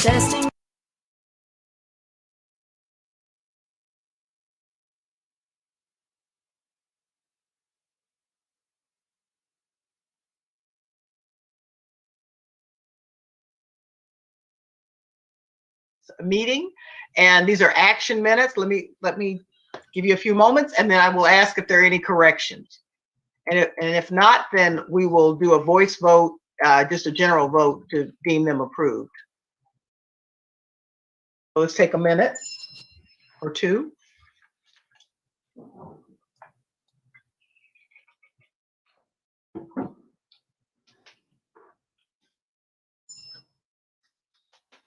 Testing. Meeting, and these are action minutes. Let me give you a few moments, and then I will ask if there are any corrections. And if not, then we will do a voice vote, just a general vote to deem them approved. So let's take a minute or two.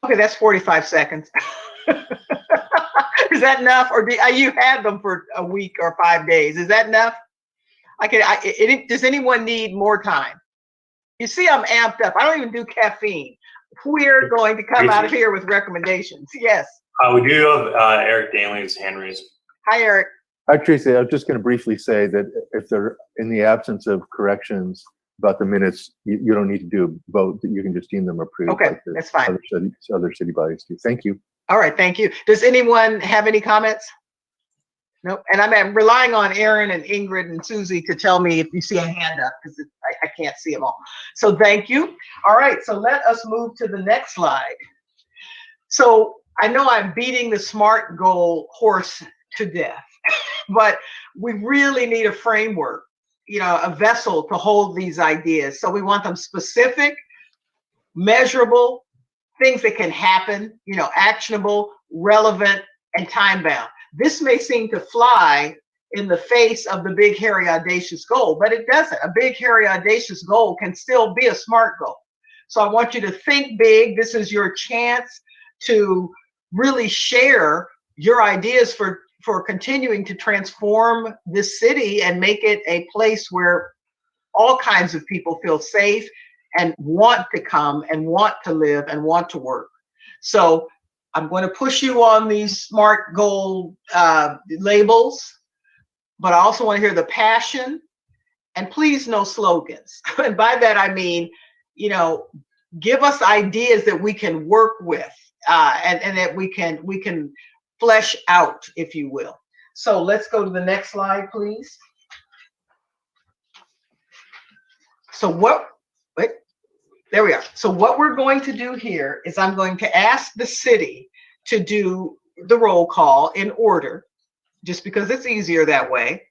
Okay, that's 45 seconds. Is that enough? Or you had them for a week or 5 days? Is that enough? Does anyone need more time? You see, I'm amped up. I don't even do caffeine. We're going to come out of here with recommendations. Yes. We do have Eric Daly's hand raised. Hi, Eric. Hi, Tracy. I was just going to briefly say that if they're in the absence of corrections about the minutes, you don't need to do a vote. You can just deem them approved. Okay, like that's fine. Other city bodies do. Thank you. All right, thank you. Does anyone have any comments? Nope. And I'm relying on Aaron and Ingrid and Susie to tell me if you see a hand up, because I can't see them all. So thank you. All right, so let us move to the next slide. So I know I'm beating the SMART goal horse to death, but we really need a framework, a vessel to hold these ideas. So we want them specific, measurable, things that can happen, actionable, relevant, and time-bound. This may seem to fly in the face of the big, hairy, audacious goal, but it doesn't. A big, hairy, audacious goal can still be a SMART goal. So I want you to think big. This is your chance to really share your ideas for continuing to transform this city and make it a place where all kinds of people feel safe and want to come and want to live and want to work. So I'm going to push you on these SMART goal labels, but I also want to hear the passion, and please no slogans. And by that, I mean, give us ideas that we can work with and that we can flesh out, if you will. So let's go to the next slide, please. So there we are. So what we're going to do here is I'm going to ask the city to do the roll call in order, just because it's easier that way.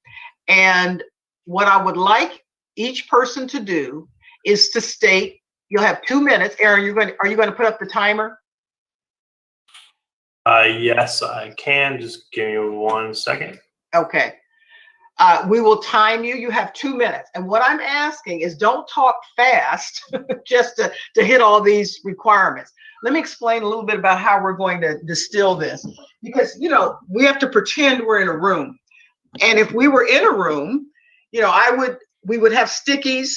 And what I would like each person to do is to state, you'll have 2 minutes. Aaron, are you going to put up the timer? Yes, I can. Just give me 1 second. Okay. We will time you. You have 2 minutes. And what I'm asking is don't talk fast just to hit all these requirements. Let me explain a little bit about how we're going to distill this, because, we have to pretend we're in a room. And if we were in a room, we would have stickies.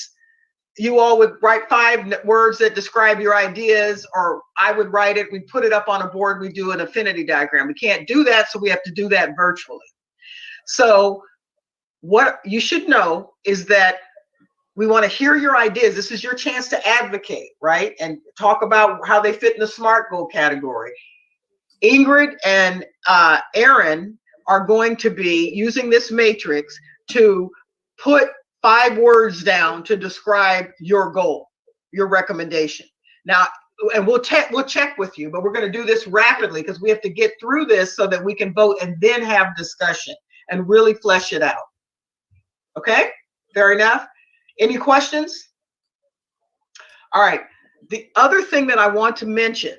You all would write 5 words that describe your ideas, or I would write it. We put it up on a board. We do an affinity diagram. We can't do that, so we have to do that virtually. So what you should know is that we want to hear your ideas. This is your chance to advocate, right? And talk about how they fit in the SMART goal category. Ingrid and Aaron are going to be using this matrix to put 5 words down to describe your goal, your recommendation. Now, and we'll check with you, but we're going to do this rapidly because we have to get through this so that we can vote and then have discussion and really flesh it out. Okay, fair enough. Any questions? All right. The other thing that I want to mention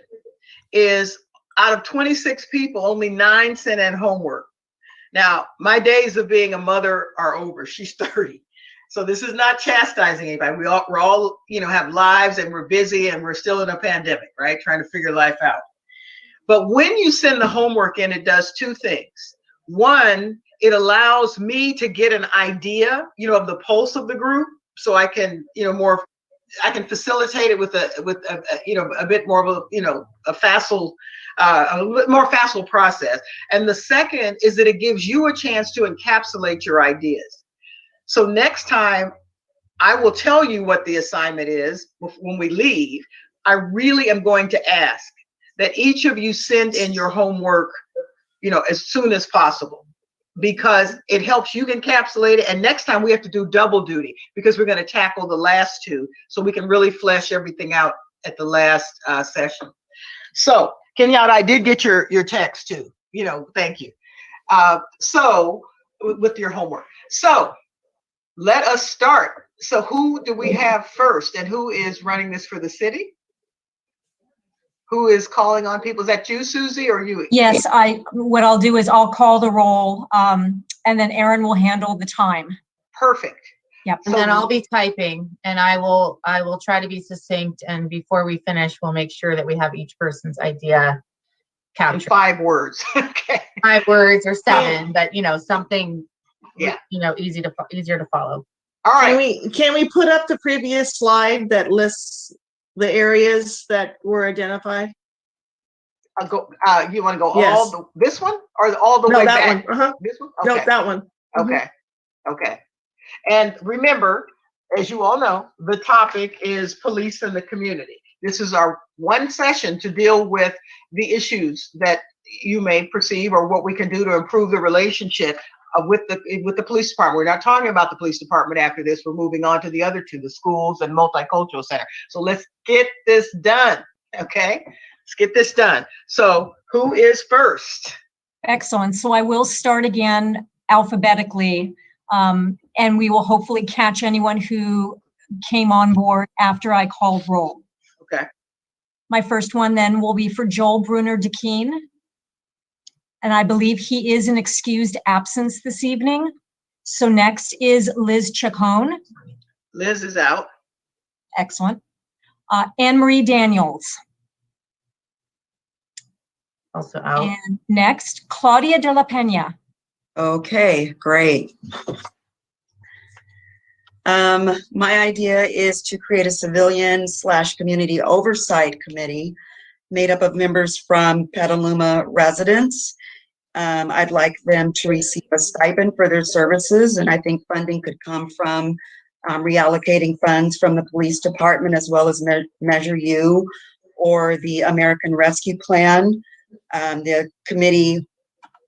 is out of 26 people, only 9 sent in homework. Now, my days of being a mother are over. She's 30. So this is not chastising anybody. We're all, have lives, and we're busy, and we're still in a pandemic, right? Trying to figure life out. But when you send the homework in, it does 2 things. One, it allows me to get an idea, of the pulse of the group, so I can, I can facilitate it with a bit more of a facile, a little more facile process. And the second is that it gives you a chance to encapsulate your ideas. So next time, I will tell you what the assignment is when we leave. I really am going to ask that each of you send in your homework, as soon as possible, because it helps you encapsulate it. And next time we have to do double duty because we're going to tackle the last two, so we can really flesh everything out at the last session. So Kenyatta, I did get your text too. Thank you. So with your homework. So let us start. So who do we have first, and who is running this for the city? Who is calling on people? Is that you, Susie, or you? Yes, what I'll do is I'll call the roll, and then Aaron will handle the time. Perfect. Yep. And then I'll be typing, and I will try to be succinct. And before we finish, we'll make sure that we have each person's idea In captured. 5 words. Okay. 5 words or 7, but something, Yeah. easier to follow. All right. Can we put up the previous slide that lists the areas that were identified? I'll go. You want to go Yes. this one or all the No, way that back? one. This one. No, Okay. that one. Okay. Okay. And remember, as you all know, the topic is police in the community. This is our one session to deal with the issues that you may perceive or what we can do to improve the relationship with the police department. We're not talking about the police department after this. We're moving on to the other two, the schools and multicultural center. So let's get this done. Okay. Let's get this done. So who is first? Excellent. So I will start again alphabetically, and we will hopefully catch anyone who came on board after I called roll. Okay. My first one then will be for Joel Bruner Dekeen. And I believe he is an excused absence this evening. So next is Liz Chacon. Liz is out. Excellent. Anne Marie Daniels. Also out. And next, Claudia de la Pena. Okay, great. My idea is to create a civilian/community oversight committee made up of members from Petaluma residents. I'd like them to receive a stipend for their services, and I think funding could come from reallocating funds from the police department as well as Measure U or the American Rescue Plan. The committee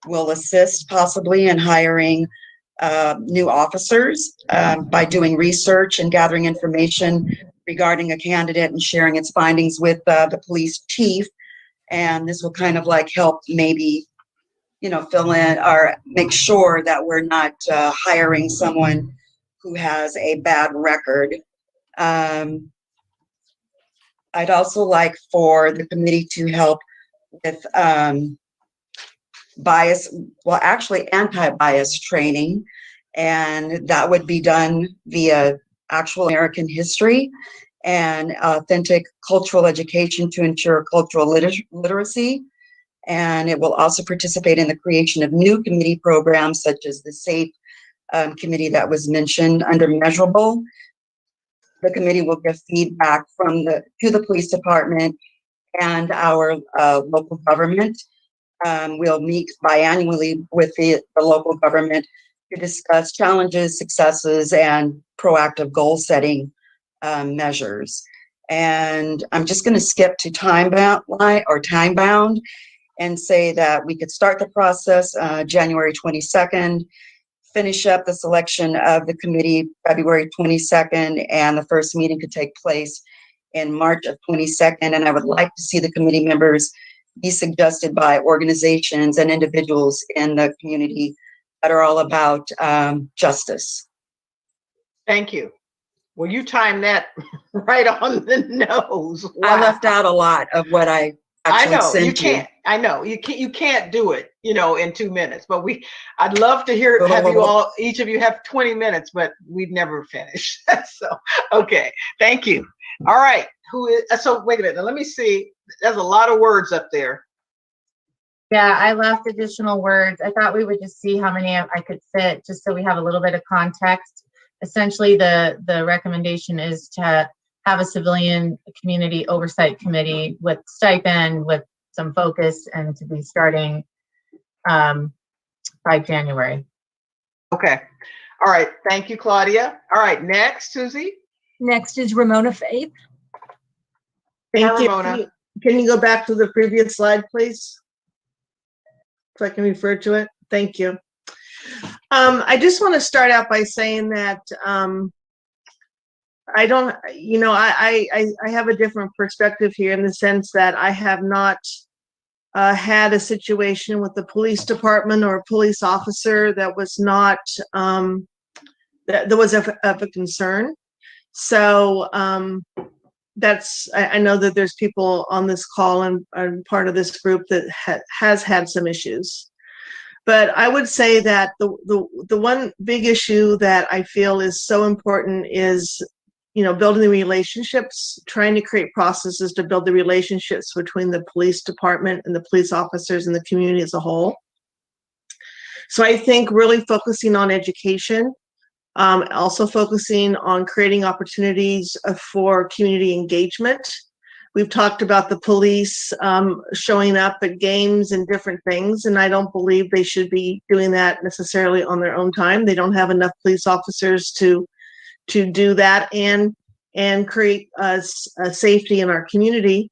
will assist possibly in hiring new officers by doing research and gathering information regarding a candidate and sharing its findings with the police chief. And this will kind of like help maybe, fill in or make sure that we're not hiring someone who has a bad record. I'd also like for the committee to help with anti-bias training, and that would be done via actual American history and authentic cultural education to ensure cultural literacy. And it will also participate in the creation of new committee programs such as the SAFE committee that was mentioned under Measurable. The committee will give feedback to the police department and our local government. We'll meet biannually with the local government to discuss challenges, successes, and proactive goal setting measures. And I'm just going to skip to time bound and say that we could start the process January 22nd, finish up the selection of the committee February 22nd, and the first meeting could take place in March of 22nd. And I would like to see the committee members be suggested by organizations and individuals in the community that are all about justice. Thank you. Well, you timed that right on the nose. Wow. I left out a lot of what I actually sent you. Can't. I know you can't do it, in 2 minutes. But I'd love to have you all. Each of you have 20 minutes, but we'd never finish. So, okay. Thank you. All right. So wait a minute. Now, let me see. There's a lot of words up there. Yeah, I left additional words. I thought we would just see how many I could fit, just so we have a little bit of context. Essentially, the recommendation is to have a civilian community oversight committee with stipend, with some focus, and to be starting by January. Okay. All right. Thank you, Claudia. All right. Next, Susie. Next is Ramona Faith. Thank Hi, you. Ramona. Can you go back to the previous slide, please? So I can refer to it. Thank you. I just want to start out by saying that I don't, you know, I have a different perspective here in the sense that I have not had a situation with the police department or a police officer that was not, that was of a concern. So that's, I know that there's people on this call and part of this group that has had some issues. But I would say that the one big issue that I feel is so important is, you know, building the relationships, trying to create processes to build the relationships between the police department and the police officers and the community as a whole. So I think really focusing on education, also focusing on creating opportunities for community engagement. We've talked about the police showing up at games and different things, and I don't believe they should be doing that necessarily on their own time. They don't have enough police officers to do that and create a safety in our community.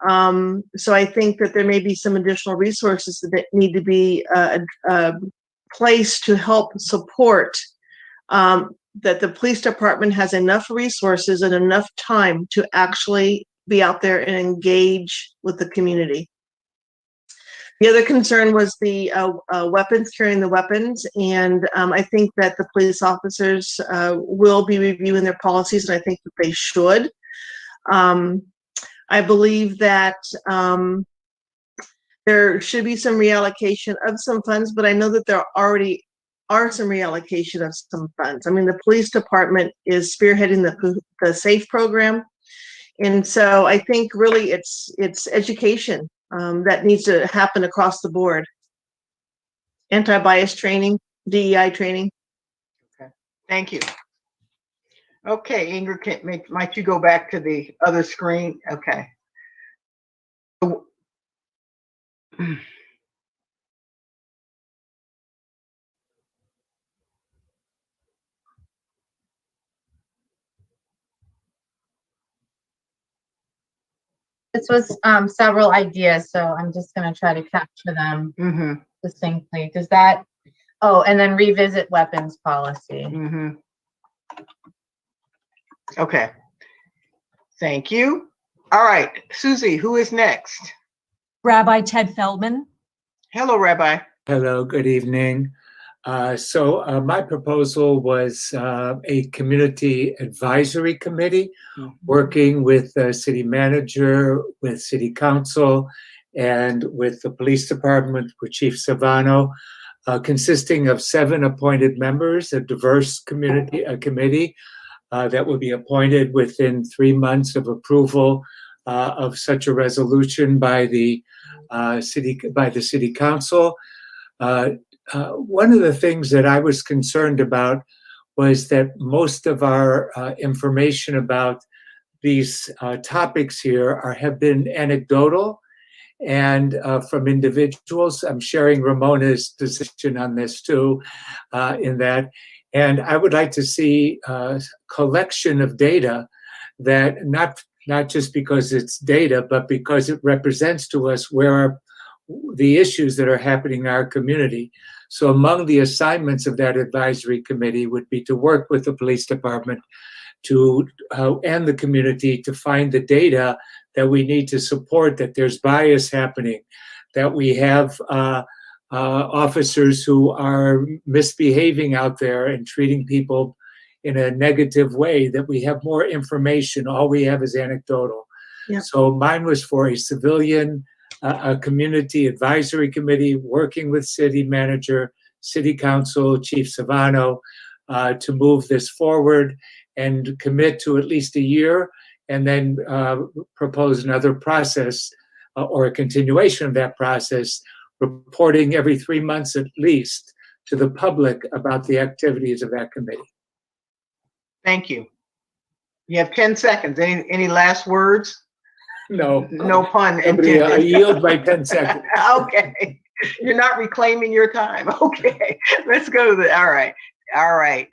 So I think that there may be some additional resources that need to be placed to help support that the police department has enough resources and enough time to actually be out there and engage with the community. The other concern was the weapons, carrying the weapons, and I think that the police officers will be reviewing their policies, and I think that they should. I believe that there should be some reallocation of some funds, but I know that there already are some reallocation of some funds. I mean, the police department is spearheading the SAFE program, and so I think really it's education that needs to happen across the board. Anti-bias training, DEI training. Okay, thank you. Okay, Ingrid, might you go back to the other screen? Okay. This was several ideas, so I'm just going to try to capture them succinctly. Does that, oh, and then revisit weapons policy. Okay, thank you. All right, Susie, who is next? Rabbi Ted Feldman. Hello, Rabbi. Hello, good evening. My proposal was a community advisory committee working with the city manager, with city council, and with the police department, with Chief Savano, consisting of 7 appointed members, a diverse committee that will be appointed within 3 months of approval of such a resolution by the city council. One of the things that I was concerned about was that most of our information about these topics here have been anecdotal and from individuals. I'm sharing Ramona's position on this too, in that. And I would like to see a collection of data that not just because it's data, but because it represents to us where are the issues that are happening in our community. So among the assignments of that advisory committee would be to work with the police department and the community to find the data that we need to support that there's bias happening, that we have officers who are misbehaving out there and treating people in a negative way, that we have more information. All we have is anecdotal. Yeah. So mine was for a civilian a community advisory committee working with city manager, city council, Chief Savano, to move this forward and commit to at least a year, and then propose another process or a continuation of that process, reporting every 3 months at least to the public about the activities of that committee. Thank you. You have 10 seconds. Any last words? No. No pun Somebody, intended. I yield my 10 seconds. Okay. You're not reclaiming your time. Okay. Let's go to the, all right. All right.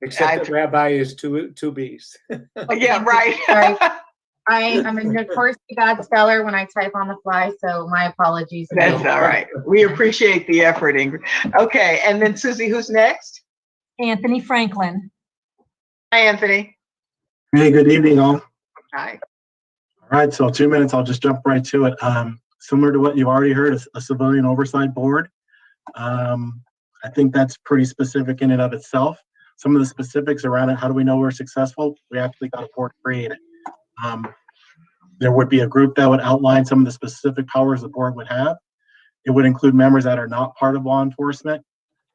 Except that Rabbi is two B's. Yeah, right. Sorry. I'm a notoriously bad speller when I type on the fly, so my apologies. That's all right. We appreciate the effort, Ingrid. Okay, and then Susie, who's next? Anthony Franklin. Hi, Anthony. Hey, good evening, all. Hi. All right, so 2 minutes, I'll just jump right to it. Similar to what you've already heard, a civilian oversight board. I think that's pretty specific in and of itself. Some of the specifics around it, how do we know we're successful? We actually got a board created. There would be a group that would outline some of the specific powers the board would have. It would include members that are not part of law enforcement.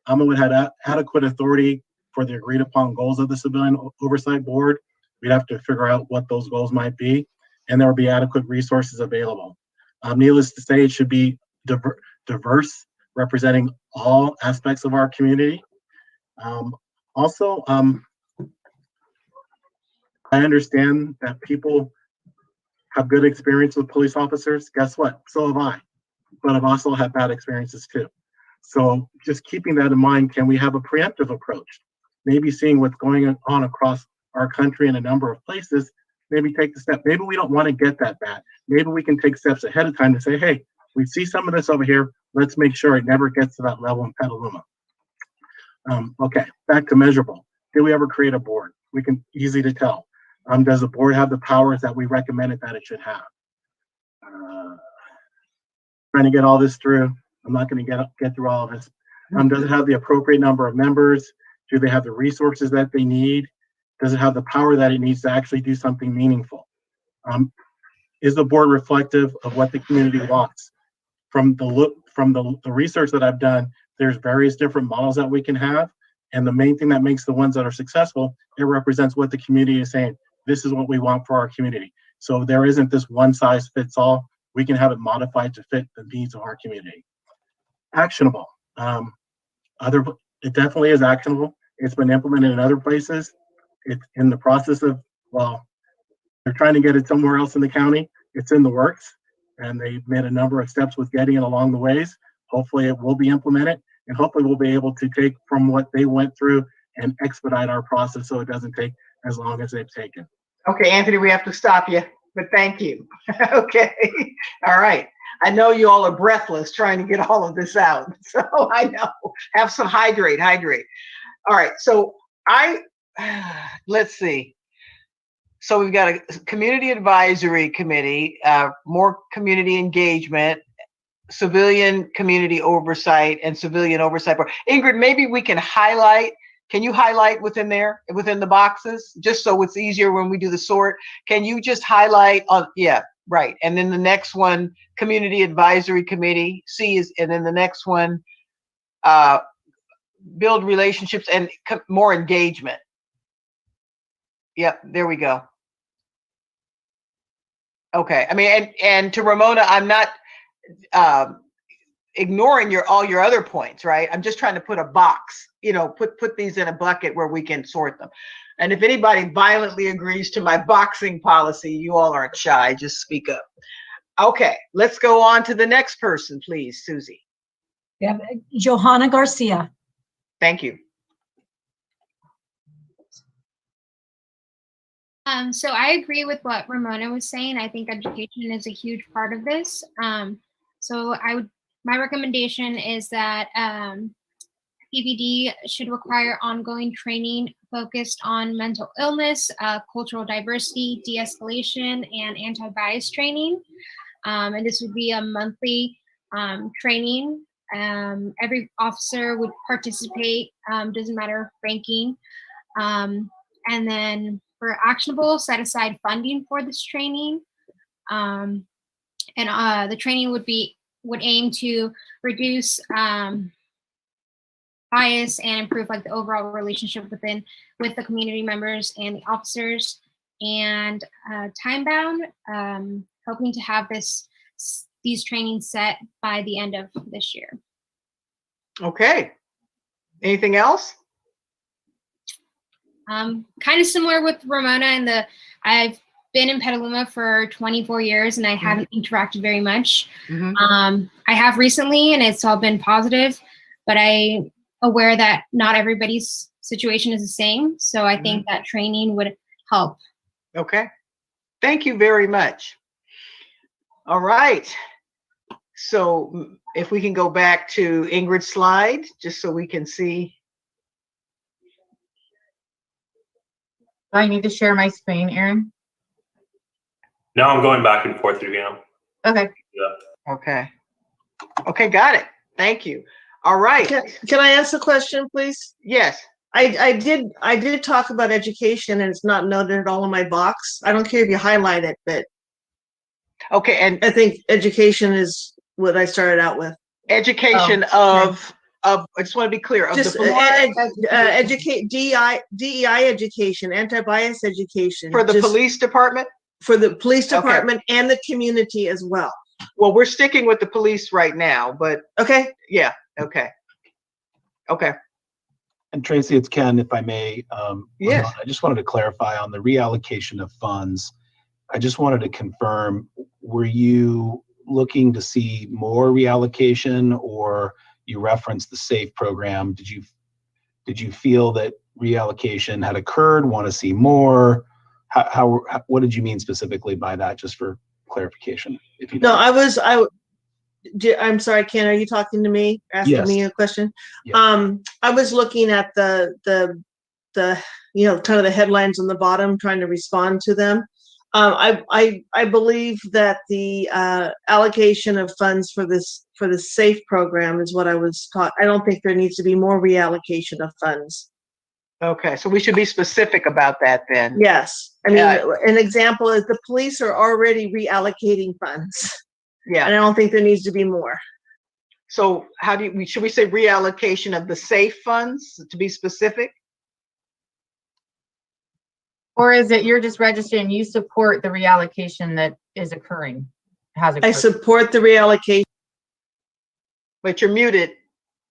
It would have adequate authority for the agreed upon goals of the civilian oversight board. We'd have to figure out what those goals might be, and there would be adequate resources available. Needless to say, it should be diverse, representing all aspects of our community. Also, I understand that people have good experience with police officers. Guess what? So have I, but I've also had bad experiences too. So just keeping that in mind, can we have a preemptive approach? Maybe seeing what's going on across our country in a number of places, maybe take the step. Maybe we don't want to get that bad. Maybe we can take steps ahead of time to say, hey, we see some of this over here. Let's make sure it never gets to that level in Petaluma. Okay, back to measurable. Did we ever create a board? We can easy to tell. Does the board have the powers that we recommended that it should have? Trying to get all this through. I'm not going to get through all of this. Does it have the appropriate number of members? Do they have the resources that they need? Does it have the power that it needs to actually do something meaningful? Is the board reflective of what the community wants? From the research that I've done, there's various different models that we can have. And the main thing that makes the ones that are successful, it represents what the community is saying. This is what we want for our community. So there isn't this one size fits all. We can have it modified to fit the needs of our community. Actionable. It definitely is actionable. It's been implemented in other places. It's in the process of, well, they're trying to get it somewhere else in the county. It's in the works, and they've made a number of steps with getting it along the ways. Hopefully it will be implemented, and hopefully we'll be able to take from what they went through and expedite our process so it doesn't take as long as they've taken. Okay, Anthony, we have to stop you, but thank you. Okay, all right. I know you all are breathless trying to get all of this out. So I know, have some hydrate. All right, so let's see. So we've got a community advisory committee, more community engagement, civilian community oversight, and civilian oversight board. Ingrid, maybe we can highlight. Can you highlight within the boxes, just so it's easier when we do the sort? Can you just highlight on, yeah, right. And then the next one, community advisory committee, and then the next one, build relationships and more engagement. Yep, there we go. Okay, I mean, and to Ramona, I'm not ignoring all your other points, right? I'm just trying to put a box, put these in a bucket where we can sort them. And if anybody violently agrees to my boxing policy, you all aren't shy, just speak up. Okay, let's go on to the next person, please, Susie. Yeah, Johanna Garcia. Thank you. So I agree with what Ramona was saying. I think education is a huge part of this. So my recommendation is that PBD should require ongoing training focused on mental illness, cultural diversity, de-escalation, and anti-bias training. And this would be a monthly training. Every officer would participate, doesn't matter ranking. And then for actionable, set aside funding for this training. And the training would aim to reduce bias and improve the overall relationship with the community members and the officers. And time bound, hoping to have these trainings set by the end of this year. Okay. Anything else? Kind of similar with Ramona I've been in Petaluma for 24 years and I haven't interacted very much. I have recently and it's all been positive, but I'm aware that not everybody's situation is the same. So I think that training would help. Okay. Thank you very much. All right. So if we can go back to Ingrid's slide, just so we can see. I need to share my screen, Aaron. No, I'm going back and forth again. Okay. Yeah. Okay. Okay, got it. Thank you. All right. Can I ask a question, please? Yes. I did talk about education, and it's not noted at all in my box. I don't care if you highlight it, but Okay, and I think education is what I started out with. education Oh, of I just want to be clear of Just the police, educate DEI education, anti-bias education for the just police department. for the police Okay. department and the community as well. Well, we're sticking with the police right now, but Okay. yeah. Okay. Okay. And Tracy, it's Ken, if I may. Yes. I just wanted to clarify on the reallocation of funds. I just wanted to confirm, were you looking to see more reallocation, or you referenced the SAFE program? Did you feel that reallocation had occurred, want to see more? What did you mean specifically by that, just for clarification? If you No, I'm sorry, Ken, are you talking to me, asking Yes. me a question? Yeah. I was looking at the kind of the headlines on the bottom, trying to respond to them. I believe that the allocation of funds for the SAFE program is what I was taught. I don't think there needs to be more reallocation of funds. Okay. So we should be specific about that then. Yes, I mean, Yeah. an example is the police are already reallocating funds, Yeah. and I don't think there needs to be more. So how do you, should we say reallocation of the SAFE funds to be specific? Or is it you're just registering, you support the reallocation that is occurring? Has I occurred? support the reallocation. But you're muted.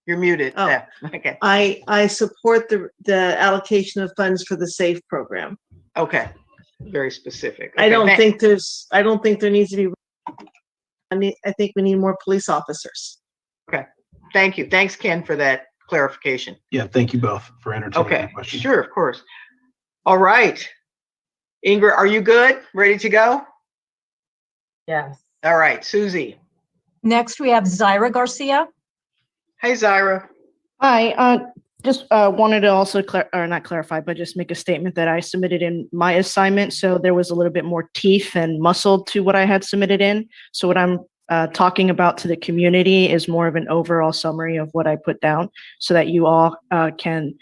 You're muted. Oh. Yeah. Okay. I support the allocation of funds for the SAFE program. Okay. Very specific. I Okay, don't think there needs to be. I think we need more police officers. Okay. Thank you. Thanks, Ken, for that clarification. Yeah, thank you both for entertaining Okay. the question. Sure, of course. All right. Ingrid, are you good? Ready to go? Yes. All right. Susie. Next, we have Zaira Garcia. Hey, Zaira. Hi, just wanted to also not clarify, but just make a statement that I submitted in my assignment. So there was a little bit more teeth and muscle to what I had submitted in. So what I'm talking about to the community is more of an overall summary of what I put down so that you all can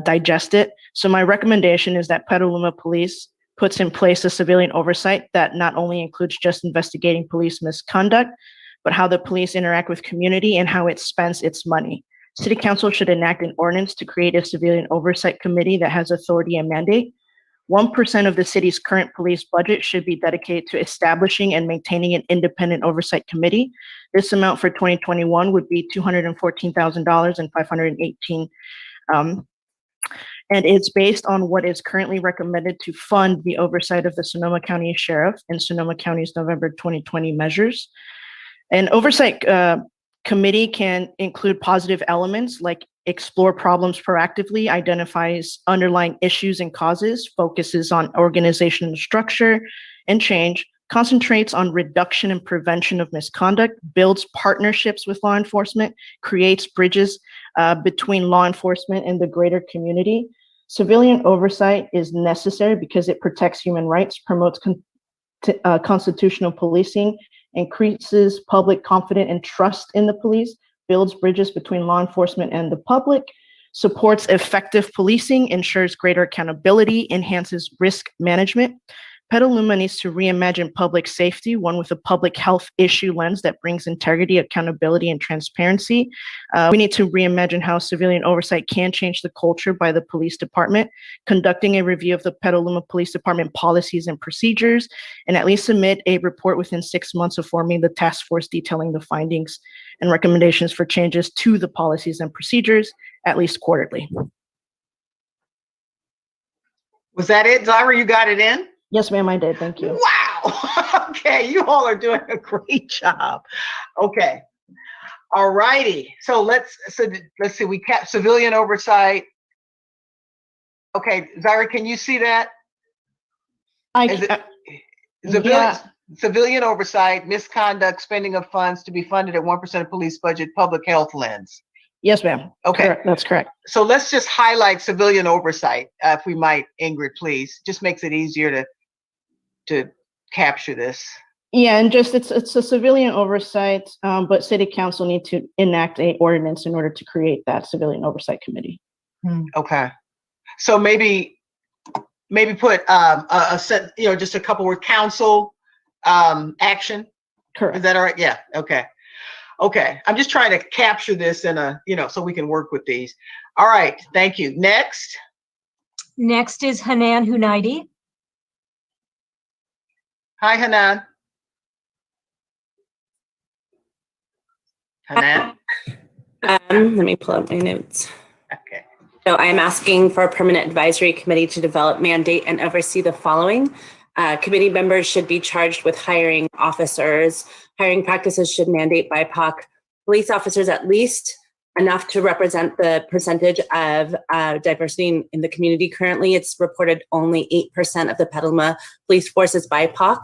digest it. So my recommendation is that Petaluma Police puts in place a civilian oversight that not only includes just investigating police misconduct, but how the police interact with community and how it spends its money. City Council should enact an ordinance to create a civilian oversight committee that has authority and mandate. 1% of the city's current police budget should be dedicated to establishing and maintaining an independent oversight committee. This amount for 2021 would be $214,000 and 518. And it's based on what is currently recommended to fund the oversight of the Sonoma County Sheriff and Sonoma County's November 2020 measures. An oversight committee can include positive elements like explore problems proactively, identifies underlying issues and causes, focuses on organizational structure and change, concentrates on reduction and prevention of misconduct, builds partnerships with law enforcement, creates bridges between law enforcement and the greater community. Civilian oversight is necessary because it protects human rights, promotes constitutional policing, increases public confidence and trust in the police, builds bridges between law enforcement and the public, supports effective policing, ensures greater accountability, enhances risk management. Petaluma needs to reimagine public safety, one with a public health issue lens that brings integrity, accountability, and transparency. We need to reimagine how civilian oversight can change the culture by the police department, conducting a review of the Petaluma Police Department policies and procedures, and at least submit a report within 6 months of forming the task force detailing the findings and recommendations for changes to the policies and procedures, at least quarterly. Was that it, Zaira? You got it in? Yes, ma'am, I did. Thank you. Wow. Okay, you all are doing a great job. Okay. All righty. So let's see. We kept civilian oversight. Okay, Zaira, can you see that? Civilian oversight, misconduct, spending of funds to be funded at 1% of police budget, public health lens. Yes, ma'am. Okay. Correct. That's correct. So let's just highlight civilian oversight, if we might, Ingrid, please. Just makes it easier to capture this. Yeah, and just it's a civilian oversight, but city council need to enact a ordinance in order to create that civilian oversight committee. Okay. So maybe put a set, just a couple word council action. Correct. Is that all right? Yeah. Okay. Okay. I'm just trying to capture this in a, so we can work with these. All right. Thank you. Next. Next is Hanan Hunaidi. Hi, Hanan. Hanan. Let me pull up my notes. Okay. So I'm asking for a permanent advisory committee to develop, mandate, and oversee the following. Committee members should be charged with hiring officers. Hiring practices should mandate BIPOC police officers at least enough to represent the percentage of diversity in the community. Currently, it's reported only 8% of the Petaluma police force is BIPOC.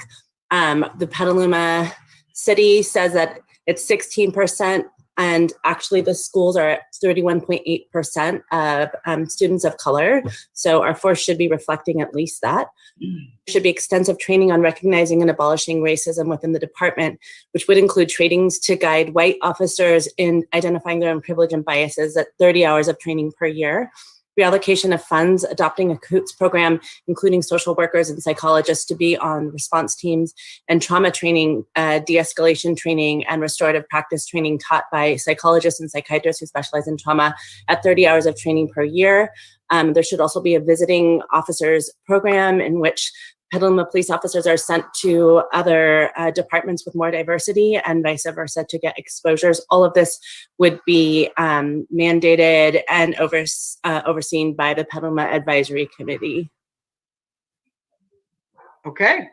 The Petaluma city says that it's 16%. And actually, the schools are at 31.8% of students of color. So our force should be reflecting at least that. There should be extensive training on recognizing and abolishing racism within the department, which would include trainings to guide white officers in identifying their own privilege and biases at 30 hours of training per year. Reallocation of funds, adopting a COOTS program, including social workers and psychologists to be on response teams, and trauma training, de-escalation training, and restorative practice training taught by psychologists and psychiatrists who specialize in trauma at 30 hours of training per year. There should also be a visiting officers program in which Petaluma police officers are sent to other departments with more diversity and vice versa to get exposures. All of this would be mandated and overseen by the Petaluma Advisory Committee. Okay,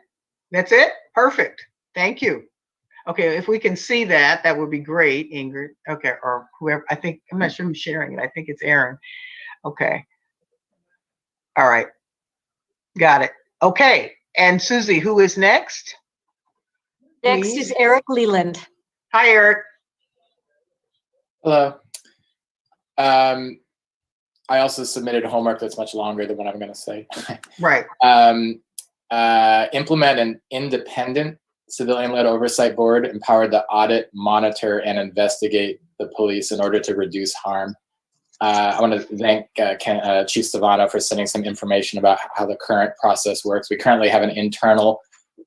that's it. Perfect. Thank you. Okay, if we can see that, that would be great, Ingrid. Okay, or whoever. I'm not sure who's sharing it. I think it's Aaron. Okay. All right. Got it. Okay, and Susie, who is next? Next Please. is Eric Leland. Hi, Eric. Hello. I also submitted homework that's much longer than what I'm going to say. Right. Implement an independent civilian-led oversight board empowered to audit, monitor, and investigate the police in order to reduce harm. I want to thank Chief Savano for sending some information about how the current process works. We currently have an internal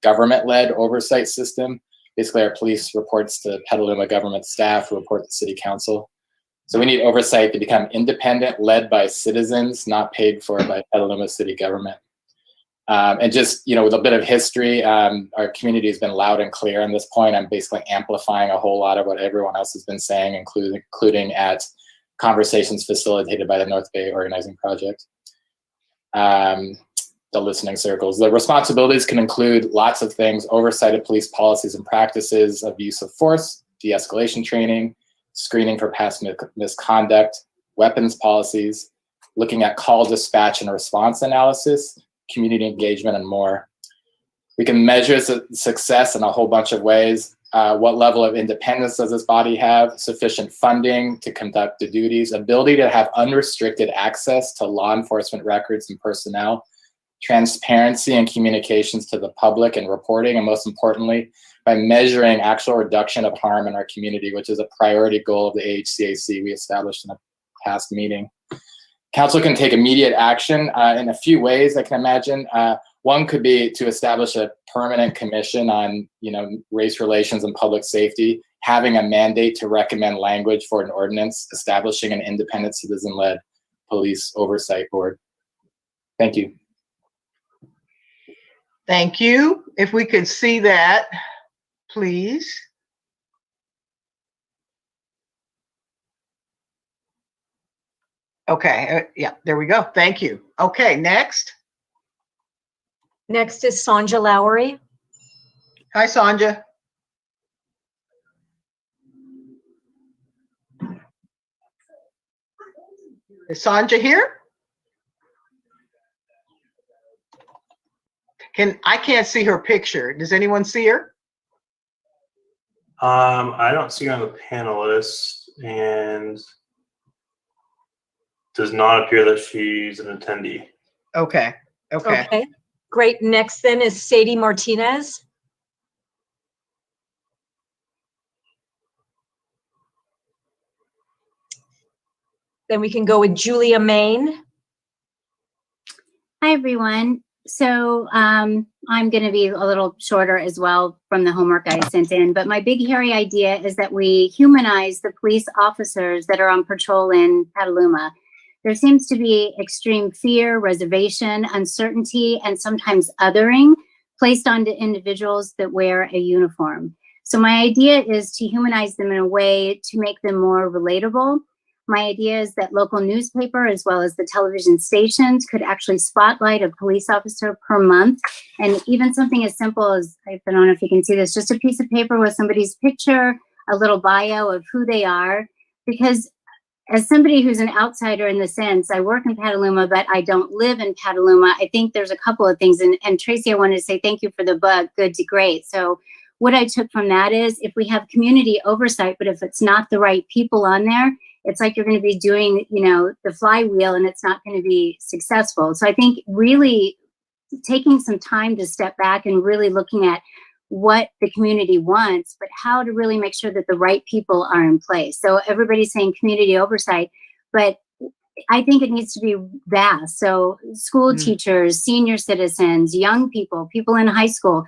government-led oversight system. Basically, our police reports to Petaluma government staff who report to City Council. So we need oversight to become independent, led by citizens, not paid for by Petaluma City government. And just, with a bit of history, our community has been loud and clear on this point. I'm basically amplifying a whole lot of what everyone else has been saying, including at conversations facilitated by the North Bay Organizing Project. The listening circles. The responsibilities can include lots of things: oversight of police policies and practices of use of force, de-escalation training, screening for past misconduct, weapons policies, looking at call dispatch and response analysis, community engagement, and more. We can measure success in a whole bunch of ways. What level of independence does this body have? Sufficient funding to conduct the duties, ability to have unrestricted access to law enforcement records and personnel, transparency and communications to the public and reporting, and most importantly, by measuring actual reduction of harm in our community, which is a priority goal of the AHCAC we established in a past meeting. Council can take immediate action in a few ways, I can imagine. One could be to establish a permanent commission on, race relations and public safety, having a mandate to recommend language for an ordinance, establishing an independent citizen-led police oversight board. Thank you. Thank you. If we could see that, please. Okay, yeah, there we go. Thank you. Okay, next. Next is Sonja Lowry. Hi, Sonja. Is Sonja here? I can't see her picture. Does anyone see her? I don't see her on the panelist, and does not appear that she's an attendee. Okay. Okay. Okay, great. Next then is Sadie Martinez. Then we can go with Julia Main. Hi, everyone. So I'm going to be a little shorter as well from the homework I sent in, but my big hairy idea is that we humanize the police officers that are on patrol in Petaluma. There seems to be extreme fear, reservation, uncertainty, and sometimes othering placed onto individuals that wear a uniform. So my idea is to humanize them in a way to make them more relatable. My idea is that local newspaper as well as the television stations could actually spotlight a police officer per month. And even something as simple as, I don't know if you can see this, just a piece of paper with somebody's picture, a little bio of who they are. Because as somebody who's an outsider in the sense, I work in Petaluma, but I don't live in Petaluma. I think there's a couple of things. And Tracy, I wanted to say thank you for the book, Good to Great. So what I took from that is if we have community oversight, but if it's not the right people on there, it's like you're going to be doing, you know, the flywheel and it's not going to be successful. So I think really taking some time to step back and really looking at what the community wants, but how to really make sure that the right people are in place. So everybody's saying community oversight, but I think it needs to be vast. So school teachers, senior citizens, young people, people in high school,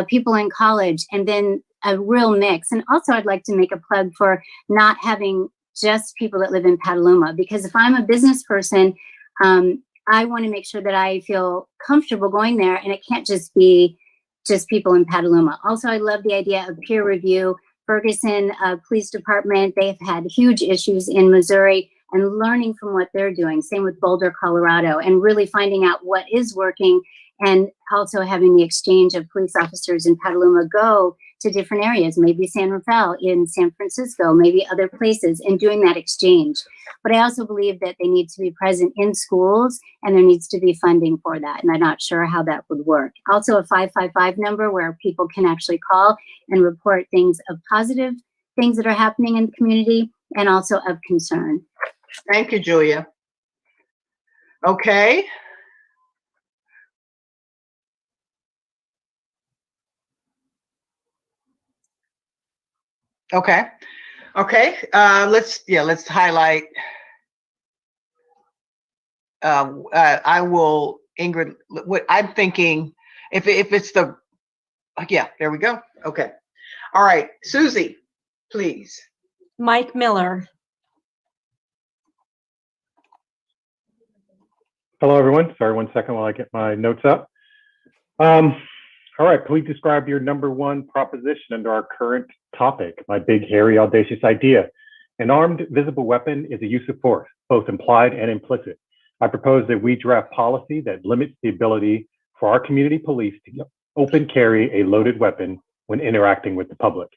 people in college, and then a real mix. And also I'd like to make a plug for not having just people that live in Petaluma, because if I'm a business person, I want to make sure that I feel comfortable going there, and it can't just be just people in Petaluma. Also, I love the idea of peer review. Ferguson Police Department, they've had huge issues in Missouri, and learning from what they're doing. Same with Boulder, Colorado, and really finding out what is working, and also having the exchange of police officers in Petaluma go to different areas, maybe San Rafael in San Francisco, maybe other places, and doing that exchange. But I also believe that they need to be present in schools, and there needs to be funding for that. And I'm not sure how that would work. Also a 555 number where people can actually call and report things of positive things that are happening in the community, and also of concern. Thank you, Julia. Okay. Okay. Let's highlight. I will, Ingrid, what I'm thinking, if it's the, there we go. Okay. All right, Susie, please. Mike Miller. Hello, everyone. Sorry, 1 second while I get my notes up. All right, please describe your number one proposition under our current topic, my big, hairy, audacious idea. An armed, visible weapon is a use of force, both implied and implicit. I propose that we draft policy that limits the ability for our community police to open carry a loaded weapon when interacting with the public.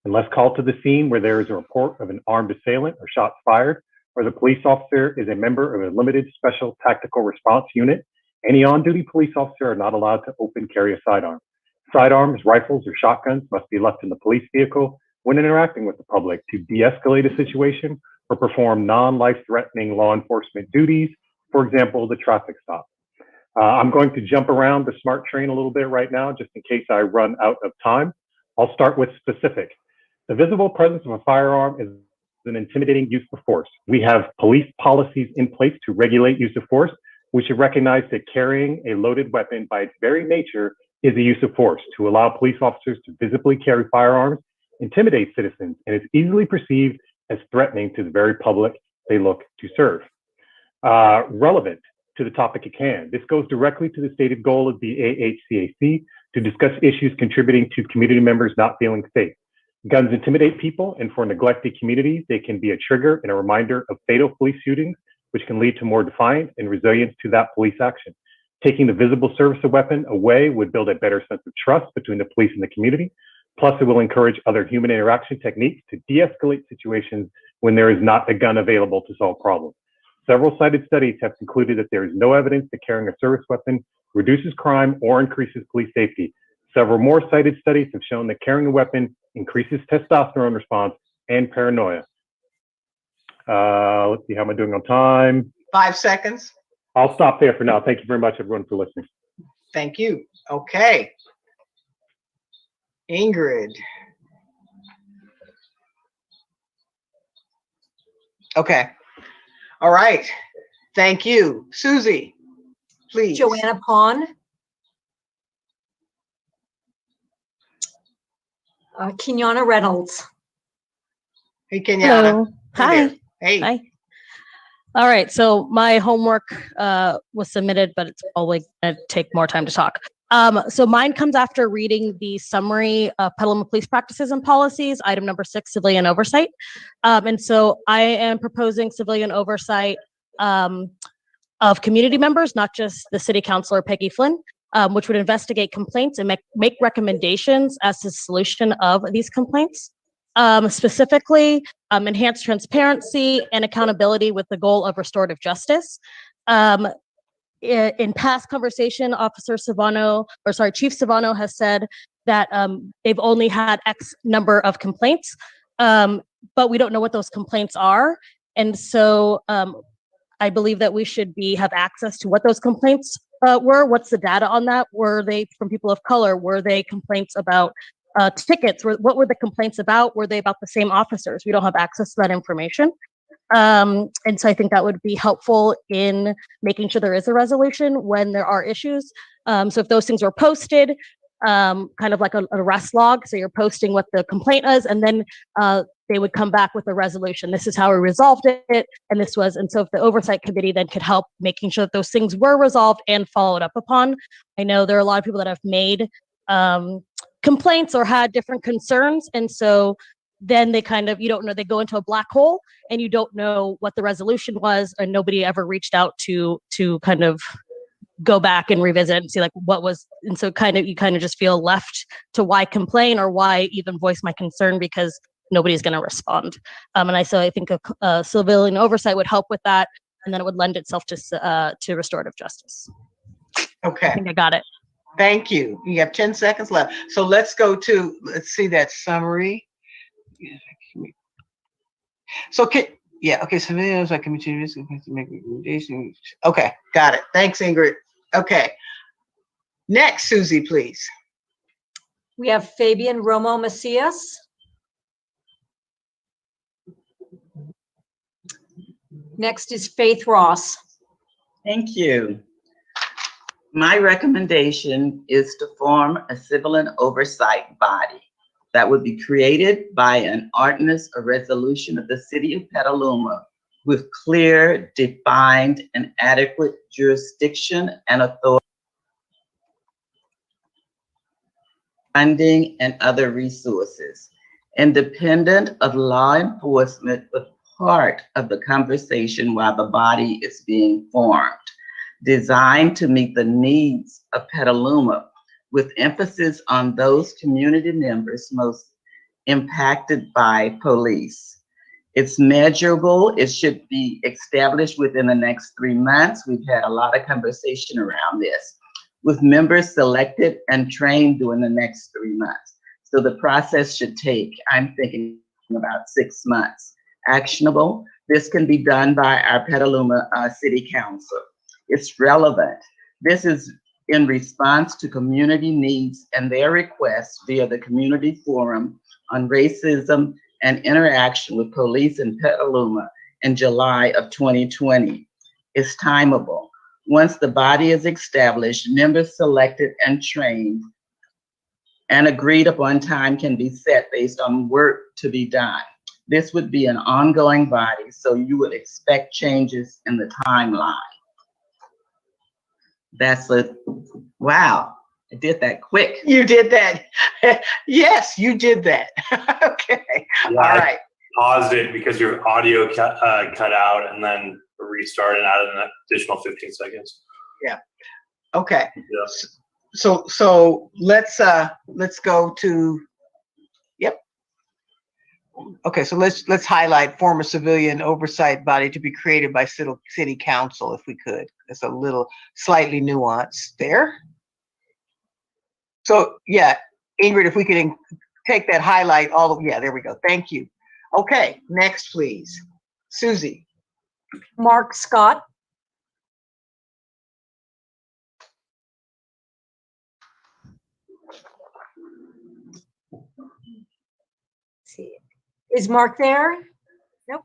Unless called to the scene where there is a report of an armed assailant or shots fired, or the police officer is a member of a limited special tactical response unit, any on-duty police officer are not allowed to open carry a sidearm. Sidearms, rifles, or shotguns must be left in the police vehicle when interacting with the public to de-escalate a situation or perform non-life-threatening law enforcement duties, for example, the traffic stop. I'm going to jump around the SMART train a little bit right now, just in case I run out of time. I'll start with specific. The visible presence of a firearm is an intimidating use of force. We have police policies in place to regulate use of force. We should recognize that carrying a loaded weapon by its very nature is a use of force. To allow police officers to visibly carry firearms intimidates citizens and is easily perceived as threatening to the very public they look to serve. Relevant to the topic at hand, this goes directly to the stated goal of the AHCAC to discuss issues contributing to community members not feeling safe. Guns intimidate people, and for neglected communities, they can be a trigger and a reminder of fatal police shootings, which can lead to more defiance and resilience to that police action. Taking the visible service of weapon away would build a better sense of trust between the police and the community. Plus, it will encourage other human interaction techniques to de-escalate situations when there is not a gun available to solve problems. Several cited studies have concluded that there is no evidence that carrying a service weapon reduces crime or increases police safety. Several more cited studies have shown that carrying a weapon increases testosterone response and paranoia. Let's see, how am I doing on time? 5 seconds. I'll stop there for now. Thank you very much, everyone, for listening. Thank you. Okay. Ingrid. Okay. All right. Thank you. Susie, please. Joanna Pond. Kenyana Reynolds. Hey, Kenyana. Hello. Hi. Hi. Hey. Hi. All right. So my homework was submitted, but it's probably going to take more time to talk. So mine comes after reading the summary of Petaluma Police Practices and Policies, item number 6, civilian oversight. And so I am proposing civilian oversight of community members, not just the city councilor, Peggy Flynn, which would investigate complaints and make recommendations as to the solution of these complaints. Specifically, enhance transparency and accountability with the goal of restorative justice. In past conversation, Chief Savano has said that they've only had X number of complaints, but we don't know what those complaints are. And so I believe that we should have access to what those complaints were. What's the data on that? Were they from people of color? Were they complaints about tickets? What were the complaints about? Were they about the same officers? We don't have access to that information. And so I think that would be helpful in making sure there is a resolution when there are issues. So if those things were posted, kind of like an arrest log, so you're posting what the complaint is, and then they would come back with a resolution. This is how we resolved it, and so if the oversight committee then could help making sure that those things were resolved and followed up upon. I know there are a lot of people that have made complaints or had different concerns, and so then they you don't know, they go into a black hole and you don't know what the resolution was, and nobody ever reached out to kind of go back and revisit and see like what was, and so you kind of just feel left to why complain or why even voice my concern because nobody's going to respond. And I think a civilian oversight would help with that, and then it would lend itself to restorative justice. Okay. I think I got it. Thank you. You have 10 seconds left. So let's see that summary. So civilian oversight committee make recommendations. Okay, got it. Thanks, Ingrid. Okay. Next, Susie, please. We have Fabian Romo Macias. Next is Faith Ross. Thank you. My recommendation is to form a civilian oversight body that would be created by an ordinance or resolution of the city of Petaluma with clear, defined, and adequate jurisdiction and authority, funding, and other resources, independent of law enforcement, but part of the conversation while the body is being formed, designed to meet the needs of Petaluma with emphasis on those community members most impacted by police. It's measurable. It should be established within the next 3 months. We've had a lot of conversation around this, with members selected and trained during the next 3 months. So the process should take, I'm thinking, about 6 months. Actionable. This can be done by our Petaluma City Council. It's relevant. This is in response to community needs and their requests via the Community Forum on Racism and Interaction with Police in Petaluma in July of 2020. It's timeable. Once the body is established, members selected and trained, and agreed upon time can be set based on work to be done. This would be an ongoing body, so you would expect changes in the timeline. Wow, I did that quick. You did that. Yes, you did that. Okay, yeah, all right. I paused it because your audio cut out and then restarted and added an additional 15 seconds. Yeah, okay. Yes. So let's go to, yep. Okay, so let's highlight former civilian oversight body to be created by city council, if we could. It's a little slightly nuanced there. So yeah, Ingrid, if we could take that highlight yeah, there we go. Thank you. Okay, next please. Susie. Mark Scott. See, is Mark there? Nope.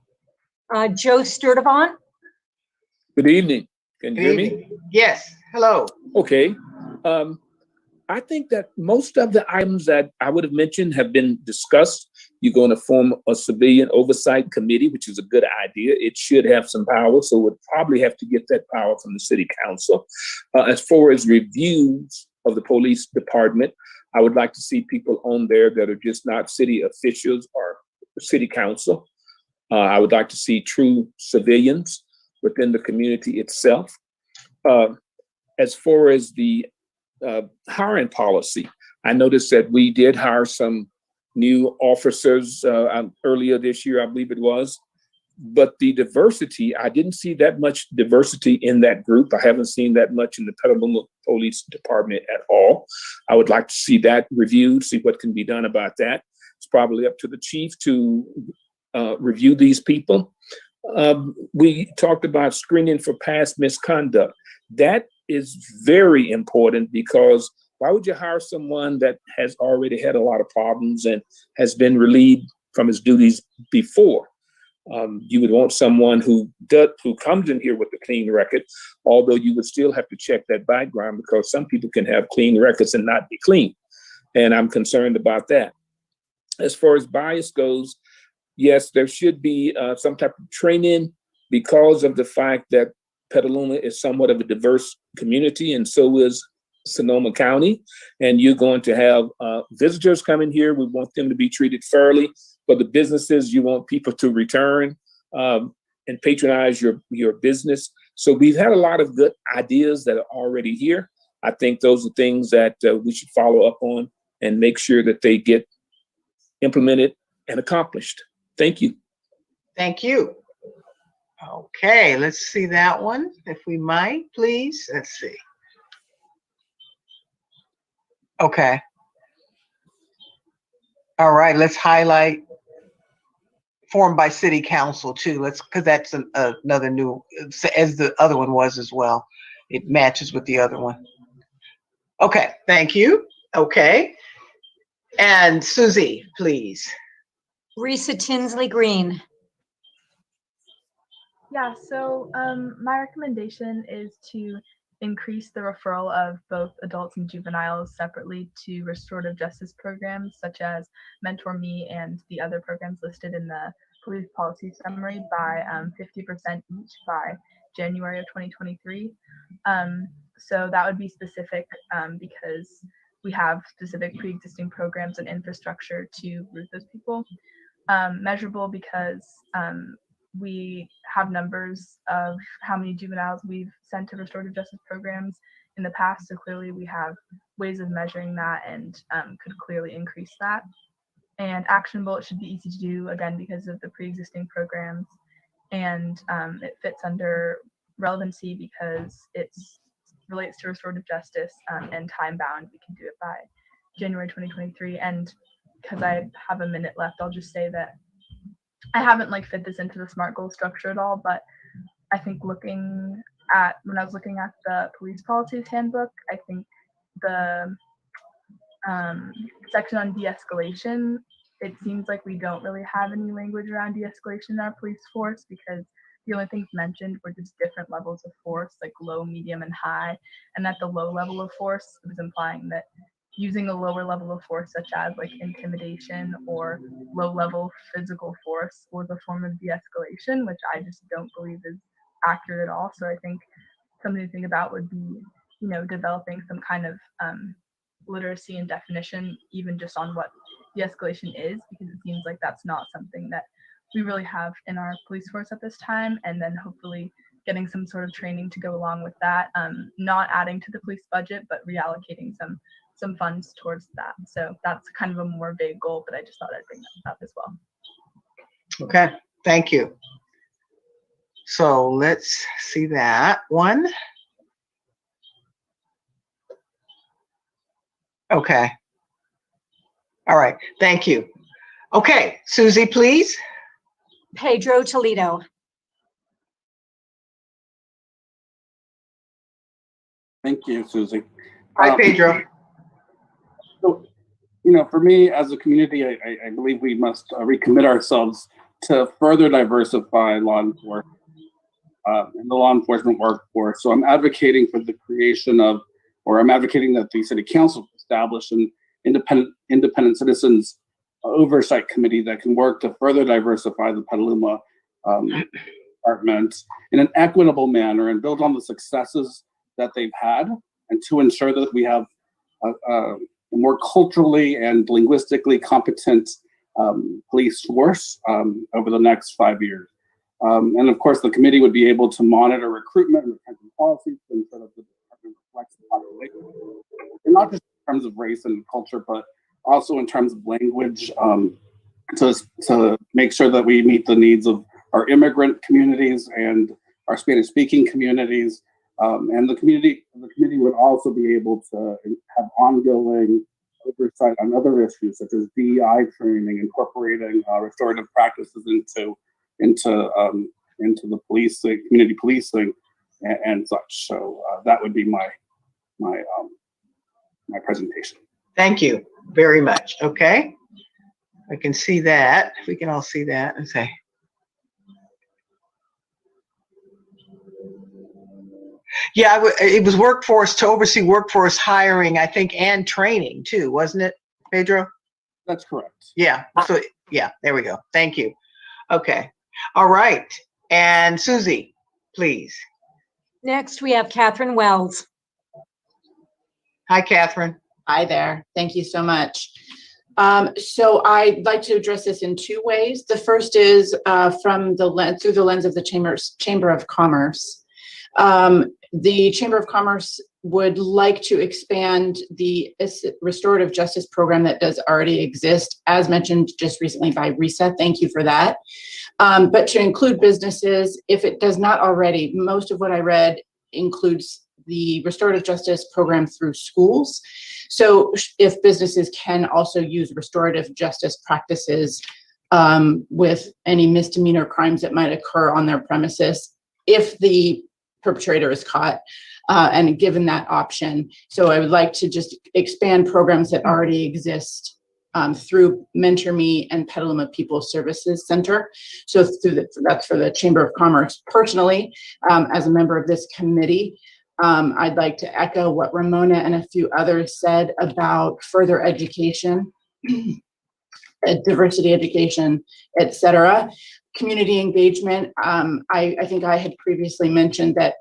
Joe Sturdivant. Good evening. Can you hear me? Yes. Hello. Okay. I think that most of the items that I would have mentioned have been discussed. You're going to form a civilian oversight committee, which is a good idea. It should have some power, so we'd probably have to get that power from the city council. As far as reviews of the police department, I would like to see people on there that are just not city officials or city council. I would like to see true civilians within the community itself. As far as the hiring policy, I noticed that we did hire some new officers earlier this year, I believe it was. But the diversity, I didn't see that much diversity in that group. I haven't seen that much in the Petaluma Police Department at all. I would like to see that reviewed, see what can be done about that. It's probably up to the chief to review these people. We talked about screening for past misconduct. That is very important, because why would you hire someone that has already had a lot of problems and has been relieved from his duties before? You would want someone who comes in here with a clean record, although you would still have to check that background, because some people can have clean records and not be clean. And I'm concerned about that. As far as bias goes, yes, there should be some type of training, because of the fact that Petaluma is somewhat of a diverse community, and so is Sonoma County. And you're going to have visitors coming here. We want them to be treated fairly. For the businesses, you want people to return and patronize your business. So we've had a lot of good ideas that are already here. I think those are things that we should follow up on and make sure that they get implemented and accomplished. Thank you. Thank you. Okay, let's see that one, if we might, please. Let's see. Okay. All right, let's highlight formed by city council too. Because that's another new, as the other one was as well. It matches with the other one. Okay, thank you. Okay. And Susie, please. Risa Tinsley Green. Yeah, so my recommendation is to increase the referral of both adults and juveniles separately to restorative justice programs such as Mentor Me and the other programs listed in the police policy summary by 50% each by January of 2023. So that would be specific because we have specific pre-existing programs and infrastructure to root those people. Measurable because we have numbers of how many juveniles we've sent to restorative justice programs in the past. So clearly we have ways of measuring that and could clearly increase that. And actionable, it should be easy to do, again, because of the pre-existing programs. And it fits under relevancy because it relates to restorative justice and time bound. We can do it by January 2023. And because I have a minute left, I'll just say that I haven't fit this into the SMART goal structure at all, but I think when I was looking at the police policies handbook, I think the section on de-escalation, it seems like we don't really have any language around de-escalation in our police force, because the only things mentioned were just different levels of force, like low, medium, and high. And at the low level of force, it was implying that using a lower level of force, such as intimidation or low level physical force, was a form of de-escalation, which I just don't believe is accurate at all. So I think something to think about would be, developing some kind of literacy and definition, even just on what de-escalation is, because it seems like that's not something that we really have in our police force at this time. And then hopefully getting some sort of training to go along with that, not adding to the police budget, but reallocating some funds towards that. So that's kind of a more vague goal, but I just thought I'd bring that up as well. Okay, thank you. So let's see that one. Okay. All right, thank you. Okay, Susie, please. Pedro Toledo. Thank you, Susie. Hi, Pedro. So, for me as a community, I believe we must recommit ourselves to further diversify law enforcement in the law enforcement workforce. So I'm advocating for the creation of, or I'm advocating that the City Council establish an independent citizens oversight committee that can work to further diversify the Petaluma department in an equitable manner and build on the successes that they've had, and to ensure that we have a more culturally and linguistically competent police force over the next 5 years. And of course, the committee would be able to monitor recruitment and retention policies to ensure that the department reflects the population, and not just in terms of race and culture, but also in terms of language, to make sure that we meet the needs of our immigrant communities and our Spanish-speaking communities. And the committee would also be able to have ongoing oversight on other issues such as DEI training, incorporating restorative practices into the policing, community policing, and such. So that would be my presentation. Thank you very much. Okay, I can see that. If we can all see that, and say. Yeah, it was workforce, to oversee workforce hiring, I think, and training too, wasn't it, Pedro? That's correct. Yeah, so yeah, there we go. Thank you. Okay, all right. And Susie, please. Next, we have Catherine Wells. Hi, Catherine. Hi there. Thank you so much. So I'd like to address this in two ways. The first is through the lens of the Chamber of Commerce. The Chamber of Commerce would like to expand the restorative justice program that does already exist, as mentioned just recently by Risa. Thank you for that. But to include businesses, if it does not already, most of what I read includes the restorative justice program through schools. So if businesses can also use restorative justice practices with any misdemeanor crimes that might occur on their premises, if the perpetrator is caught and given that option. So I would like to just expand programs that already exist through Mentor Me and Petaluma People Services Center. So that's for the Chamber of Commerce. Personally, as a member of this committee, I'd like to echo what Ramona and a few others said about further education, diversity education, etc. Community engagement. I think I had previously mentioned that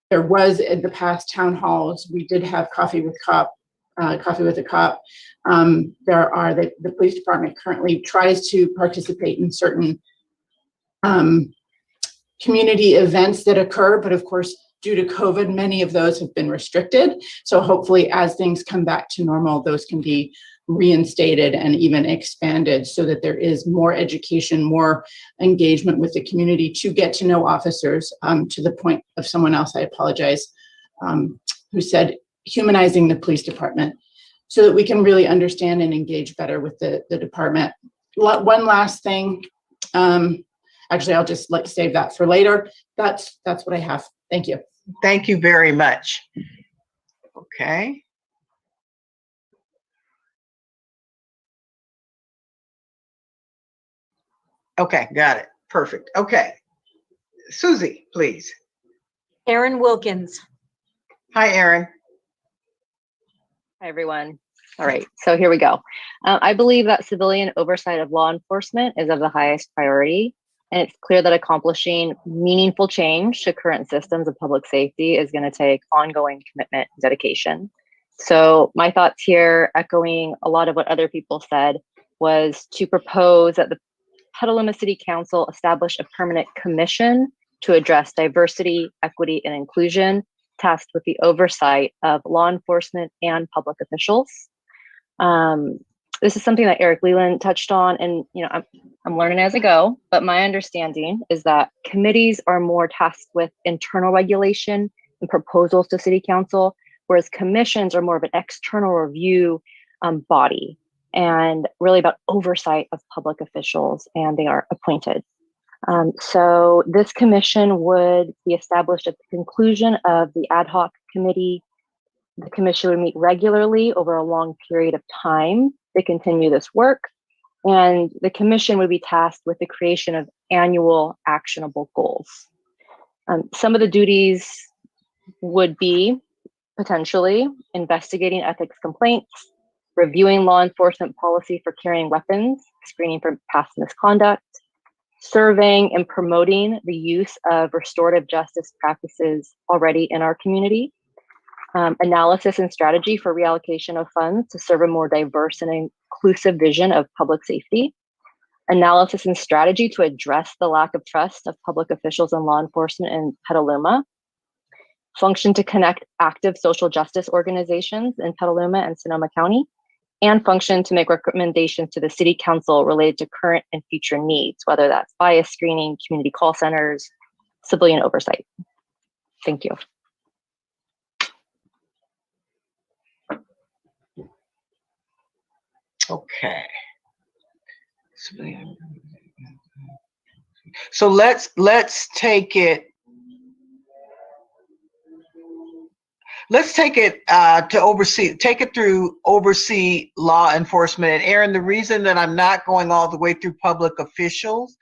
there was in the past town halls, we did have coffee with a cop. The police department currently tries to participate in certain community events that occur, but of course, due to COVID, many of those have been restricted. So hopefully as things come back to normal, those can be reinstated and even expanded so that there is more education, more engagement with the community to get to know officers, to the point of someone else, I apologize, who said humanizing the police department so that we can really understand and engage better with the department. One last thing, actually, I'll just save that for later. That's what I have. Thank you. Thank you very much. Okay. Okay, got it. Perfect. Okay. Susie, please. Erin Wilkins. Hi, Erin. Hi, everyone. All right, so here we go. I believe that civilian oversight of law enforcement is of the highest priority, and it's clear that accomplishing meaningful change to current systems of public safety is going to take ongoing commitment and dedication. So my thoughts here, echoing a lot of what other people said, was to propose that the Petaluma City Council establish a permanent commission to address diversity, equity, and inclusion, tasked with the oversight of law enforcement and public officials. This is something that Eric Leland touched on, and I'm learning as I go, but my understanding is that committees are more tasked with internal regulation and proposals to city council, whereas commissions are more of an external review body and really about oversight of public officials, and they are appointed. So this commission would be established at the conclusion of the ad hoc committee. The commission would meet regularly over a long period of time to continue this work. And the commission would be tasked with the creation of annual actionable goals. Some of the duties would be potentially investigating ethics complaints, reviewing law enforcement policy for carrying weapons, screening for past misconduct, surveying and promoting the use of restorative justice practices already in our community, analysis and strategy for reallocation of funds to serve a more diverse and inclusive vision of public safety, analysis and strategy to address the lack of trust of public officials and law enforcement in Petaluma, function to connect active social justice organizations in Petaluma and Sonoma County, and function to make recommendations to the city council related to current and future needs, whether that's bias screening, community call centers, civilian oversight. Thank you. Okay. So let's take it. Let's take it to take it through oversee law enforcement. And Aaron, the reason that I'm not going all the way through public officials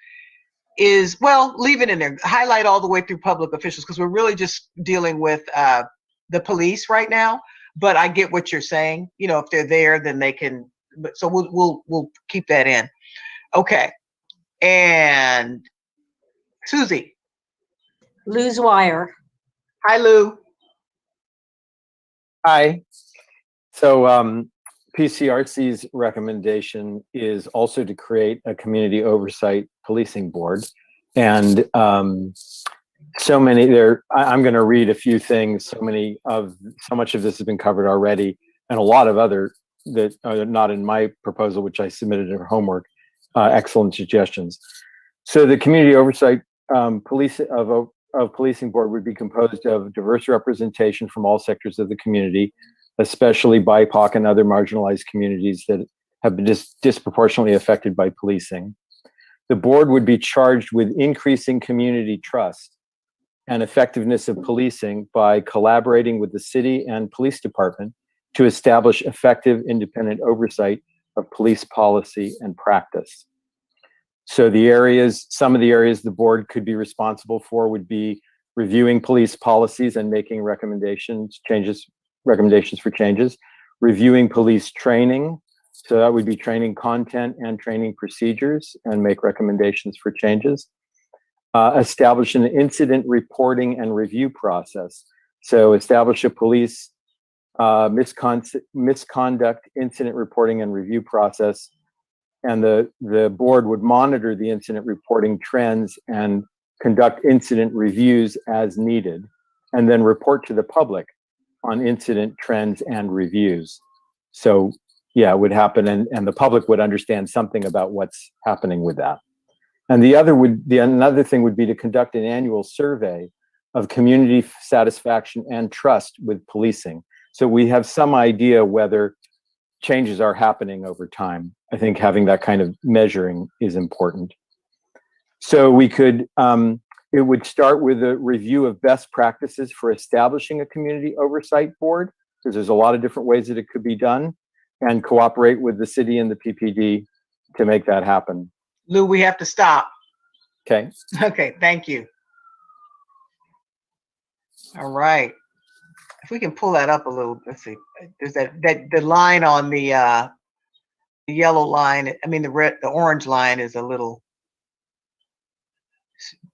is, well, leave it in there. Highlight all the way through public officials because we're really just dealing with the police right now. But I get what you're saying. You know, if they're there, then they can. So we'll keep that in. Okay. And Susie. Lou's Wire. Hi, Lou. Hi. So PCRC's recommendation is also to create a community oversight policing board. And so many there, I'm going to read a few things. So much of this has been covered already, and a lot of other that are not in my proposal, which I submitted in homework. Excellent suggestions. So the community oversight policing board would be composed of diverse representation from all sectors of the community, especially BIPOC and other marginalized communities that have been disproportionately affected by policing. The board would be charged with increasing community trust and effectiveness of policing by collaborating with the city and police department to establish effective independent oversight of police policy and practice. So some of the areas the board could be responsible for would be reviewing police policies and making recommendations for changes, reviewing police training. So that would be training content and training procedures and make recommendations for changes. Establish an incident reporting and review process. So establish a police misconduct incident reporting and review process. And the board would monitor the incident reporting trends and conduct incident reviews as needed, and then report to the public on incident trends and reviews. So yeah, it would happen, and the public would understand something about what's happening with that. And another thing would be to conduct an annual survey of community satisfaction and trust with policing. So we have some idea whether changes are happening over time. I think having that kind of measuring is important. So we could, it would start with a review of best practices for establishing a community oversight board, because there's a lot of different ways that it could be done, and cooperate with the city and the PPD to make that happen. Lou, we have to stop. Okay. Okay, thank you. All right. If we can pull that up a little, let's see. There's the line on the yellow line. I mean, the orange line is a little.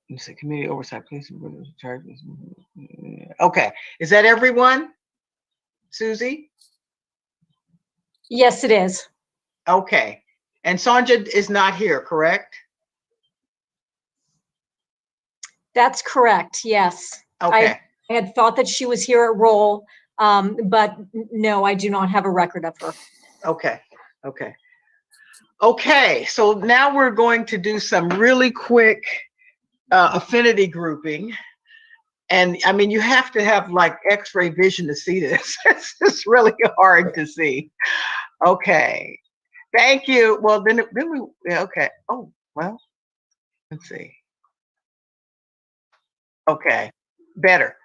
Let's see, community oversight, police charges. Okay, is that everyone? Susie? Yes, it is. Okay, and Sonja is not here, correct? That's correct. Yes. Okay. I had thought that she was here at roll, but no, I do not have a record of her. Okay. Okay. Okay, so now we're going to do some really quick affinity grouping. And I mean, you have to have like X-ray vision to see this. It's really hard to see. Okay, thank you. Well, then we, yeah, okay. Oh, well, let's see. Okay, better.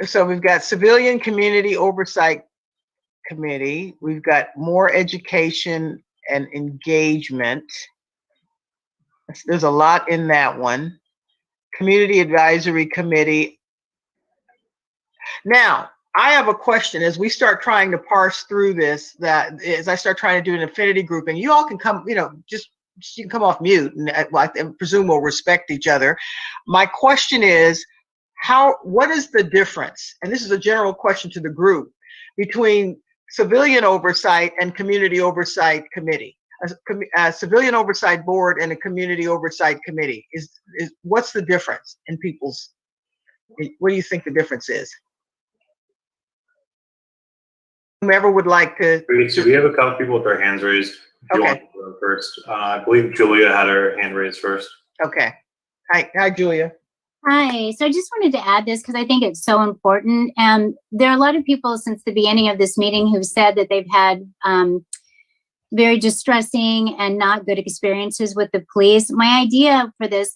So we've got Civilian Community Oversight Committee. We've got more education and engagement. There's a lot in that one. Community Advisory Committee. Now, I have a question as we start trying to parse through this, that as I start trying to do an affinity grouping, you all can come, you know, just you can come off mute, and I presume we'll respect each other. My question is, what is the difference? And this is a general question to the group, between civilian oversight and community oversight committee. A civilian oversight board and a community oversight committee. What's the difference in people's, what do you think the difference is? Whomever would like to. So we have a couple people with their hands raised. If you want to go first. I believe Julia had her hand raised first. Okay. Hi, Julia. Hi. So I just wanted to add this because I think it's so important. And there are a lot of people since the beginning of this meeting who've said that they've had very distressing and not good experiences with the police. My idea for this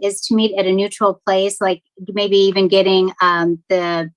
is to meet at a neutral place, like maybe even getting the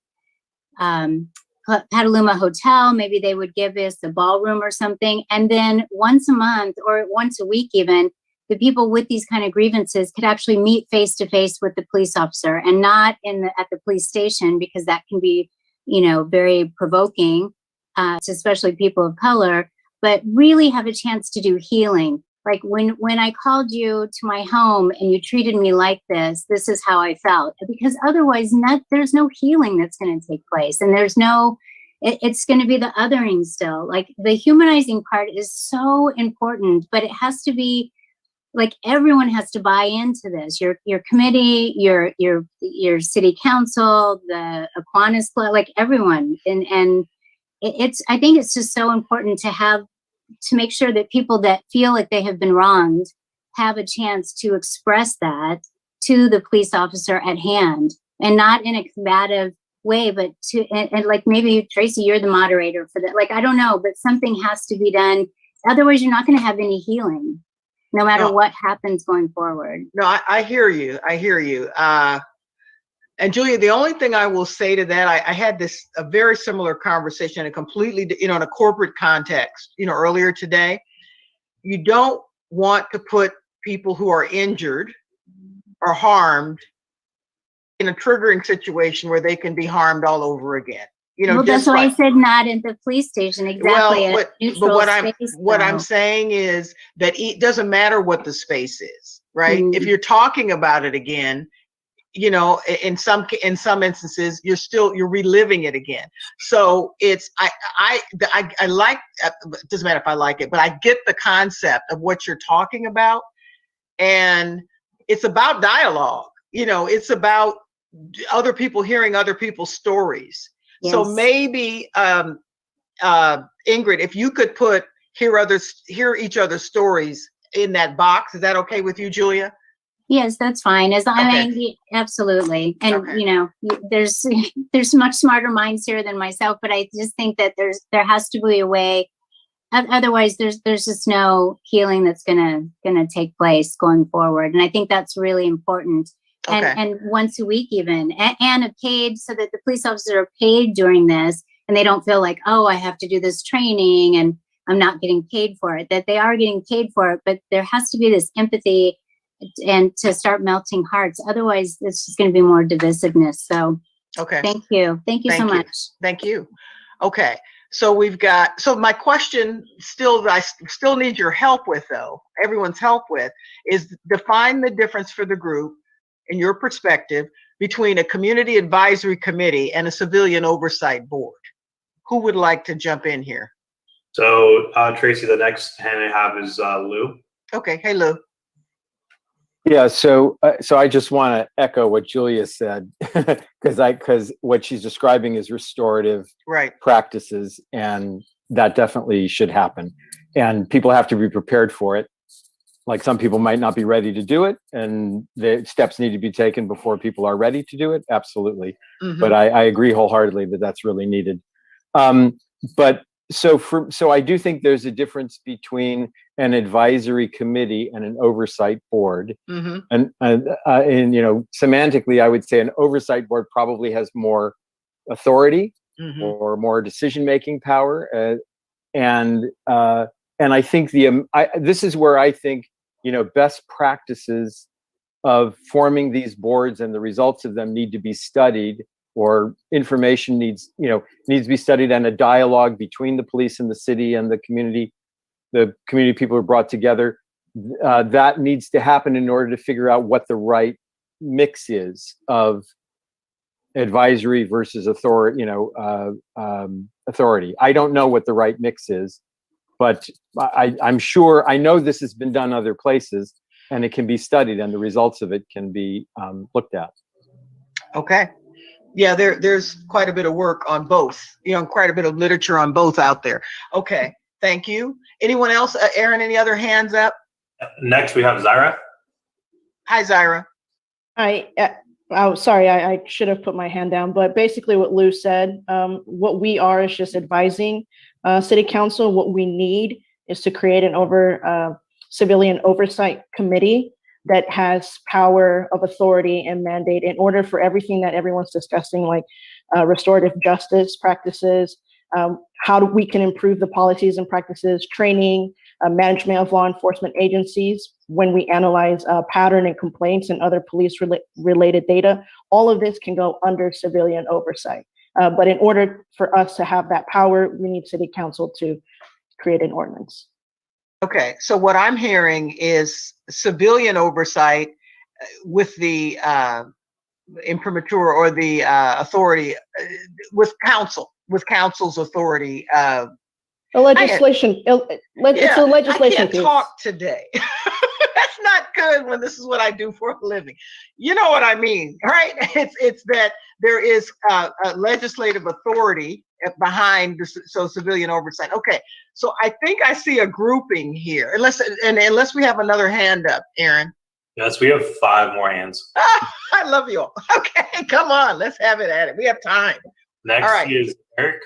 Petaluma Hotel. Maybe they would give us a ballroom or something. And then once a month or once a week even, the people with these kind of grievances could actually meet face to face with the police officer, and not at the police station, because that can be, you know, very provoking to especially people of color, but really have a chance to do healing. Like when I called you to my home and you treated me like this is how I felt. Because otherwise there's no healing that's going to take place. And there's no, it's going to be the othering still. Like the humanizing part is so important, but it has to be like everyone has to buy into this. Your committee, your city council, the Aquinas Club, like everyone. And I think it's just so important to make sure that people that feel like they have been wronged have a chance to express that to the police officer at hand, and not in a combative way, but and like maybe Tracy, you're the moderator for that. Like, I don't know, but something has to be done. Otherwise you're not going to have any healing, no matter what happens going forward. No, I hear you. I hear you. And Julia, the only thing I will say to that, I had a very similar conversation, a completely, you know, in a corporate context, you know, earlier today. You don't want to put people who are injured or harmed in a triggering situation where they can be harmed all over again. You know, well, that's why I said not at the police station. Exactly. Well, what I'm saying is that it doesn't matter what the space is, right? If you're talking about it again, you know, in some instances, you're reliving it again. So it's I like, it doesn't matter if I like it, but I get the concept of what you're talking about, and it's about dialogue. You know, it's about other people hearing other people's stories. Yes. So maybe Ingrid, if you could hear each other's stories in that box, is that okay with you, Julia? Yes, that's fine. I mean, absolutely. And you know, there's much smarter minds here than myself, but I just think that there has to be a way. Otherwise, there's just no healing that's gonna take place going forward. And I think that's really important. And once a week even, and a paid, so that the police officers are paid during this, and they don't feel like, oh, I have to do this training and I'm not getting paid for it. That they are getting paid for it, but there has to be this empathy and to start melting hearts. Otherwise, it's just going to be more divisiveness. So, thank you so much. Thank you. Okay, so so my question that I still need your help with, though, everyone's help with, is define the difference for the group, in your perspective, between a community advisory committee and a civilian oversight board. Who would like to jump in here? So Tracy, the next hand I have is Lou. Okay, hey Lou. Yeah, so I just want to echo what Julia said, because what she's describing is restorative practices, and that definitely should happen. And people have to be prepared for it. Like some people might not be ready to do it, and the steps need to be taken before people are ready to do it. Absolutely. But I agree wholeheartedly that that's really needed. But so I do think there's a difference between an advisory committee and an oversight board. And you know, semantically, I would say an oversight board probably has more authority or more decision-making power. And I think this is where I think, you know, best practices of forming these boards and the results of them need to be studied, or information needs to be studied, and a dialogue between the police and the city and the community people are brought together. That needs to happen in order to figure out what the right mix is of advisory versus authority. Authority. I don't know what the right mix is, but I'm sure, I know this has been done other places, and it can be studied, and the results of it can be looked at. Okay. Yeah, there's quite a bit of work on both, you know, quite a bit of literature on both out there. Okay, thank you. Anyone else? Aaron, any other hands up? Next, we have Zaira. Hi, Zaira. Oh, sorry, I should have put my hand down, but basically what Lou said, what we are is just advising City Council. What we need is to create an civilian oversight committee that has power of authority and mandate in order for everything that everyone's discussing, like restorative justice practices, how we can improve the policies and practices, training, management of law enforcement agencies. When we analyze pattern and complaints and other police related data, all of this can go under civilian oversight. But in order for us to have that power, we need City Council to create an ordinance. Okay, so what I'm hearing is civilian oversight with the imprimatur or the authority with council's authority. The legislation, it's a legislation I can't piece. talk today. That's not good when this is what I do for a living. You know what I mean, right? It's that there is a legislative authority behind civilian oversight. Okay, so I think I see a grouping here. Unless we have another hand up, Aaron. Yes, we have 5 more hands. I love you all. Okay, come on, let's have it at it. We have time. Next all right. is Eric.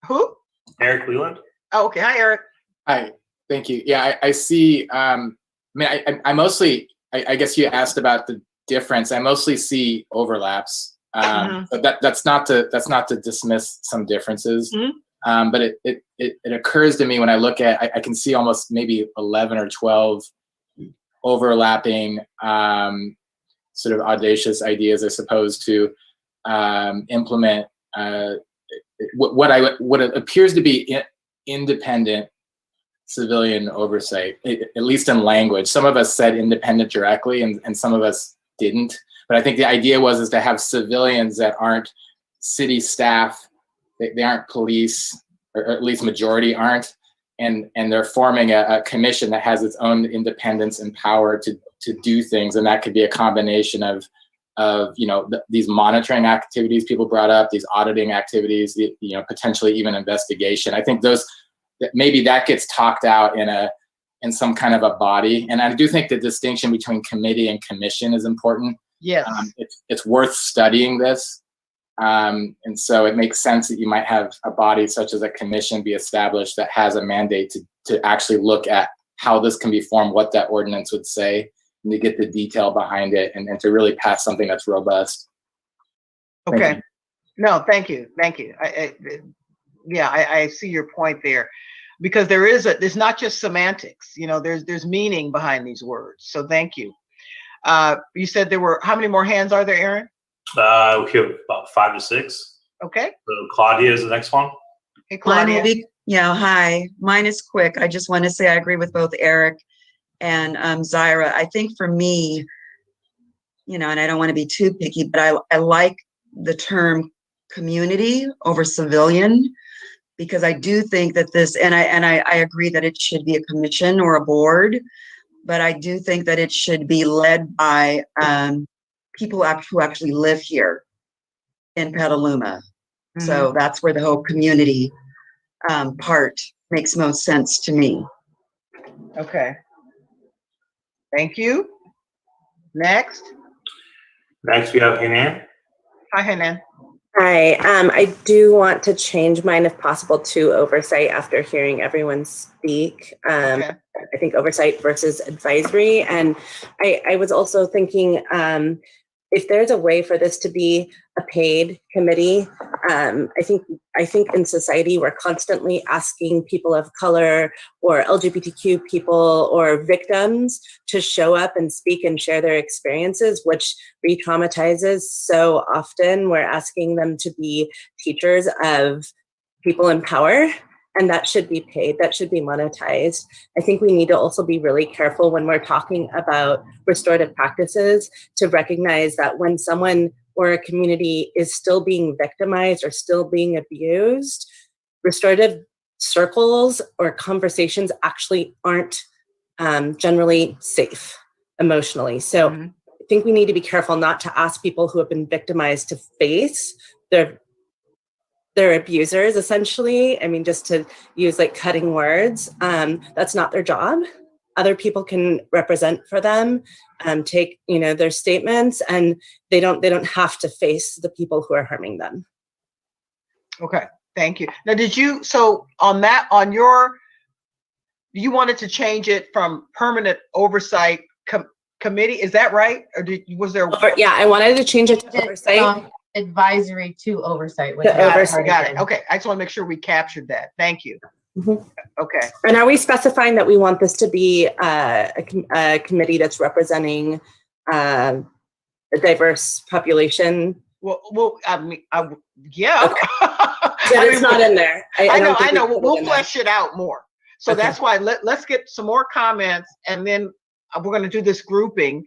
Who? Eric Leland. Oh, okay. Hi, Eric. Hi. Thank you. Yeah, I see. I mostly, I guess you asked about the difference. I mostly see overlaps. But that's not to dismiss some differences. But it occurs to me when I look at, I can see almost maybe 11 or 12 overlapping sort of audacious ideas, I suppose, to implement what appears to be independent civilian oversight, at least in language. Some of us said independent directly, and some of us didn't. But I think the idea is to have civilians that aren't city staff, they aren't police, or at least majority aren't, and they're forming a commission that has its own independence and power to do things, and that could be a combination of these monitoring activities people brought up, these auditing activities, potentially even investigation. I think maybe that gets talked out in some kind of a body, and I do think the distinction between committee and commission is important. Yes. It's worth studying this. And so it makes sense that you might have a body such as a commission be established that has a mandate to actually look at how this can be formed, what that ordinance would say, and to get the detail behind it, and to really pass something that's robust. Okay. No, thank you. Thank you. I see your point there, because there's not just semantics, there's meaning behind these words. So thank you. You said there were, how many more hands are there, Aaron? We have about 5 to 6. Okay. So Claudia is the next one. Hey, Claudia. Hi. Mine is quick. I just want to say I agree with both Eric and Zaira. I think for me, and I don't want to be too picky, but I like the term community over civilian, because I do think that this, and I agree that it should be a commission or a board, but I do think that it should be led by people who actually live here in Petaluma. So that's where the whole community part makes most sense to me. Okay. Thank you. Next. Next, we have Hanan. Hi, Hanan. Hi, I do want to change mine if possible to oversight after hearing everyone speak. Okay. I think oversight versus advisory. And I was also thinking if there's a way for this to be a paid committee, I think in society we're constantly asking people of color or LGBTQ people or victims to show up and speak and share their experiences, which re-traumatizes so often. We're asking them to be teachers of people in power, and that should be paid, that should be monetized. I think we need to also be really careful when we're talking about restorative practices to recognize that when someone or a community is still being victimized or still being abused, restorative circles or conversations actually aren't generally safe emotionally. So I think we need to be careful not to ask people who have been victimized to face their abusers, essentially. I mean, just to use like cutting words, that's not their job. Other people can represent for them, take, their statements, and they don't have to face the people who are harming them. Okay, thank you. Now, you wanted to change it from permanent oversight committee, is that right? Or was there? Yeah, I wanted to change it to oversight. Advisory to oversight. Got it. Okay, I just want to make sure we captured that. Thank you. Okay. And are we specifying that we want this to be a committee that's representing a diverse population? Well, I mean, yeah. Okay. It's not in there. I know. We'll flesh it out more. So that's why let's get some more comments, and then we're going to do this grouping.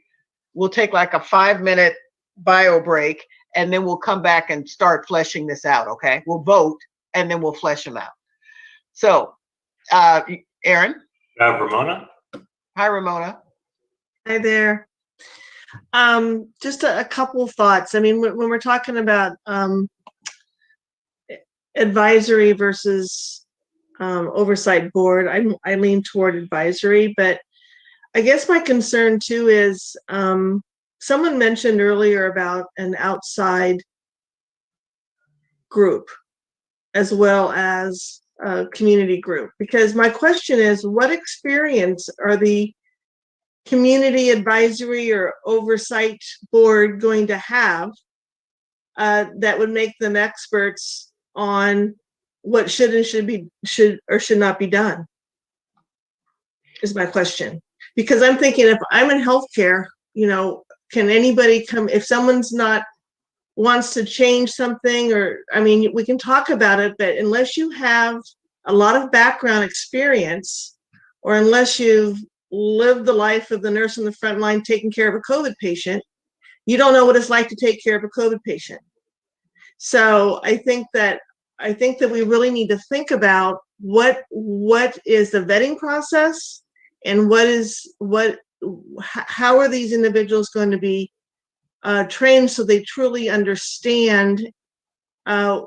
We'll take like a 5-minute bio break, and then we'll come back and start fleshing this out. Okay, we'll vote, and then we'll flesh them out. So, Erin. Ramona. Hi, Ramona. Hi there. Just a couple of thoughts. I mean, when we're talking about advisory versus oversight board, I lean toward advisory, but I guess my concern too is someone mentioned earlier about an outside group as well as a community group, because my question is, what experience are the community advisory or oversight board going to have that would make them experts on what should or should not be done, is my question. Because I'm thinking, if I'm in healthcare, can anybody come, if someone's wants to change something, or, I mean, we can talk about it, but unless you have a lot of background experience, or unless you've lived the life of the nurse on the front line taking care of a COVID patient, you don't know what it's like to take care of a COVID patient. So I think that we really need to think about what is the vetting process, and how are these individuals going to be trained so they truly understand the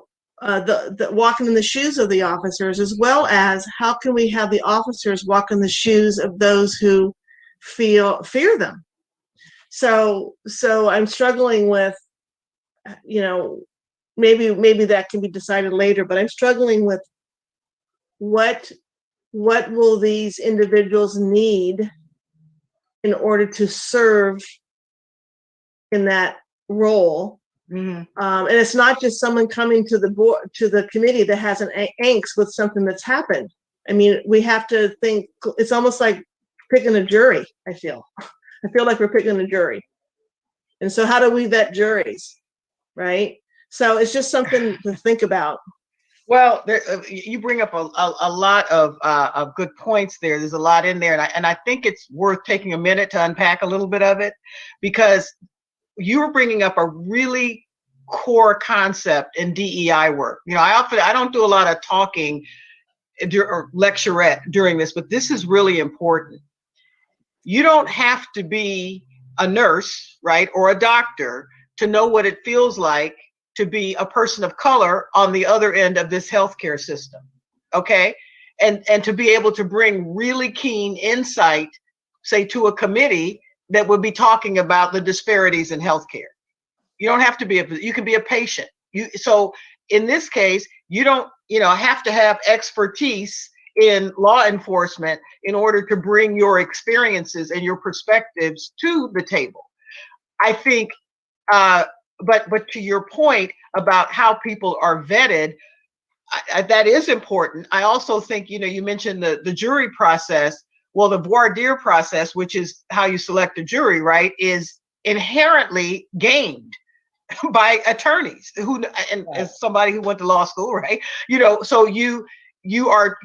walking in the shoes of the officers, as well as how can we have the officers walk in the shoes of those who fear them. So I'm struggling with, maybe that can be decided later, but I'm struggling with what will these individuals need in order to serve in that role. And it's not just someone coming to the board, to the committee, that has an angst with something that's happened. I mean, we have to think, it's almost like picking a jury. I feel like we're picking a jury. And so how do we vet juries, right? So it's just something to think about. Well, you bring up a lot of good points there. There's a lot in there, and I think it's worth taking a minute to unpack a little bit of it, because you were bringing up a really core concept in DEI work. I don't do a lot of talking or lecturette during this, but this is really important. You don't have to be a nurse, right, or a doctor to know what it feels like to be a person of color on the other end of this healthcare system. okay? And to be able to bring really keen insight, say, to a committee that would be talking about the disparities in healthcare. You don't have to be you can be a patient. So in this case, you don't, have to have expertise in law enforcement in order to bring your experiences and your perspectives to the table. I think, but to your point about how people are vetted, that is important. I also think, you mentioned the jury process. Well, the voir dire process, which is how you select a jury, right, is inherently gamed by attorneys and as somebody who went to law school, right? So you are,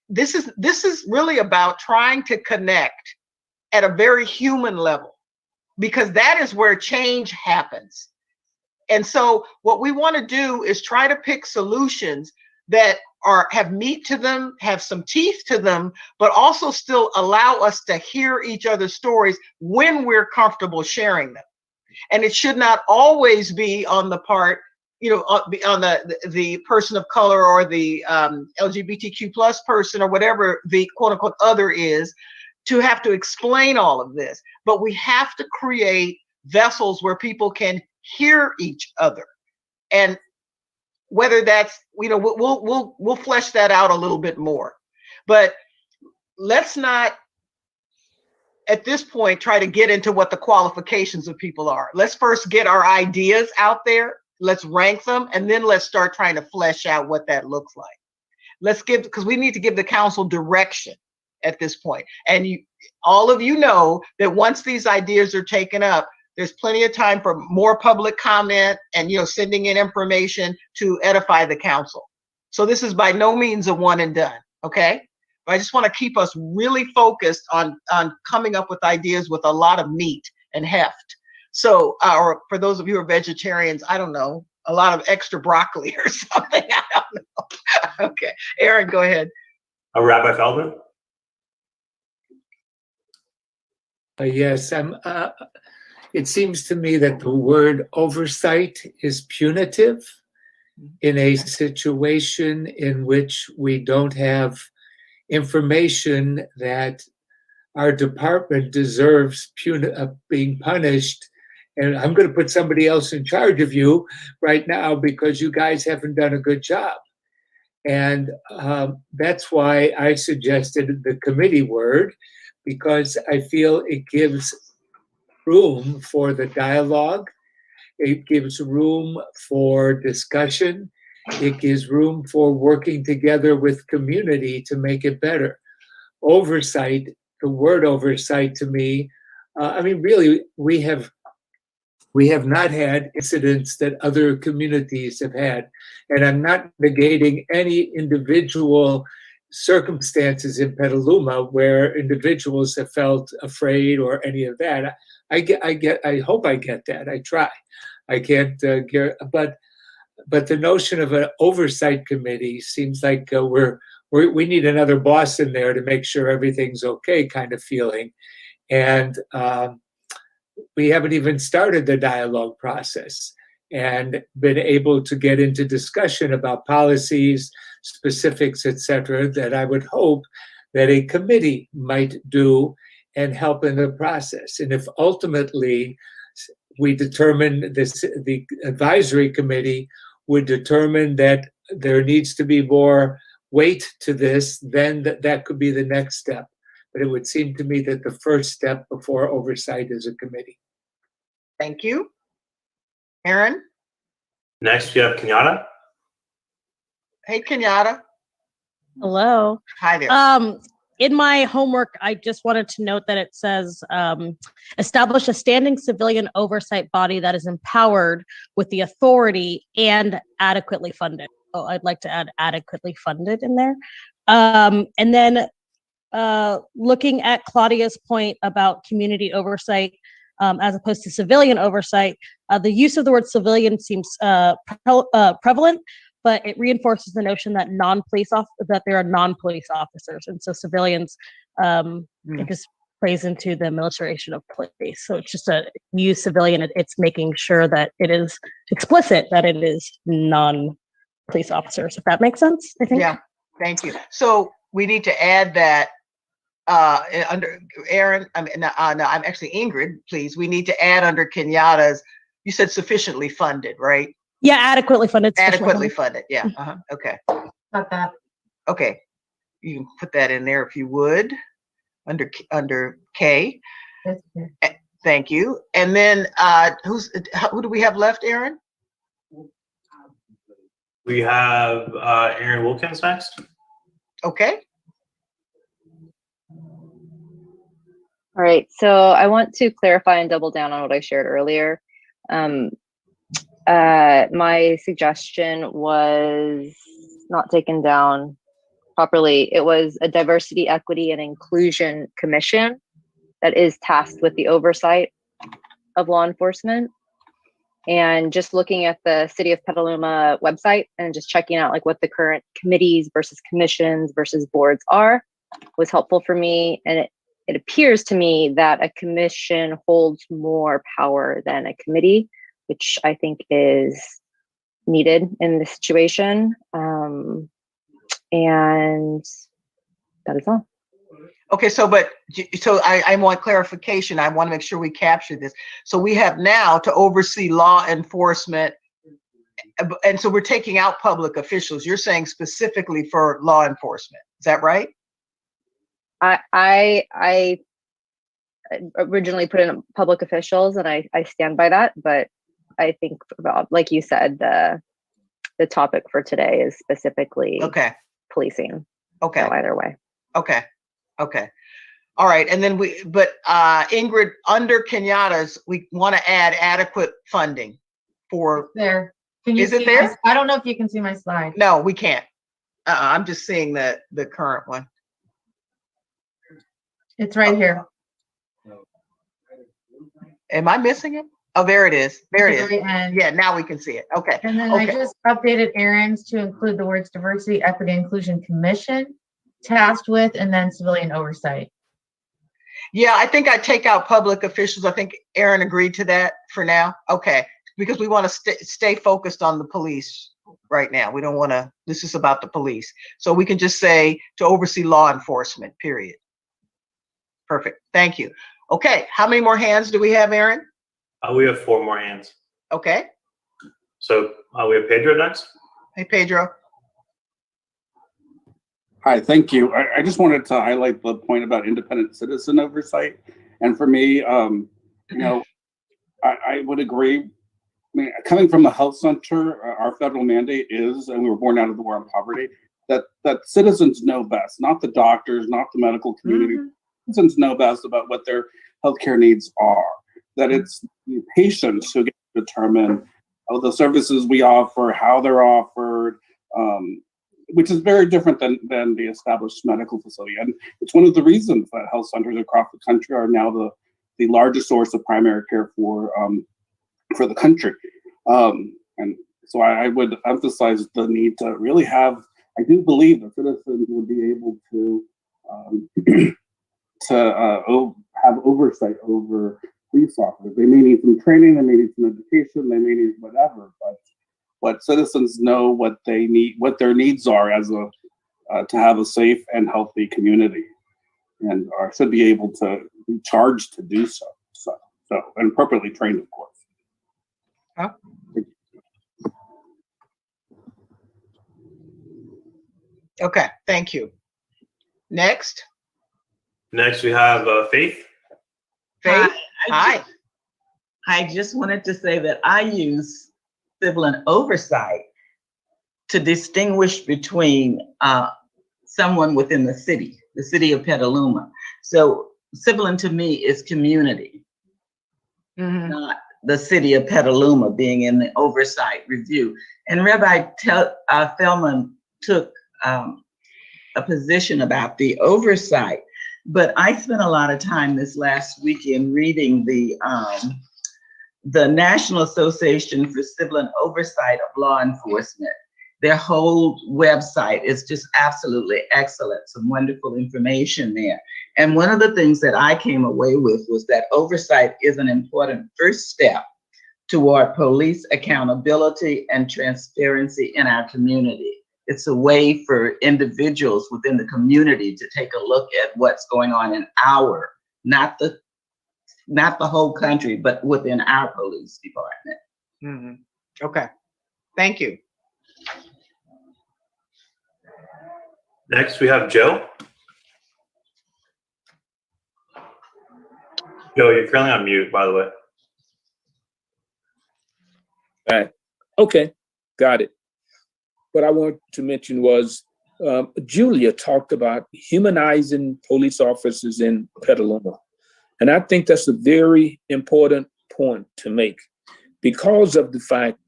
this is really about trying to connect at a very human level, because that is where change happens. And so what we want to do is try to pick solutions that have meat to them, have some teeth to them, but also still allow us to hear each other's stories when we're comfortable sharing them. And it should not always be on the part, on the person of color or the LGBTQ plus person or whatever the quote unquote other is, to have to explain all of this. But we have to create vessels where people can hear each other. And whether that's, we'll flesh that out a little bit more. But let's not, at this point, try to get into what the qualifications of people are. Let's first get our ideas out there. Let's rank them, and then let's start trying to flesh out what that looks like. Because we need to give the council direction at this point. And all of you know that once these ideas are taken up, there's plenty of time for more public comment and, sending in information to edify the council. So this is by no means a one and done, okay? But I just want to keep us really focused on coming up with ideas with a lot of meat and heft. So, or for those of you who are vegetarians, I don't know, a lot of extra broccoli or something. I don't know. Okay, Aaron, go ahead. Rabbi Feldman? Yes, it seems to me that the word oversight is punitive in a situation in which we don't have information that our department deserves being punished. And I'm going to put somebody else in charge of you right now because you guys haven't done a good job. And that's why I suggested the committee word, because I feel it gives room for the dialogue. It gives room for discussion. It gives room for working together with community to make it better. Oversight, the word oversight to me, really, we have not had incidents that other communities have had. And I'm not negating any individual circumstances in Petaluma where individuals have felt afraid or any of that. I hope I get that. I try. I can't but the notion of an oversight committee seems like we need another boss in there to make sure everything's okay kind of feeling. And we haven't even started the dialogue process and been able to get into discussion about policies, specifics, etc., that I would hope that a committee might do and help in the process. And if ultimately we determine the advisory committee would determine that there needs to be more weight to this, then that could be the next step. But it would seem to me that the first step before oversight is a committee. Thank you. Aaron? Next, we have Kenyatta. Hey, Kenyatta. Hello. Hi there. In my homework, I just wanted to note that it says establish a standing civilian oversight body that is empowered with the authority and adequately funded. Oh, I'd like to add adequately funded in there. And then looking at Claudia's point about community oversight as opposed to civilian oversight, the use of the word civilian seems prevalent, but it reinforces the notion that that there are non-police officers, and so civilians. It just plays into the militarization of police. So it's just a use civilian. It's making sure that it is explicit that it is non-police officers. If that makes sense, I think. Yeah. Thank you. So we need to add that under Aaron, no, I'm actually Ingrid, please. We need to add under Kenyatta's, you said sufficiently funded, right? Yeah, adequately funded. Adequately funded, yeah, okay. Got that. Okay, you can put that in there if you would, under K. Thank you. And then who do we have left, Aaron? We have Aaron Wilkins next. Okay. All right, so I want to clarify and double down on what I shared earlier. My suggestion was not taken down properly. It was a diversity, equity, and inclusion commission that is tasked with the oversight of law enforcement. And just looking at the City of Petaluma website and just checking out like what the current committees versus commissions versus boards are was helpful for me. And it appears to me that a commission holds more power than a committee, which I think is needed in this situation. And that is all. Okay, so I want clarification. I want to make sure we capture this. So we have now to oversee law enforcement, and so we're taking out public officials. You're saying specifically for law enforcement. Is that right? I originally put in public officials, and I stand by that. But I think, like you said, the topic for today is specifically policing. Okay. So either way. Okay. Okay. All right. And then Ingrid, under Kenyatta's, we want to add adequate funding for. There. Can you is it see there? I don't know if you can see my slide. No, we can't. I'm just seeing the current one. It's right here. Am I missing it? Oh, there it is. There it is. Very end. Yeah, now we can see it. Okay. And then I just updated Aaron's to include the words diversity, equity, inclusion commission, tasked with, and then civilian oversight. Yeah, I think I take out public officials. I think Aaron agreed to that for now. Okay, because we want to stay focused on the police right now. We don't want to, this is about the police. So we can just say to oversee law enforcement, period. Perfect. Thank you. Okay, how many more hands do we have, Aaron? We have 4 more hands. Okay. So we have Pedro next. Hey, Pedro. Hi, thank you. I just wanted to highlight the point about independent citizen oversight. And for me, you know, I would agree. I mean, coming from the health center, our federal mandate is, and we were born out of the war on poverty, that citizens know best, not the doctors, not the medical community. Mm-hmm. Citizens know best about what their healthcare needs are. That it's the patients who get to determine the services we offer, how they're offered, which is very different than the established medical facility. And it's one of the reasons that health centers across the country are now the largest source of primary care for the country. And so I would emphasize the need to really have, I do believe that citizens would be able to have oversight over police officers. They may need some training, they may need some education, they may need whatever, but citizens know what they need, what their needs are as to have a safe and healthy community, and should be able to be charged to do so. So and appropriately trained, of course. Huh? Okay, thank you. Next. Next, we have Faith. Faith, hi. I just wanted to say that I use civil and oversight to distinguish between someone within the city of Petaluma. So civil and to me is community, not the city of Petaluma being in the oversight review. And Rabbi Feldman took a position about the oversight, but I spent a lot of time this last weekend reading the National Association for Civil and Oversight of Law Enforcement. Their whole website is just absolutely excellent, some wonderful information there. And one of the things that I came away with was that oversight is an important first step toward police accountability and transparency in our community. It's a way for individuals within the community to take a look at what's going on in our, not the whole country, but within our police department. Mm-hmm. Okay, thank you. Next, we have Joe. Joe, you're currently on mute, by the way. All right. Okay, got it. What I wanted to mention was Julia talked about humanizing police officers in Petaluma. And I think that's a very important point to make because of the fact,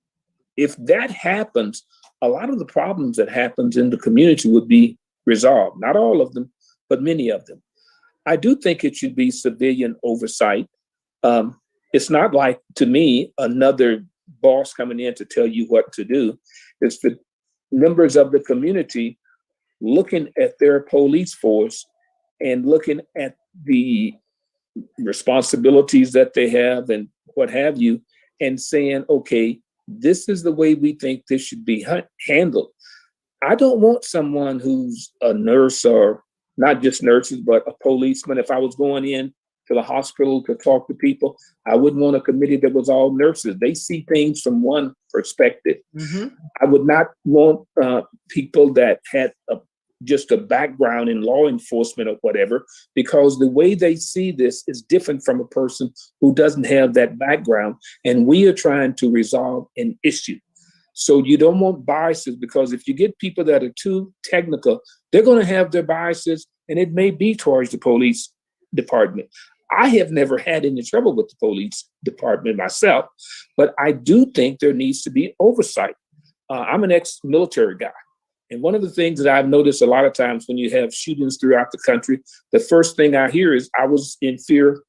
if that happens, a lot of the problems that happens in the community would be resolved. Not all of them, but many of them. I do think it should be civilian oversight. It's not like, to me, another boss coming in to tell you what to do. It's the members of the community looking at their police force and looking at the responsibilities that they have and what have you, and saying, okay, this is the way we think this should be handled. I don't want someone who's a nurse, or not just nurses, but a policeman. If I was going in to the hospital to talk to people, I wouldn't want a committee that was all nurses. They see things from one perspective. Mm-hmm. I would not want people that had just a background in law enforcement or whatever, because the way they see this is different from a person who doesn't have that background. And we are trying to resolve an issue. So you don't want biases, because if you get people that are too technical, they're going to have their biases, and it may be towards the police department. I have never had any trouble with the police department myself, but I do think there needs to be oversight. I'm an ex-military guy. And one of the things that I've noticed a lot of times when you have shootings throughout the country, the first thing I hear is I was in fear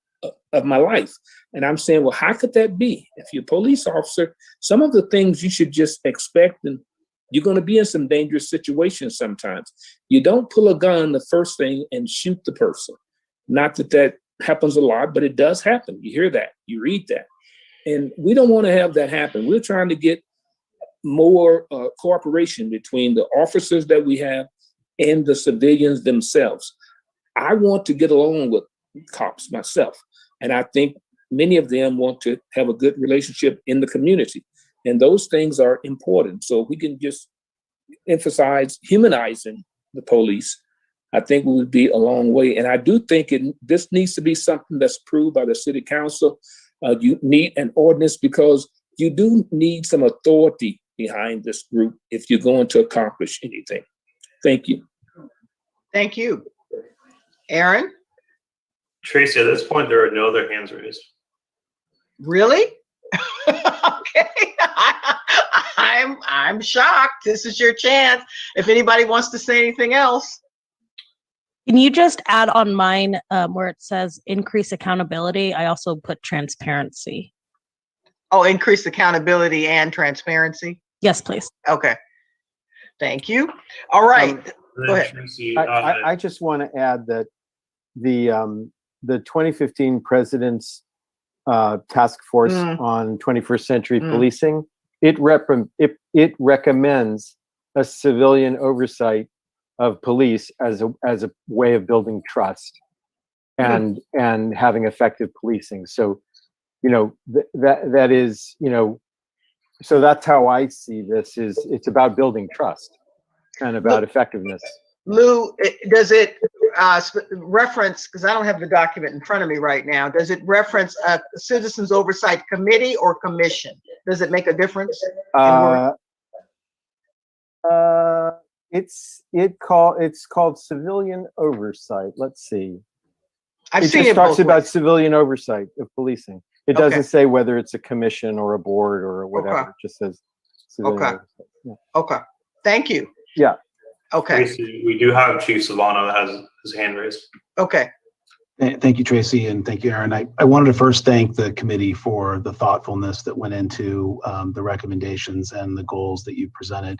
of my life. And I'm saying, well, how could that be? If you're a police officer, some of the things you should just expect, and you're going to be in some dangerous situations sometimes. You don't pull a gun the first thing and shoot the person. Not that that happens a lot, but it does happen. You hear that, you read that. And we don't want to have that happen. We're trying to get more cooperation between the officers that we have and the civilians themselves. I want to get along with cops myself. And I think many of them want to have a good relationship in the community. And those things are important. So if we can just emphasize humanizing the police, I think we would be a long way. And I do think this needs to be something that's approved by the city council. You need an ordinance, because you do need some authority behind this group if you're going to accomplish anything. Thank you. Thank you. Aaron? Tracy, at this point, there are no other hands raised. Really? Okay. I'm shocked. This is your chance. If anybody wants to say anything else. Can you just add on mine where it says increase accountability? I also put transparency. Oh, increase accountability and transparency? Yes, please. Okay. Thank you. All right. Go ahead. Tracy, I just want to add that the 2015 President's Task Force on 21st Century Policing, it recommends a civilian oversight of police as a way of building trust and having effective policing. So, that is, so that's how I see this. It's about building trust and about effectiveness. Lou, does it reference, because I don't have the document in front of me right now, does it reference a Citizens Oversight Committee or Commission? Does it make a difference? It's called civilian oversight. Let's see. I've it seen just it talks both about ways. civilian oversight of policing. It doesn't say whether it's a commission or a board or whatever. Okay. It just says civilian oversight. Yeah. Okay. Thank you. Yeah. Okay. Tracy, we do have Chief Silvano that has his hand raised. Okay. Thank you, Tracy, and thank you, Aaron. I wanted to first thank the committee for the thoughtfulness that went into the recommendations and the goals that you presented.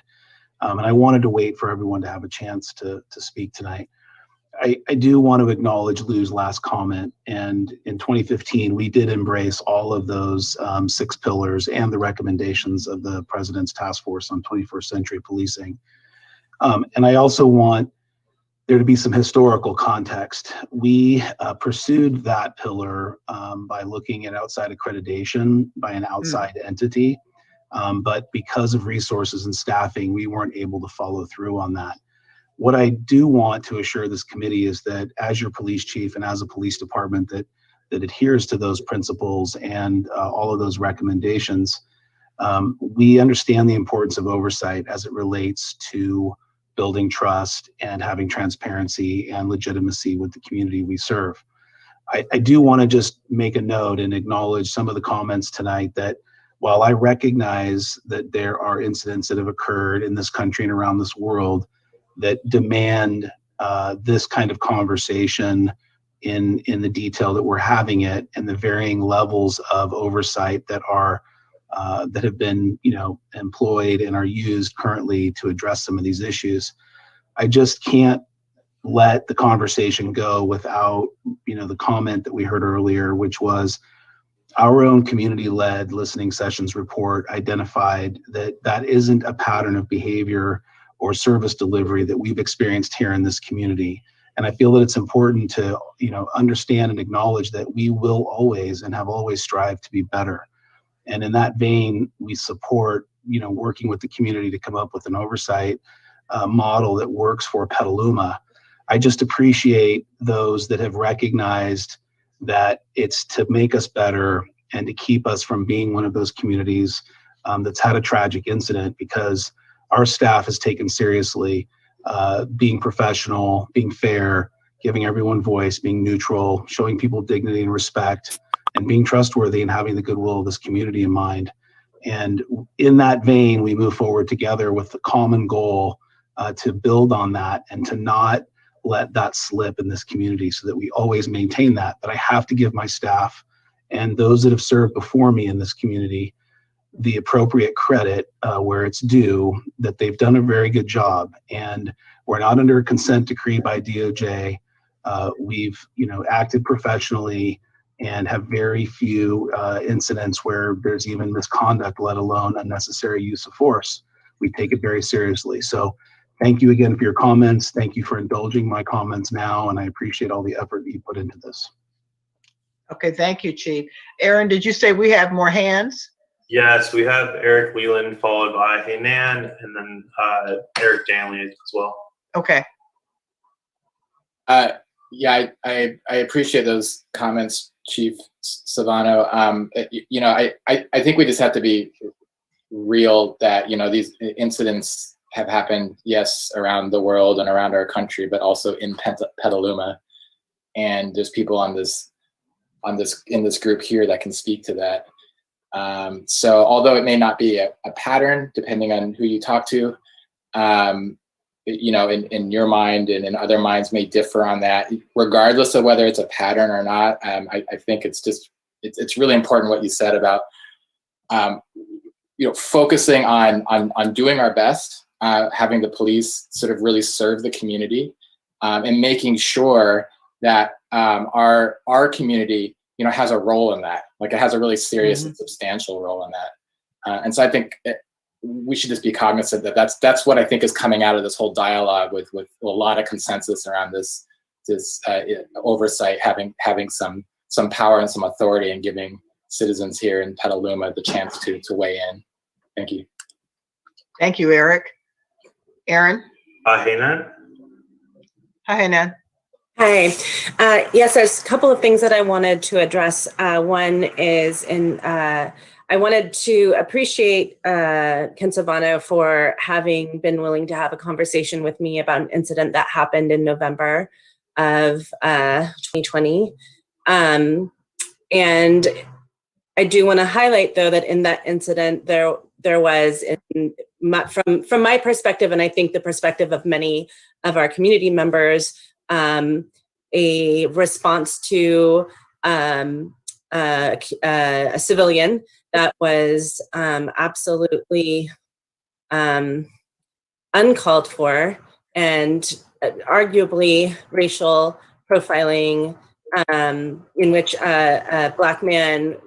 And I wanted to wait for everyone to have a chance to speak tonight. I do want to acknowledge Lou's last comment. And in 2015, we did embrace all of those 6 pillars and the recommendations of the President's Task Force on 21st Century Policing. And I also want there to be some historical context. We pursued that pillar by looking at outside accreditation by an outside entity. But because of resources and staffing, we weren't able to follow through on that. What I do want to assure this committee is that as your police chief and as a police department that adheres to those principles and all of those recommendations, we understand the importance of oversight as it relates to building trust and having transparency and legitimacy with the community we serve. I do want to just make a note and acknowledge some of the comments tonight that while I recognize that there are incidents that have occurred in this country and around this world that demand this kind of conversation in the detail that we're having it and the varying levels of oversight that are that have been, employed and are used currently to address some of these issues. I just can't let the conversation go without, the comment that we heard earlier, which was our own community-led listening sessions report identified that isn't a pattern of behavior or service delivery that we've experienced here in this community. And I feel that it's important to, understand and acknowledge that we will always and have always strived to be better. And in that vein, we support, working with the community to come up with an oversight model that works for Petaluma. I just appreciate those that have recognized that it's to make us better and to keep us from being one of those communities that's had a tragic incident, because our staff has taken seriously being professional, being fair, giving everyone voice, being neutral, showing people dignity and respect, and being trustworthy and having the goodwill of this community in mind. And in that vein, we move forward together with the common goal to build on that and to not let that slip in this community so that we always maintain that. But I have to give my staff and those that have served before me in this community the appropriate credit where it's due, that they've done a very good job. And we're not under a consent decree by DOJ. We've, acted professionally and have very few incidents where there's even misconduct, let alone unnecessary use of force. We take it very seriously. So thank you again for your comments. Thank you for indulging my comments now, and I appreciate all the effort that you put into this. Okay, thank you, Chief. Aaron, did you say we have more hands? Yes, we have Eric Whelan followed by Heyman and then Eric Danley as well. Okay. Yeah, I appreciate those comments, Chief Savano. I think we just have to be real that, these incidents have happened, yes, around the world and around our country, but also in Petaluma. And there's people in this group here that can speak to that. So although it may not be a pattern, depending on who you talk to, in your mind and in other minds may differ on that, regardless of whether it's a pattern or not. I think it's really important what you said about, focusing on doing our best, having the police sort of really serve the community, and making sure that our community, has a role in that. Like, it has a really serious and substantial role in that. And so I think we should just be cognizant that that's what I think is coming out of this whole dialogue with a lot of consensus around this oversight, having some power and some authority, and giving citizens here in Petaluma the chance to weigh in. Thank you. Thank you, Eric. Aaron? Heyman? Hi, Heyman. Hi. Yes, there's a couple of things that I wanted to address. One is I wanted to appreciate Ken Savano for having been willing to have a conversation with me about an incident that happened in November of 2020. And I do want to highlight, though, that in that incident, there was, from my perspective, and I think the perspective of many of our community members, a response to a civilian that was absolutely uncalled for, and arguably racial profiling, in which a Black man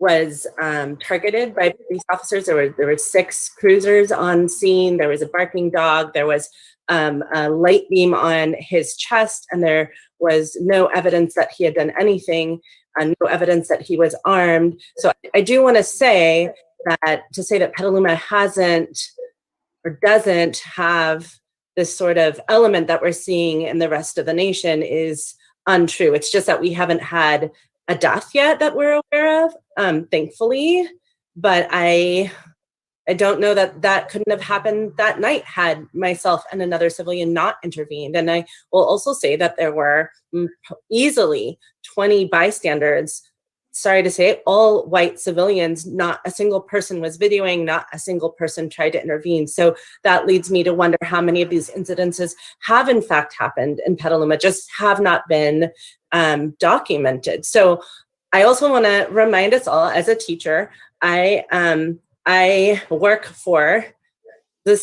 targeted by police officers. There were 6 cruisers on scene. There was a barking dog. There was a light beam on his chest, and there was no evidence that he had done anything, no evidence that he was armed. So I do want to say that Petaluma hasn't or doesn't have this sort of element that we're seeing in the rest of the nation is untrue. It's just that we haven't had a death yet that we're aware of, thankfully. But I don't know that couldn't have happened that night had myself and another civilian not intervened. And I will also say that there were easily 20 bystanders, sorry to say, all white civilians. Not a single person was videoing, not a single person tried to intervene. So that leads me to wonder how many of these incidences have in fact happened in Petaluma, just have not been documented. So I also want to remind us all, as a teacher, I work for the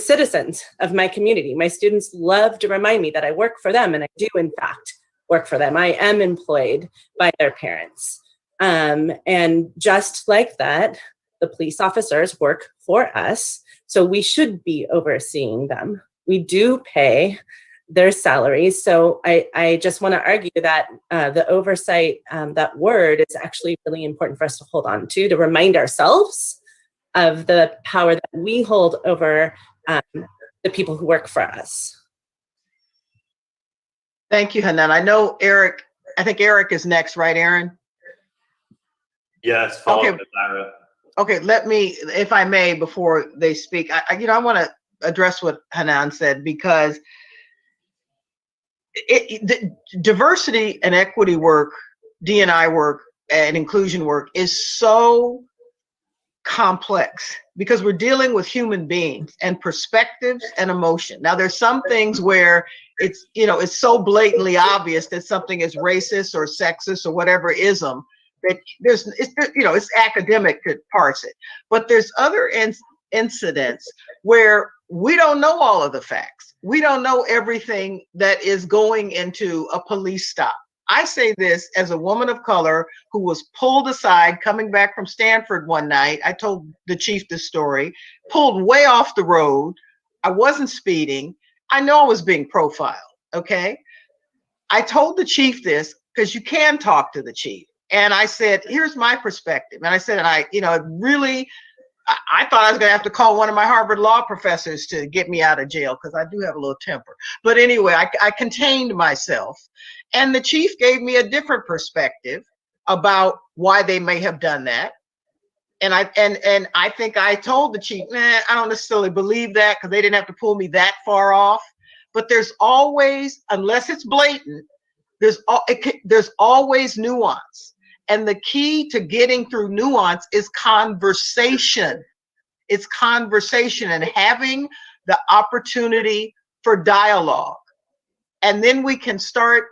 citizens of my community. My students love to remind me that I work for them, and I do in fact work for them. I am employed by their parents. And just like that, the police officers work for us, so we should be overseeing them. We do pay their salaries. So I just want to argue that the oversight, that word is actually really important for us to hold on to remind ourselves of the power that we hold over the people who work for us. Thank you, Hanan. I know Eric, I think Eric is next, right, Aaron? Yes, follow up with Ira. Okay, let me, if I may, before they speak, I want to address what Hanan said, because the diversity and equity work, D&I work, and inclusion work is so complex because we're dealing with human beings and perspectives and emotion. Now, there's some things where it's, it's so blatantly obvious that something is racist or sexist or whatever ism that it's academic to parse it. But there's other incidents where we don't know all of the facts. We don't know everything that is going into a police stop. I say this as a woman of color who was pulled aside coming back from Stanford one night. I told the chief this story, pulled way off the road. I wasn't speeding. I know I was being profiled, okay? I told the chief this because you can talk to the chief. And I said, here's my perspective. And I said, I thought I was going to have to call one of my Harvard law professors to get me out of jail because I do have a little temper. But anyway, I contained myself. And the chief gave me a different perspective about why they may have done that. And I think I told the chief, I don't necessarily believe that because they didn't have to pull me that far off. But there's always, unless it's blatant, there's always nuance. And the key to getting through nuance is conversation. It's conversation and having the opportunity for dialogue. And then we can start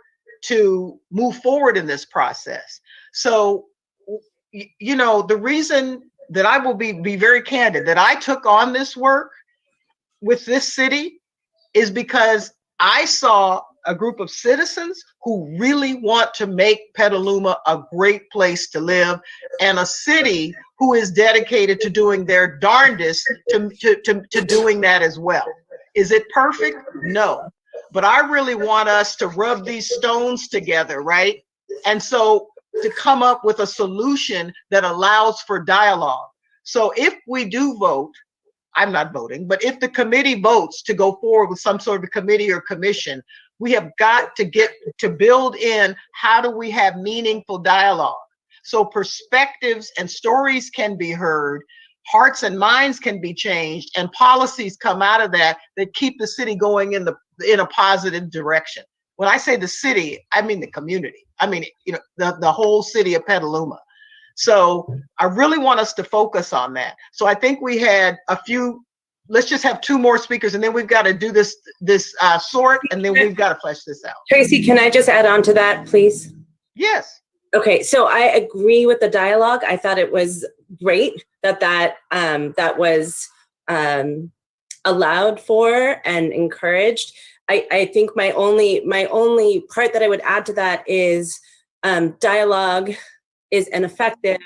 to move forward in this process. So, the reason that I will be very candid, that I took on this work with this city is because I saw a group of citizens who really want to make Petaluma a great place to live, and a city who is dedicated to doing their darndest to doing that as well. Is it perfect? No. But I really want us to rub these stones together, right? And so to come up with a solution that allows for dialogue. So if we do vote, I'm not voting, but if the committee votes to go forward with some sort of committee or commission, we have got to get to build in, how do we have meaningful dialogue? So perspectives and stories can be heard, hearts and minds can be changed, and policies come out of that keep the city going in a positive direction. When I say the city, I mean the community. I mean, the whole city of Petaluma. So I really want us to focus on that. So I think we had a few, let's just have 2 more speakers, and then we've got to do this sort, and then we've got to flesh this out. Tracy, can I just add on to that, please? Yes. Okay, so I agree with the dialogue. I thought it was great that was allowed for and encouraged. I think my only part that I would add to that is dialogue is ineffective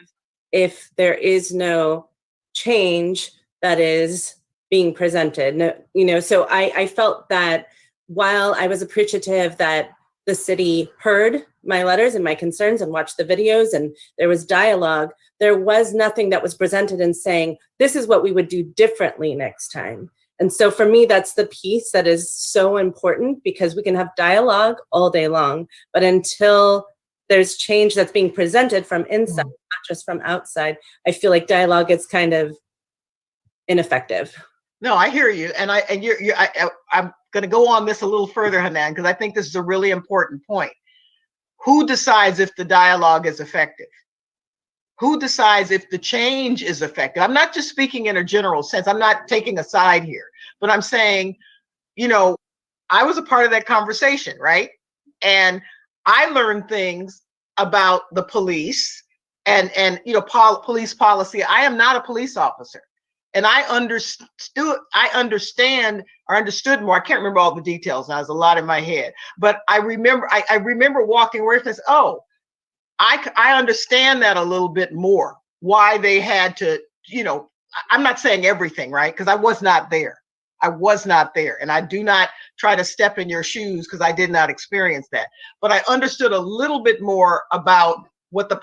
if there is no change that is being presented. No, you know, so I felt that while I was appreciative that the city heard my letters and my concerns and watched the videos and there was dialogue, there was nothing that was presented and saying, this is what we would do differently next time. And so for me, that's the piece that is so important, because we can have dialogue all day long, but until there's change that's being presented from inside, not just from outside, I feel like dialogue is kind of ineffective. No, I hear you, and I'm going to go on this a little further, Hanan, because I think this is a really important point. Who decides if the dialogue is effective? Who decides if the change is effective? I'm not just speaking in a general sense. I'm not taking a side here, but I'm saying, you know, I was a part of that conversation, right? And I learned things about the police and you know, police policy. I am not a police officer. And I understood more. I can't remember all the details now. There's a lot in my head, but I remember walking away from this. Oh, I understand that a little bit more. Why they had to, you know, I'm not saying everything, right? Because I was not there. I was not there, and I do not try to step in your shoes because I did not experience that. But I understood a little bit more about what the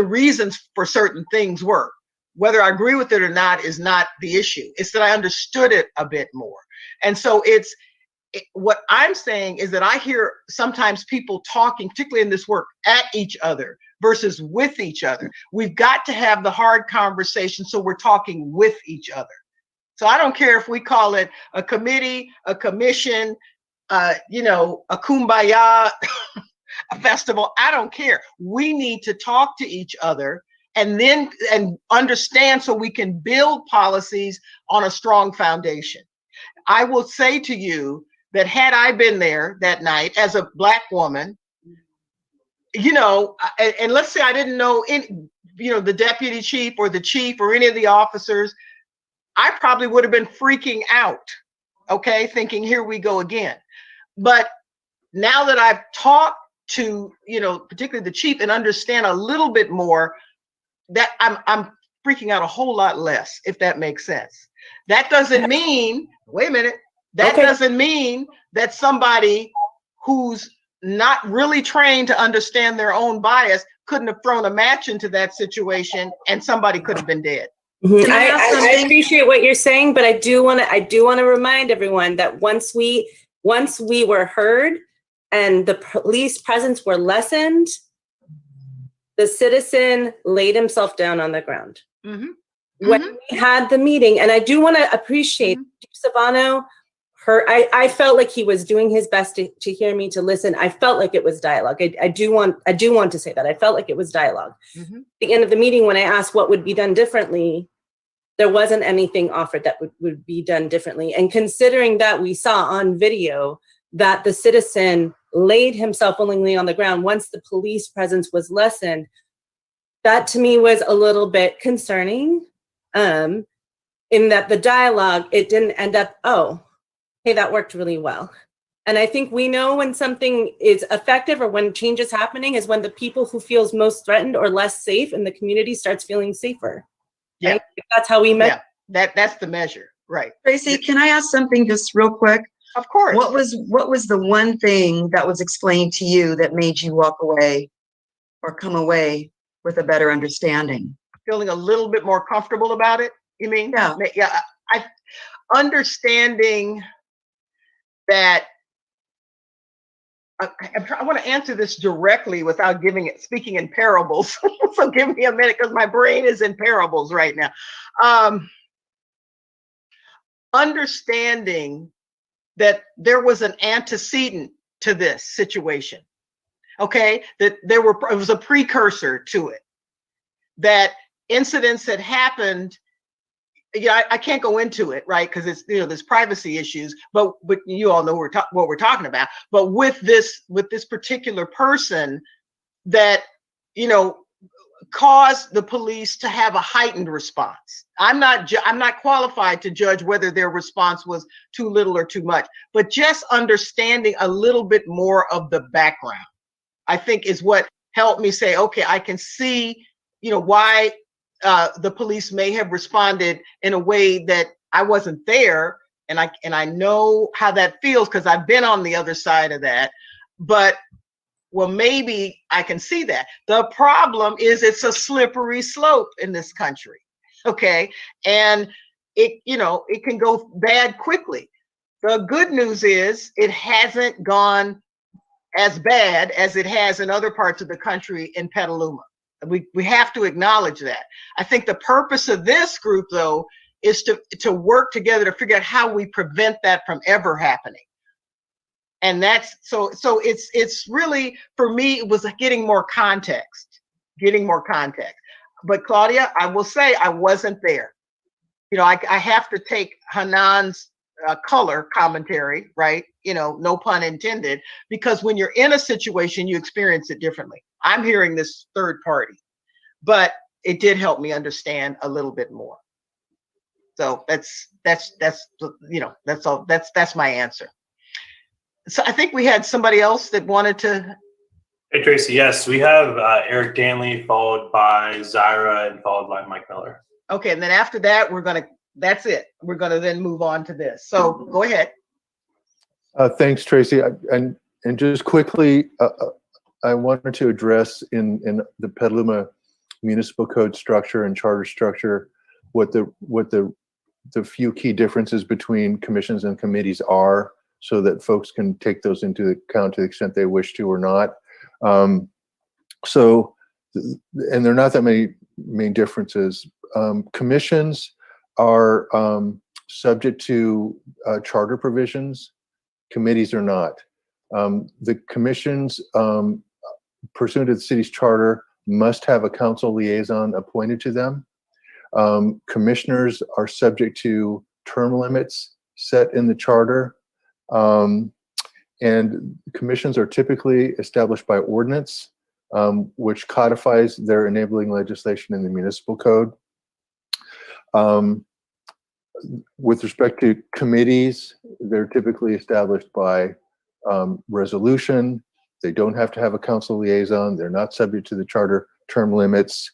reasons for certain things were. Whether I agree with it or not is not the issue. It's that I understood it a bit more. And so what I'm saying is that I hear sometimes people talking, particularly in this work, at each other versus with each other. We've got to have the hard conversation so we're talking with each other. So I don't care if we call it a committee, a commission, you know, a kumbaya, a festival. I don't care. We need to talk to each other and understand so we can build policies on a strong foundation. I will say to you that had I been there that night as a Black woman, you know, and let's say I didn't know the deputy chief or the chief or any of the officers, I probably would have been freaking out, okay, thinking, here we go again. But now that I've talked to, you know, particularly the chief and understand a little bit more, that I'm freaking out a whole lot less, if that makes sense. That doesn't mean, wait a minute, that doesn't mean that somebody who's not really trained to understand their own bias couldn't have thrown a match into that situation and somebody could have been dead. Mm-hmm. I appreciate what you're saying, but I do want to remind everyone that once we were heard and the police presence were lessened, the citizen laid himself down on the ground. Mm-hmm. When we had the meeting, and I do want to appreciate Savano. I felt like he was doing his best to hear me, to listen. I felt like it was dialogue. I do want to say that I felt like it was dialogue. Mm-hmm. At the end of the meeting, when I asked what would be done differently, there wasn't anything offered that would be done differently. And considering that we saw on video that the citizen laid himself willingly on the ground once the police presence was lessened, that to me was a little bit concerning, in that the dialogue, it didn't end up, oh, hey, that worked really well. And I think we know when something is effective or when change is happening is when the people who feels most threatened or less safe in the community starts feeling safer. Yeah, right? That's how we measure. Yeah, that's the measure, right? Tracy, can I ask something just real quick? Of course. What was the one thing that was explained to you that made you walk away or come away with a better understanding? Feeling a little bit more comfortable about it, you mean? Yeah. Yeah. Understanding that I want to answer this directly without speaking in parables. So give me a minute because my brain is in parables right now. Understanding that there was an antecedent to this situation. Okay, that it was a precursor to it. That incidents had happened. Yeah, I can't go into it, right? Because it's, there's privacy issues, but you all know what we're talking about. But with this particular person that, caused the police to have a heightened response. I'm not qualified to judge whether their response was too little or too much, but just understanding a little bit more of the background, I think, is what helped me say, okay, I can see why the police may have responded in a way that I wasn't there. And I know how that feels because I've been on the other side of that. But well, maybe I can see that. The problem is it's a slippery slope in this country. Okay. And it can go bad quickly. The good news is it hasn't gone as bad as it has in other parts of the country in Petaluma. We have to acknowledge that. I think the purpose of this group, though, is to work together to figure out how we prevent that from ever happening. And that's so it's really, for me, it was getting more context. But Claudia, I will say I wasn't there. I have to take Hanan's color commentary, right? No pun intended, because when you're in a situation, you experience it differently. I'm hearing this third party, but it did help me understand a little bit more. So that's all. That's my answer. So I think we had somebody else that wanted to. Hey, Tracy. Yes, we have Eric Danley, followed by Zyra, and followed by Mike Miller. Okay, and then after that, that's it. We're gonna then move on to this. So go ahead. Thanks, Tracy. And just quickly, I wanted to address in the Petaluma Municipal Code structure and charter structure what the few key differences between commissions and committees are, so that folks can take those into account to the extent they wish to or not. And there are not that many main differences. Commissions are subject to charter provisions. Committees are not. The commissions, pursuant to the city's charter, must have a council liaison appointed to them. Commissioners are subject to term limits set in the charter. And commissions are typically established by ordinance, which codifies their enabling legislation in the municipal code. With respect to committees, they're typically established by resolution. They don't have to have a council liaison. They're not subject to the charter term limits.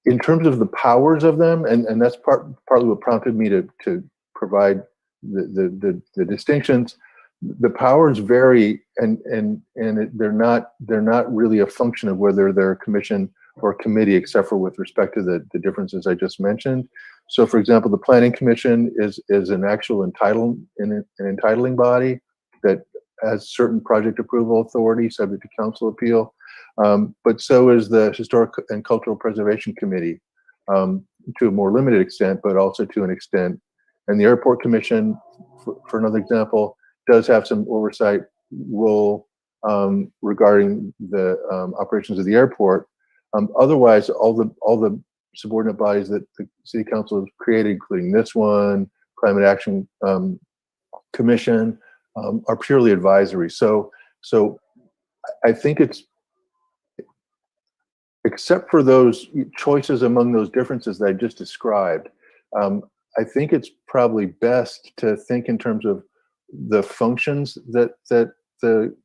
In terms of the powers of them, and that's partly what prompted me to provide the distinctions. The powers vary, and they're not really a function of whether they're a commission or a committee, except for with respect to the differences I just mentioned. So, for example, the Planning Commission is an actual entitling body that has certain project approval authority subject to council appeal. But so is the Historic and Cultural Preservation Committee, to a more limited extent, but also to an extent. And the Airport Commission, for another example, does have some oversight role regarding the operations of the airport. Otherwise, all the subordinate bodies that the City Council has created, including this one, Climate Action Commission, are purely advisory. So I think it's, except for those choices among those differences that I just described, I think it's probably best to think in terms of the functions that the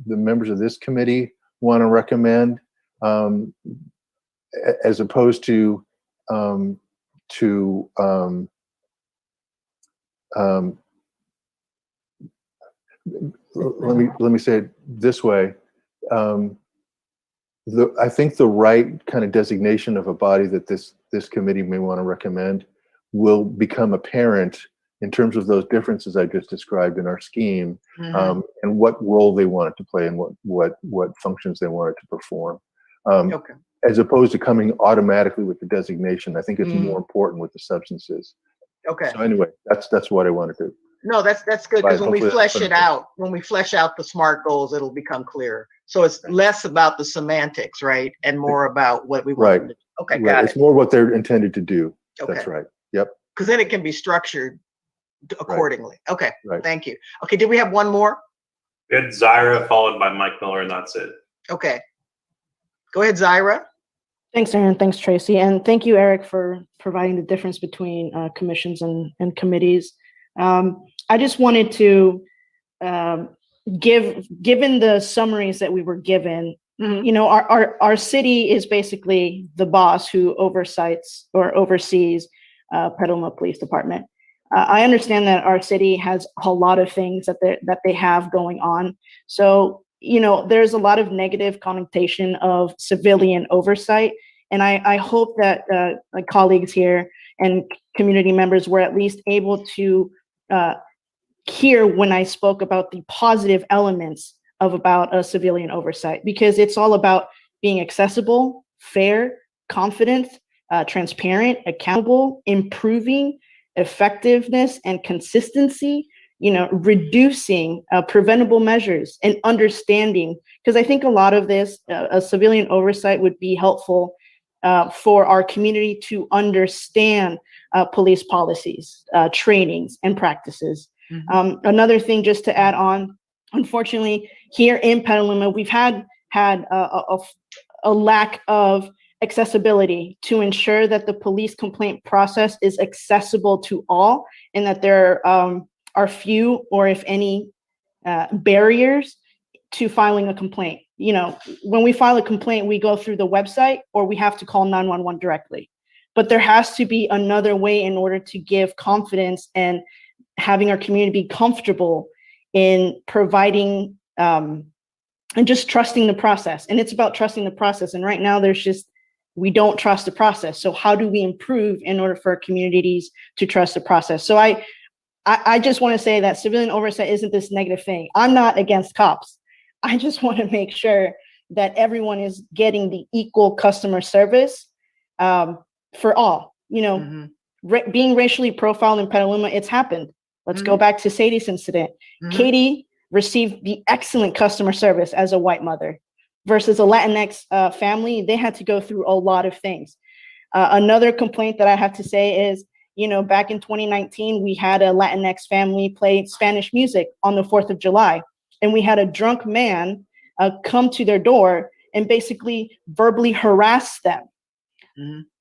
members of this committee want to recommend, as opposed to let me say it this way. I think the right kind of designation of a body that this committee may want to recommend will become apparent in terms of those differences I just described in our scheme, and what role they want it to play and what functions they want it to perform. Okay. As opposed to coming automatically with the designation. I think it's more important with the substances. Okay. So anyway, that's what I wanted to. No, that's good, because when we Hopefully flesh that's it out, when we flesh out the SMART goals, it'll become clearer. So it's less about the semantics, right, and more about what we want them to do. Okay, Right. got It's it. more what they're intended to do. Okay. That's right. Yep. Because then it can be structured accordingly. Okay, Right. thank you. Okay, did we have one more? We had Zyra, followed by Mike Miller, and that's it. Okay. Go ahead, Zyra. Thanks, Aaron. Thanks, Tracy. And thank you, Eric, for providing the difference between commissions and committees. I just wanted to given the summaries that we were given, You know, our city is basically the boss who oversees Petaluma Police Department. I understand that our city has a lot of things that they have going on. So, you know, there's a lot of negative connotation of civilian oversight. And I hope that my colleagues here and community members were at least able to hear when I spoke about the positive elements about a civilian oversight, because it's all about being accessible, fair, confident, transparent, accountable, improving effectiveness and consistency, you know, reducing preventable measures and understanding. Because I think a lot of this, a civilian oversight would be helpful for our community to understand police policies, trainings, and practices. Another thing just to add on, unfortunately, here in Petaluma, we've had a lack of accessibility to ensure that the police complaint process is accessible to all, and that there are few or if any barriers to filing a complaint. You know, when we file a complaint, we go through the website or we have to call 911 directly. But there has to be another way in order to give confidence and having our community be comfortable in providing and just trusting the process. And it's about trusting the process. And right now we don't trust the process. So how do we improve in order for our communities to trust the process? So I just want to say that civilian oversight isn't this negative thing. I'm not against cops. I just want to make sure that everyone is getting the equal customer service for all. You know, being racially profiled in Petaluma, it's happened. Let's go back to Sadie's incident. Katie received the excellent customer service as a white mother versus a Latinx family. They had to go through a lot of things. Another complaint that I have to say is, you know, back in 2019, we had a Latinx family play Spanish music on the 4th of July. And we had a drunk man come to their door and basically verbally harass them.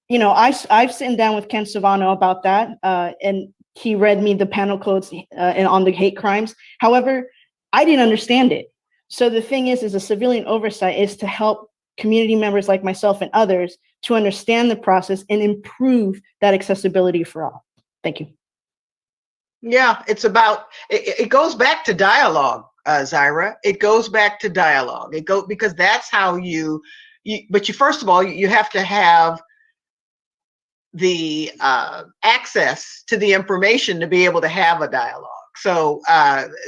You know, I've sat down with Ken Savano about that, and he read me the panel codes and on the hate crimes. However, I didn't understand it. So the thing is a civilian oversight is to help community members like myself and others to understand the process and improve that accessibility for all. Thank you. Yeah, it's about, it goes back to dialogue, Zaira. It goes back to dialogue. Because that's how but first of all, you have to have the access to the information to be able to have a dialogue. So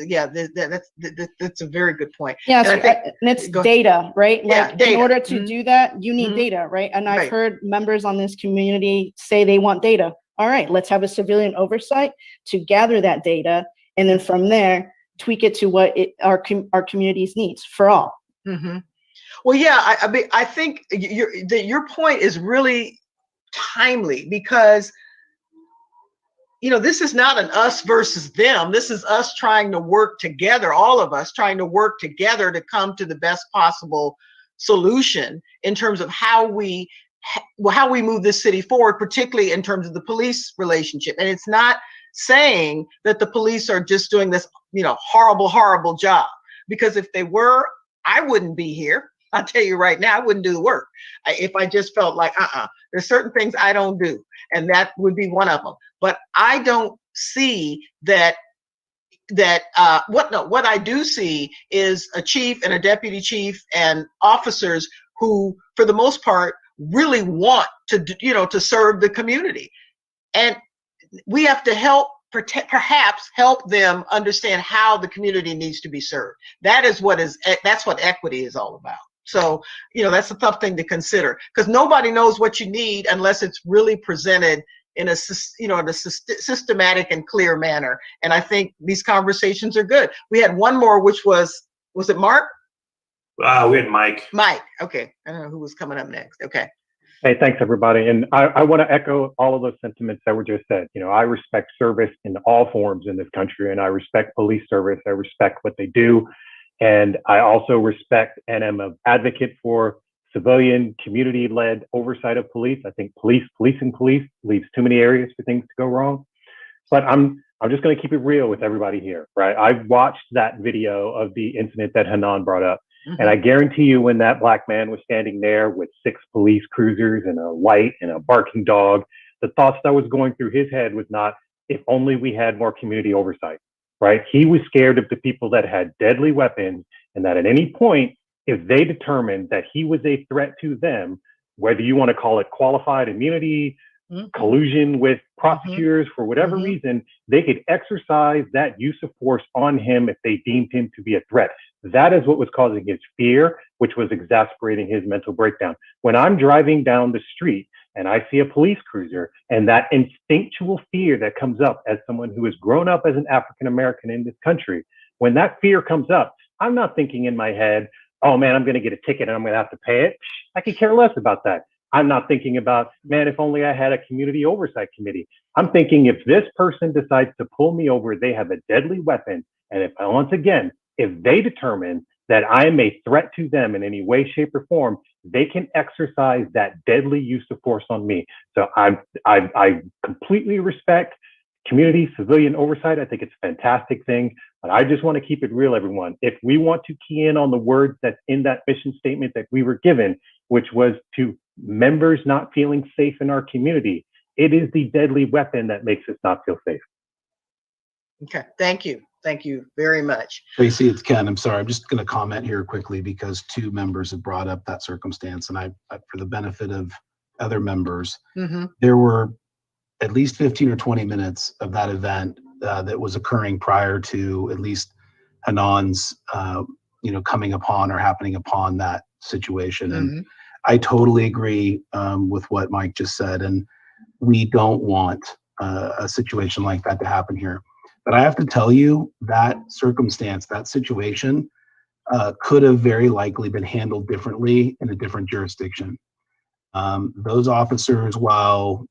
yeah, that's a very good point. Yeah, and it's data, right? Like data. In order to do that, you need data, right? And I've heard members on this community say they want data. All right, let's have a civilian oversight to gather that data, and then from there tweak it to what our community's needs for all. Well, yeah, I think your point is really timely, because you know, this is not an us versus them. This is us trying to work together, all of us trying to work together to come to the best possible solution in terms of how we move this city forward, particularly in terms of the police relationship. And it's not saying that the police are just doing this, you know, horrible job, because if they were, I wouldn't be here. I'll tell you right now, I wouldn't do the work if I just felt like, there's certain things I don't do, and that would be one of them. But I don't see that what I do see is a chief and a deputy chief and officers who, for the most part, really want to, you know, to serve the community. And we have to perhaps help them understand how the community needs to be served. That's what equity is all about. So, you know, that's a tough thing to consider, because nobody knows what you need unless it's really presented in a systematic and clear manner. And I think these conversations are good. We had one more, which was it Mark? We had Mike. Mike, okay. I don't know who was coming up next. Okay. Hey, thanks everybody. And I want to echo all of those sentiments that were just said. You know, I respect service in all forms in this country, and I respect police service. I respect what they do. And I also respect and am an advocate for civilian, community-led oversight of police. I think policing police leaves too many areas for things to go wrong. But I'm just going to keep it real with everybody here, right? I watched that video of the incident that Hanan brought up, And I guarantee you, when that black man was standing there with 6 police cruisers and a light and a barking dog, the thoughts that was going through his head was not, if only we had more community oversight, right? He was scared of the people that had deadly weapons, and that at any point, if they determined that he was a threat to them, whether you want to call it qualified immunity, collusion with prosecutors, for whatever reason, they could exercise that use of force on him if they deemed him to be a threat. That is what was causing his fear, which was exacerbating his mental breakdown. When I'm driving down the street and I see a police cruiser, and that instinctual fear that comes up as someone who has grown up as an African American in this country, when that fear comes up, I'm not thinking in my head, oh man, I'm going to get a ticket and I'm going to have to pay it. I could care less about that. I'm not thinking about, man, if only I had a community oversight committee. I'm thinking, if this person decides to pull me over, they have a deadly weapon. And if they determine that I am a threat to them in any way, shape, or form, they can exercise that deadly use of force on me. So I completely respect community civilian oversight. I think it's a fantastic thing, but I just want to keep it real, everyone. If we want to key in on the words that's in that mission statement that we were given, which was to members not feeling safe in our community, it is the deadly weapon that makes us not feel safe. Okay, thank you. Thank you very much. Tracy, it's Ken. I'm sorry. I'm just going to comment here quickly because 2 members have brought up that circumstance, and I for the benefit of other members, there were at least 15 or 20 minutes of that event that was occurring prior to at least Hanan's, coming upon or happening upon that situation. And I totally agree with what Mike just said, and we don't want a situation like that to happen here. But I have to tell you, that circumstance, that situation, could have very likely been handled differently in a different jurisdiction. Those officers, while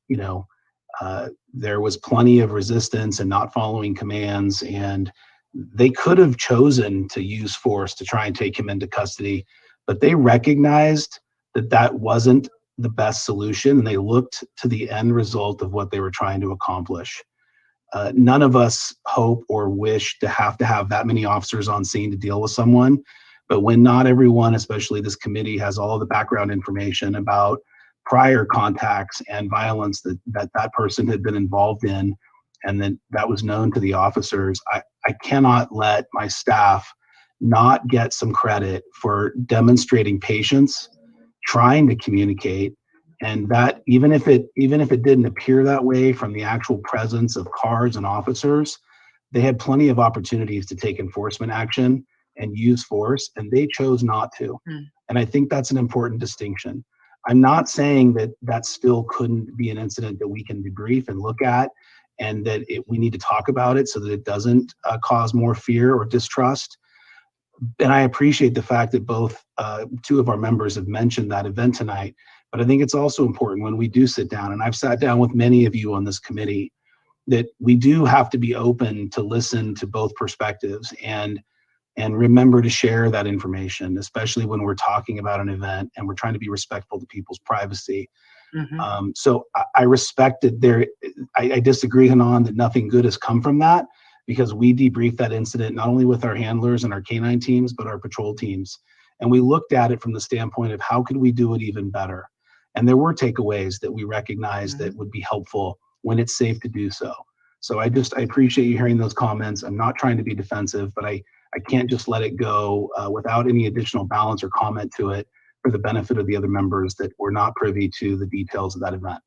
there was plenty of resistance and not following commands, and they could have chosen to use force to try and take him into custody, but they recognized that that wasn't the best solution, and they looked to the end result of what they were trying to accomplish. None of us hope or wish to have that many officers on scene to deal with someone, but when not everyone, especially this committee, has all of the background information about prior contacts and violence that person had been involved in, and that was known to the officers, I cannot let my staff not get some credit for demonstrating patience, trying to communicate, and that even if it didn't appear that way from the actual presence of cars and officers, they had plenty of opportunities to take enforcement action and use force, and they chose not to. And I think that's an important distinction. I'm not saying that still couldn't be an incident that we can debrief and look at, and that we need to talk about it so that it doesn't cause more fear or distrust. And I appreciate the fact that both 2 of our members have mentioned that event tonight. But I think it's also important when we do sit down, and I've sat down with many of you on this committee, that we do have to be open to listen to both perspectives and remember to share that information, especially when we're talking about an event and we're trying to be respectful to people's privacy. So I respect that I disagree, Hanan, that nothing good has come from that, because we debriefed that incident not only with our handlers and our canine teams, but our patrol teams. And we looked at it from the standpoint of how could we do it even better? And there were takeaways that we recognized that would be helpful when it's safe to do so. So I appreciate you hearing those comments. I'm not trying to be defensive, but I can't just let it go without any additional balance or comment to it for the benefit of the other members that were not privy to the details of that event.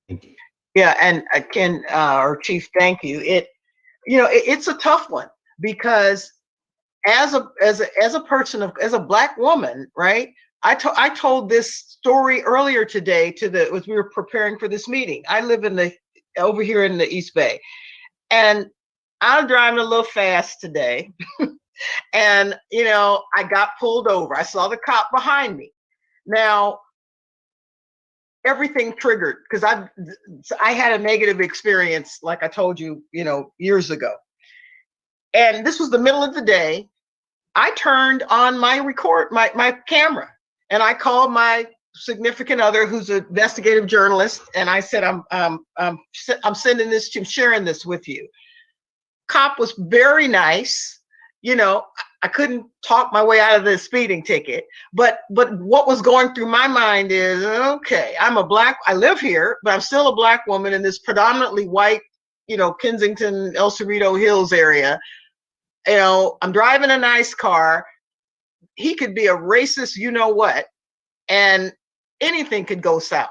Thank you. Yeah, and Ken, or Chief, thank you. It's a tough one, because as a Black woman, right? I told this story earlier today as we were preparing for this meeting. I live over here in the East Bay, and I'm driving a little fast today. And, I got pulled over. I saw the cop behind me. Now, everything triggered, because I had a negative experience, like I told you, years ago. And this was the middle of the day. I turned on my camera, and I called my significant other, who's an investigative journalist, and I said, I'm sending this to, sharing this with you. Cop was very nice. I couldn't talk my way out of the speeding ticket. But what was going through my mind is, okay, I live here, but I'm still a Black woman in this predominantly white, Kensington, El Cerrito Hills area. I'm driving a nice car. He could be a racist, what, and anything could go south.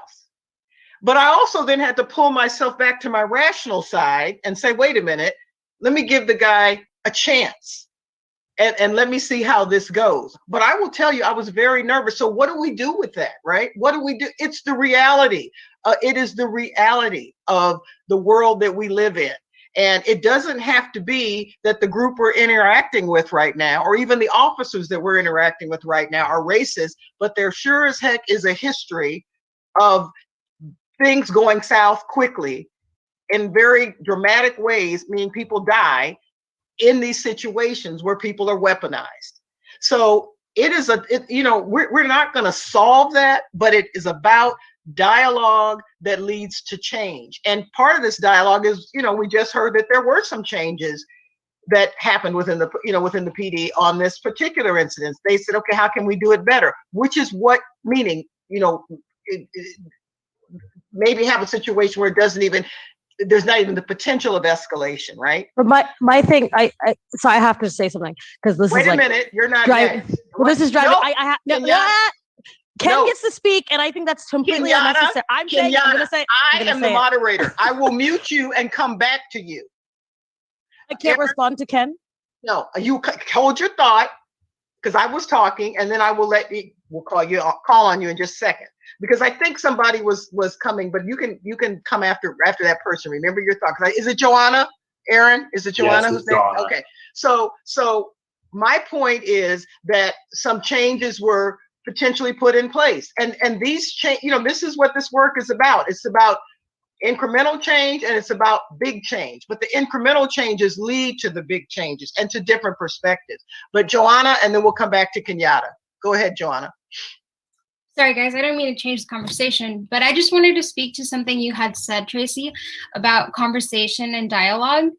But I also then had to pull myself back to my rational side and say, wait a minute, let me give the guy a chance and let me see how this goes. But I will tell you, I was very nervous. So what do we do with that, right? What do we do? It's the reality. It is the reality of the world that we live in. And it doesn't have to be that the group we're interacting with right now, or even the officers that we're interacting with right now, are racist, but there sure as heck is a history of things going south quickly in very dramatic ways, meaning people die in these situations where people are weaponized. So it is we're not going to solve that, but it is about dialogue that leads to change. And part of this dialogue is, we just heard that there were some changes that happened within the PD on this particular incident. They said, okay, how can we do it better? Which is what, meaning, maybe have a situation where there's not even the potential of escalation, right? But my thing, so I have to say something, because this Wait is a like minute, you're not driving. next. Well, this is driving. Kenyatta, Ken gets to speak, and I think that's completely unnecessary. I'm going to say I am the moderator. I will mute you and come back to you. I can't respond to Ken. No, you hold your thought, because I was talking, and then I will we'll call on you in just a second, because I think somebody was coming, but you can come after that person. Remember your thought. Is it Joanna? Aaron? Is it Joanna? Yes, who's it's Joanna. Okay. So my point is that some changes were potentially put in place, and these this is what this work is about. It's about incremental change, and it's about big change, but the incremental changes lead to the big changes and to different perspectives. But Joanna, and then we'll come back to Kenyatta. Go ahead, Joanna. Sorry, guys, I don't mean to change the conversation, but I just wanted to speak to something you had said, Tracy, about conversation and dialogue.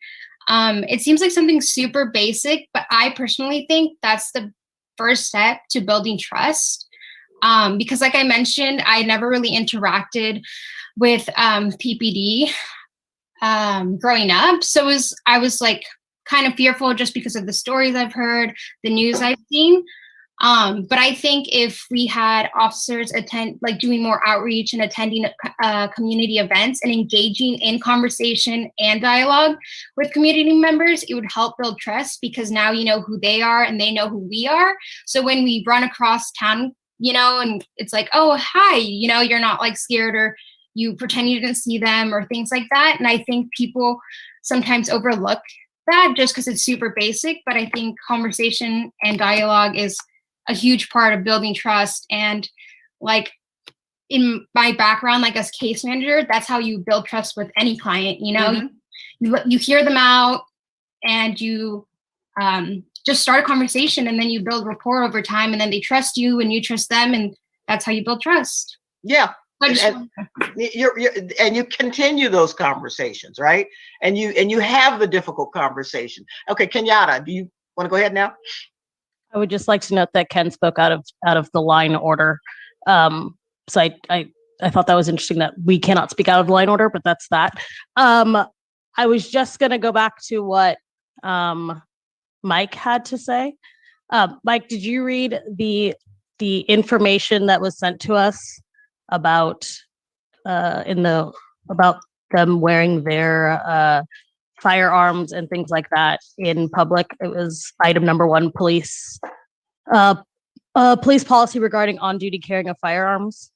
It seems like something super basic, but I personally think that's the first step to building trust. Because like I mentioned, I never really interacted with PPD growing up. So I was like kind of fearful just because of the stories I've heard, the news I've seen. But I think if we had officers doing more outreach and attending community events and engaging in conversation and dialogue with community members, it would help build trust, because now you know who they are and they know who we are. So when we run across town, and it's like, oh, hi, you're not like scared, or you pretend you didn't see them, or things like that. And I think people sometimes overlook that just because it's super basic, but I think conversation and dialogue is a huge part of building trust. And like in my background, like as case manager, that's how you build trust with any client. You hear them out, and you just start a conversation, and then you build rapport over time, and then they trust you and you trust them, and that's how you build trust. Yeah. And you continue those conversations, right? And you have the difficult conversation. Okay, Kenyatta, do you want to go ahead now? I would just like to note that Ken spoke out of the line order. So I thought that was interesting that we cannot speak out of the line order, but that's that. I was just going to go back to what Mike had to say. Mike, did you read the information that was sent to us about them wearing their firearms and things like that in public? It was item number 1, police policy regarding on-duty carrying of firearms.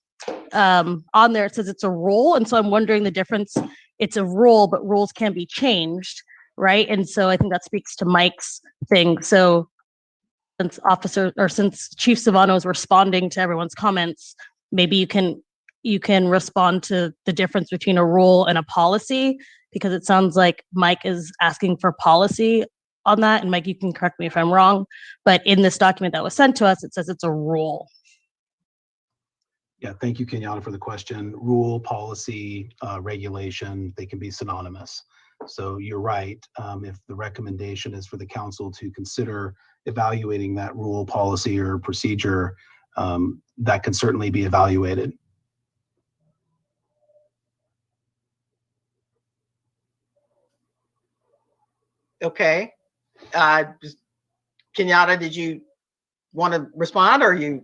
On there it says it's a rule, and so I'm wondering the difference. It's a rule, but rules can be changed, right? And so I think that speaks to Mike's thing. So since Chief Savano is responding to everyone's comments, maybe you can respond to the difference between a rule and a policy, because it sounds like Mike is asking for policy on that. And Mike, you can correct me if I'm wrong, but in this document that was sent to us, it says it's a rule. Yeah, thank you, Kenyatta, for the question. Rule, policy, regulation, they can be synonymous. So you're right. If the recommendation is for the council to consider evaluating that rule, policy, or procedure, that could certainly be evaluated. Okay. Kenyatta, did you want to respond, or you?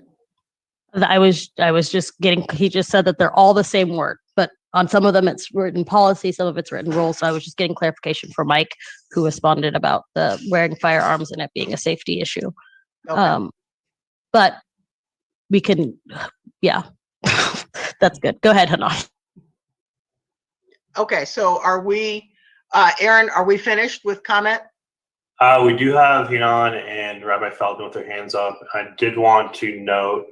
I was just getting, he just said that they're all the same word, but on some of them it's written policy, some of it's written rules. So I was just getting clarification from Mike, who responded about the wearing firearms and it being a safety issue. Okay. But we can, yeah, that's good. Go ahead, Hanan. Okay, so are we, Aaron, are we finished with comment? We do have Hinan and Rabbi Feldman with their hands up. I did want to note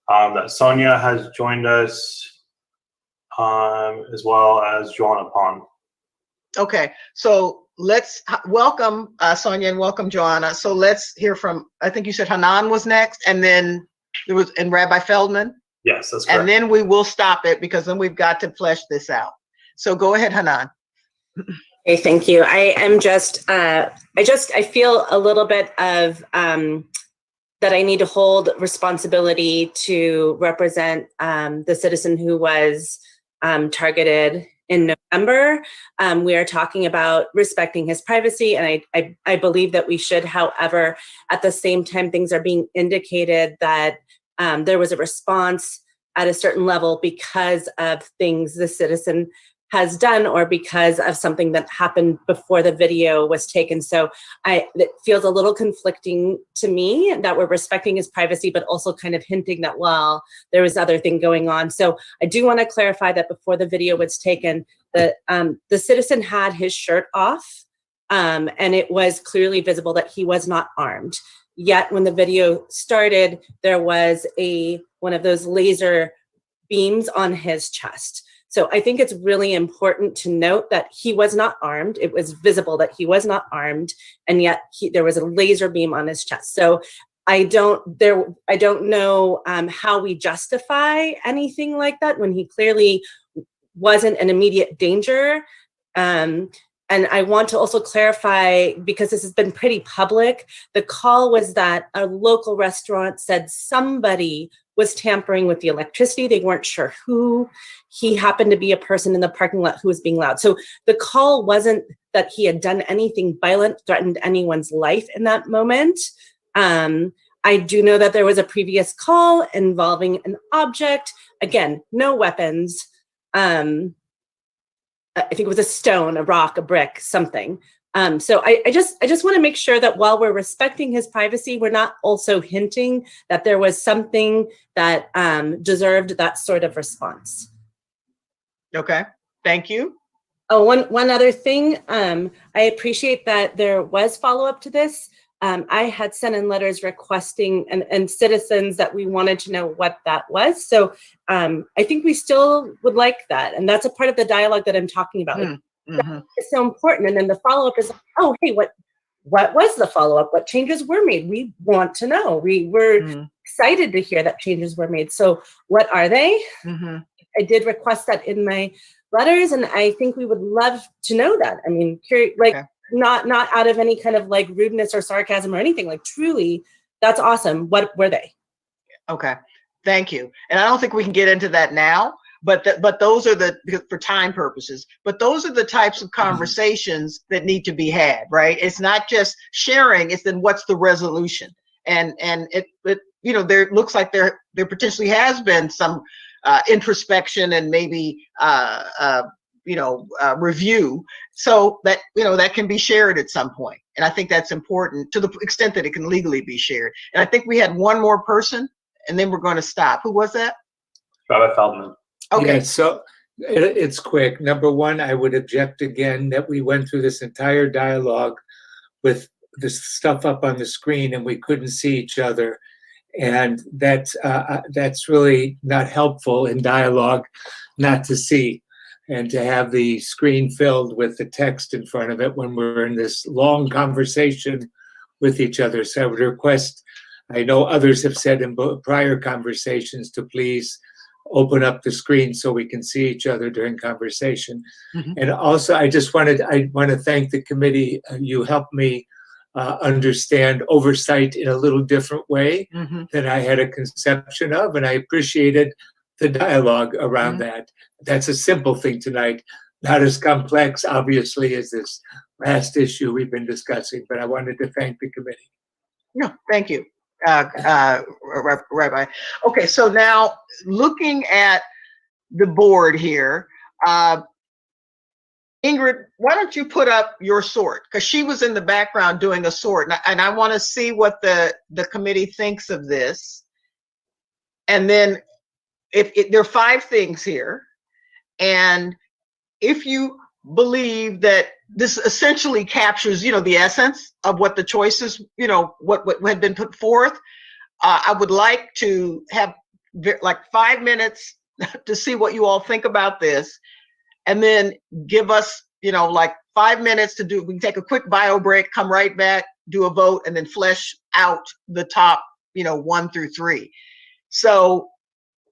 that Sonia has joined us, as well as Joanna Pond. Okay, so let's welcome Sonia and welcome Joanna. So let's hear from, I think you said Hanan was next, and then there was, and Rabbi Feldman. Yes, that's correct. And then we will stop it because then we've got to flesh this out. So go ahead, Hanan. Okay, thank you. I am just, I feel a little bit of that I need to hold responsibility to represent the citizen who was targeted in November. We are talking about respecting his privacy, and I believe that we should. However, at the same time, things are being indicated that there was a response at a certain level because of things the citizen has done or because of something that happened before the video was taken. So it feels a little conflicting to me that we're respecting his privacy, but also kind of hinting that, well, there was other thing going on. So I do want to clarify that before the video was taken, the citizen had his shirt off, and it was clearly visible that he was not armed. Yet when the video started, there was one of those laser beams on his chest. So I think it's really important to note that he was not armed. It was visible that he was not armed, and yet there was a laser beam on his chest. So I don't know how we justify anything like that when he clearly wasn't an immediate danger. And I want to also clarify, because this has been pretty public, the call was that a local restaurant said somebody was tampering with the electricity. They weren't sure who. He happened to be a person in the parking lot who was being loud. So the call wasn't that he had done anything violent, threatened anyone's life in that moment. I do know that there was a previous call involving an object. Again, no weapons. I think it was a stone, a rock, a brick, something. So I just want to make sure that while we're respecting his privacy, we're not also hinting that there was something that deserved that sort of response. Okay, thank you. Oh, one other thing. I appreciate that there was follow-up to this. I had sent in letters requesting and citizens that we wanted to know what that was. So I think we still would like that. And that's a part of the dialogue that I'm talking about. It's so important. And then the follow-up is, oh, hey, what was the follow-up? What changes were made? We want to know. We were excited to hear that changes were made. So what are they? I did request that in my letters, and I think we would love to know that. I mean, not out of any kind of like rudeness or sarcasm or anything, like truly, that's awesome. What were they? Okay, thank you. And I don't think we can get into that now, but those are for time purposes, but those are the types of conversations that need to be had, right? It's not just sharing, it's then what's the resolution? And it you know, there looks like there potentially has been some introspection and maybe review, so that that can be shared at some point. And I think that's important to the extent that it can legally be shared. And I think we had one more person, and then we're going to stop. Who was that? Rabbi Feldman. Okay. Yeah, so it's quick. Number one, I would object again that we went through this entire dialogue with this stuff up on the screen and we couldn't see each other. And that's really not helpful in dialogue, not to see and to have the screen filled with the text in front of it when we're in this long conversation with each other. So I would request, I know others have said in prior conversations, to please open up the screen so we can see each other during conversation. And also, I want to thank the committee. You helped me understand oversight in a little different way than I had a conception of, and I appreciated the dialogue around that. That's a simple thing tonight, not as complex, obviously, as this last issue we've been discussing, but I wanted to thank the committee. No, thank you, Rabbi. Okay, so now looking at the board here, Ingrid, why don't you put up your sort? Because she was in the background doing a sort, and I want to see what the committee thinks of this. And then if there are 5 things here, and if you believe that this essentially captures, the essence of what the choices, what had been put forth, I would like to have like 5 minutes to see what you all think about this, and then give us, like 5 minutes to do. We can take a quick bio break, come right back, do a vote, and then flesh out the top, 1 through 3. So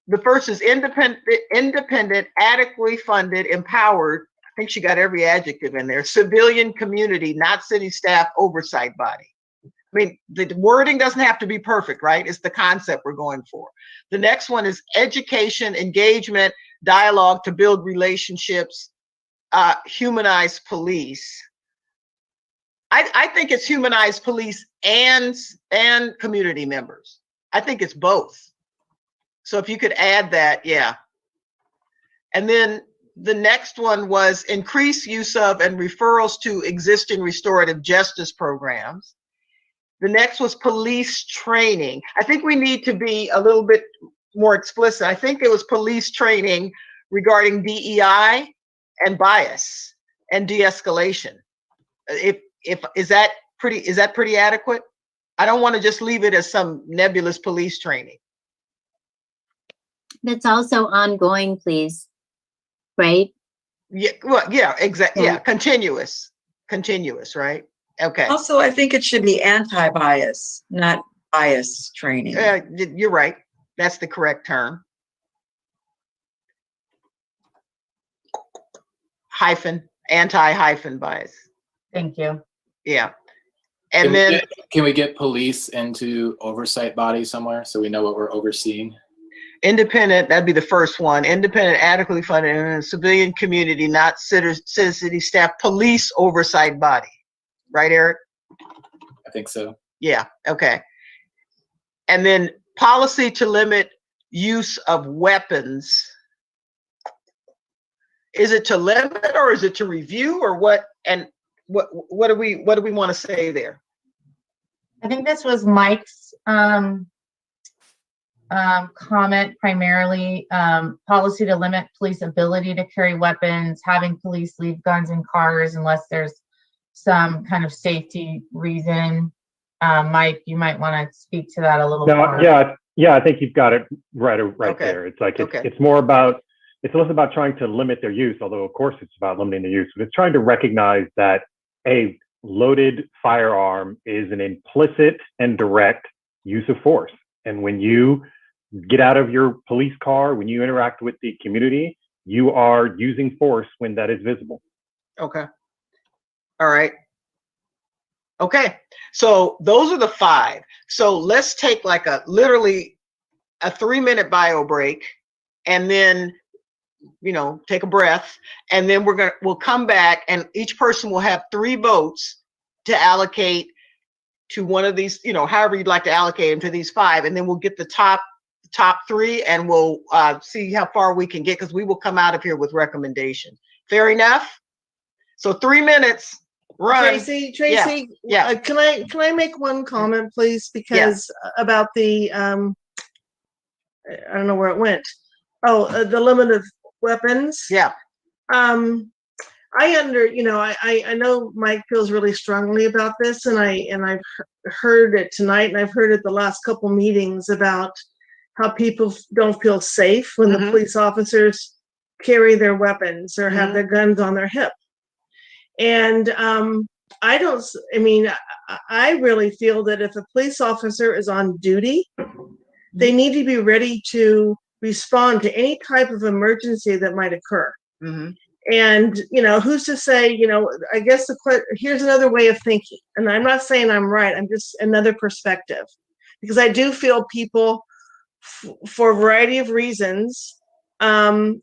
the first is independent, adequately funded, empowered. I think she got every adjective in there. Civilian community, not city staff oversight body. I mean, the wording doesn't have to be perfect, right? It's the concept we're going for. The next one is education, engagement, dialogue to build relationships, humanize police. I think it's humanize police and community members. I think it's both. So if you could add that, yeah. And then the next one was increase use of and referrals to existing restorative justice programs. The next was police training. I think we need to be a little bit more explicit. I think it was police training regarding DEI and bias and de-escalation. Is that pretty adequate? I don't want to just leave it as some nebulous police training. That's also ongoing, please. Right? Yeah, well, yeah, exactly. Yeah, continuous, right? Okay. Also, I think it should be anti-bias, not bias training. You're right. That's the correct term. Anti-hyphen bias. Thank you. Yeah. And can we get police into oversight body somewhere so we know what we're overseeing? Independent, that'd be the first one. Independent, adequately funded, and civilian community, not city staff, police oversight body. Right, Eric? I think so. Yeah, okay. And then policy to limit use of weapons. Is it to limit or is it to review or what? And what do we want to say there? I think this was Mike's comment primarily. Policy to limit police ability to carry weapons, having police leave guns in cars unless there's some kind of safety reason. Mike, you might want to speak to that a little more. Yeah, I think you've got it right there. It's like it's more about, it's less about trying to limit their use, although of course it's about limiting the use, but it's trying to recognize that a loaded firearm is an implicit and direct use of force. And when you get out of your police car, when you interact with the community, you are using force when that is visible. Okay. All right. Okay. So those are the 5. So let's take like literally a 3-minute bio break and then, take a breath. And then we'll come back and each person will have 3 votes to allocate to one of these, however you'd like to allocate them to these 5. And then we'll get the top 3 and we'll see how far we can get because we will come out of here with recommendations. Fair enough? So 3 minutes. Run. Tracy, yeah. Can I make one comment, please? Because about the I don't know where it went. Oh, the limit of weapons. Yeah. I know Mike feels really strongly about this, and I've heard it tonight, and I've heard it the last couple meetings about how people don't feel safe when the police officers carry their weapons or have their guns on their hip. And I really feel that if a police officer is on duty, they need to be ready to respond to any type of emergency that might occur. And, who's to say, I guess here's another way of thinking. And I'm not saying I'm right. I'm just another perspective, because I do feel people for a variety of reasons, are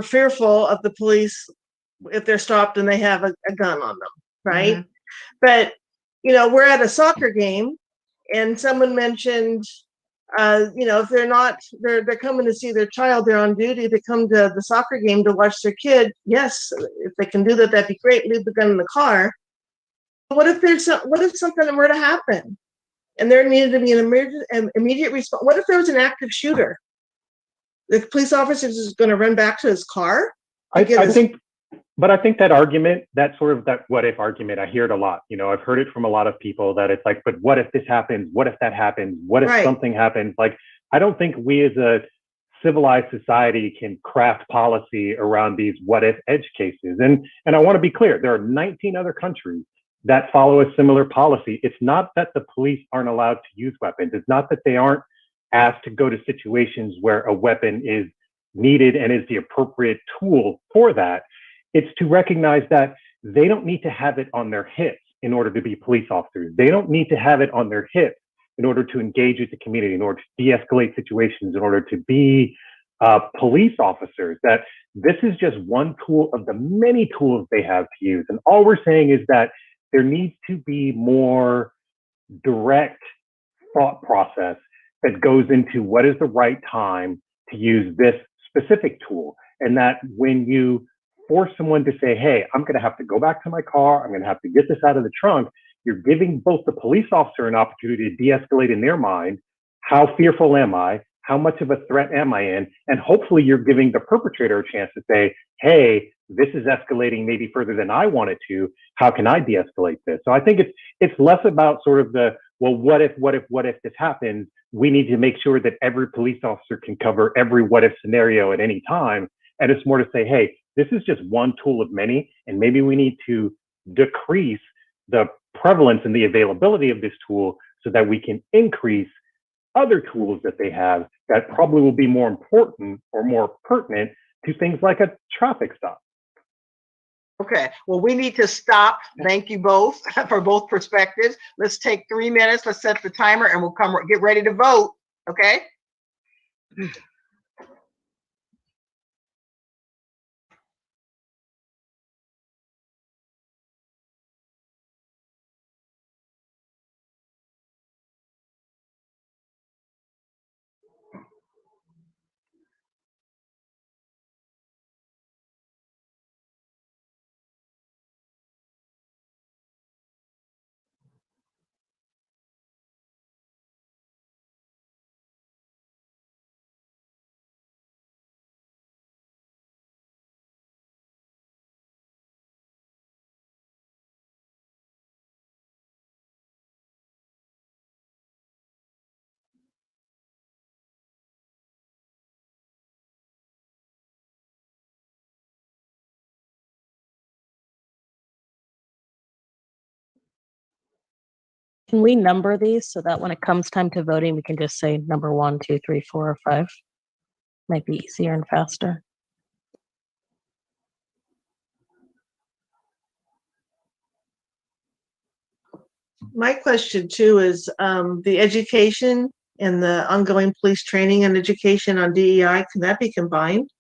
fearful of the police if they're stopped and they have a gun on them. Right. Mm-hmm. But, we're at a soccer game and someone mentioned, if they're coming to see their child, they're on duty, they come to the soccer game to watch their kid. Yes, if they can do that, that'd be great. Leave the gun in the car. What if something were to happen and there needed to be an immediate response? What if there was an active shooter? The police officer is going to run back to his car? I think that argument, that what if argument, I hear it a lot. I've heard it from a lot of people that it's like, but what if this happens? What if that happens? What if something happens? Like, I don't think we as a civilized society can craft policy around these what if edge cases. And I want to be clear, there are 19 other countries that follow a similar policy. It's not that the police aren't allowed to use weapons. It's not that they aren't asked to go to situations where a weapon is needed and is the appropriate tool for that. It's to recognize that they don't need to have it on their hips in order to be police officers. They don't need to have it on their hips in order to engage with the community, in order to de-escalate situations, in order to be police officers. That this is just one tool of the many tools they have to use. And all we're saying is that there needs to be more direct thought process that goes into what is the right time to use this specific tool. And that when you force someone to say, hey, I'm going to have to go back to my car, I'm going to have to get this out of the trunk, you're giving both the police officer an opportunity to de-escalate in their mind. How fearful am I? How much of a threat am I in? And hopefully you're giving the perpetrator a chance to say, hey, this is escalating maybe further than I want it to. How can I de-escalate this? So I think it's less about sort of the, well, what if this happens? We need to make sure that every police officer can cover every what if scenario at any time. And it's more to say, hey, this is just one tool of many, and maybe we need to decrease the prevalence and the availability of this tool so that we can increase other tools that they have that probably will be more important or more pertinent to things like a traffic stop. Okay, well, we need to stop. Thank you both for both perspectives. Let's take 3 minutes. Let's set the timer and we'll get ready to vote. Okay. Can we number these so that when it comes time to voting, we can just say number 1, 2, 3, 4, or 5? Might be easier and faster. My question too is the education and the ongoing police training and education on DEI, can that be combined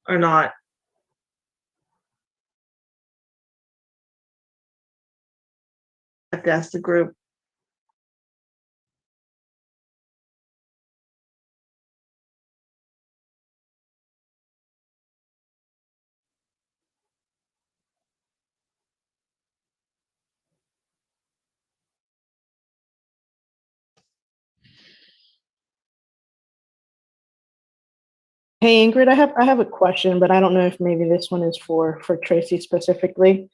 or not? I have to ask the group. Hey Ingrid, I have a question, but I don't know if maybe this one is for Tracy specifically.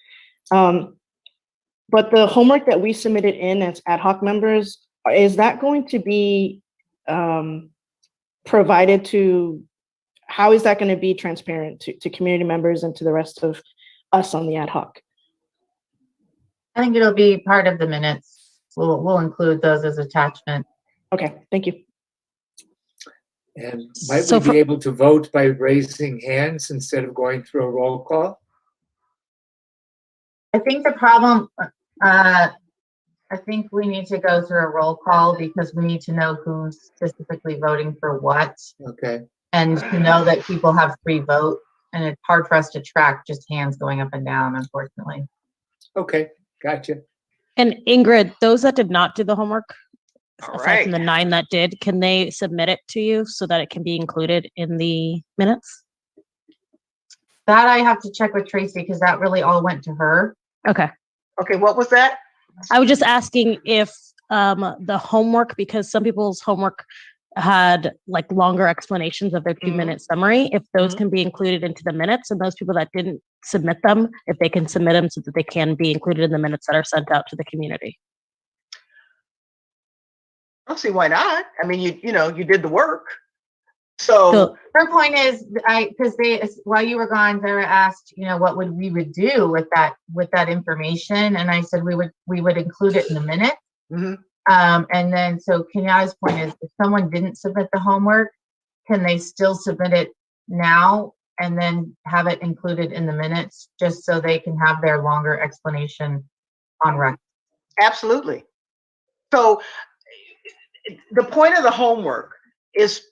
But the homework that we submitted in as ad hoc members, is that going to be provided to? How is that going to be transparent to community members and to the rest of us on the ad hoc? I think it'll be part of the minutes. We'll include those as attachment. Okay, thank you. And might So we be able to vote by raising hands instead of going through a roll call? I think the problem, I think we need to go through a roll call because we need to know who's specifically voting for what. Okay. And to know that people have free vote, and it's hard for us to track just hands going up and down, unfortunately. Okay, gotcha. And Ingrid, those that did not do the homework, All aside right. from the 9 that did, can they submit it to you so that it can be included in the minutes? That I have to check with Tracy because that really all went to her. Okay. Okay, what was that? I was just asking if the homework, because some people's homework had like longer explanations of their 2-minute summary, if those can be included into the minutes, and those people that didn't submit them, if they can submit them so that they can be included in the minutes that are sent out to the community. I don't see why not. I mean, you know, you did the work. So her point is, while you were gone, Vera asked, you know, what we would do with that information, and I said we would include it in the minute. And then so Kenyatta's point is, if someone didn't submit the homework, can they still submit it now and then have it included in the minutes, just so they can have their longer explanation on record? Absolutely. So the point of the homework is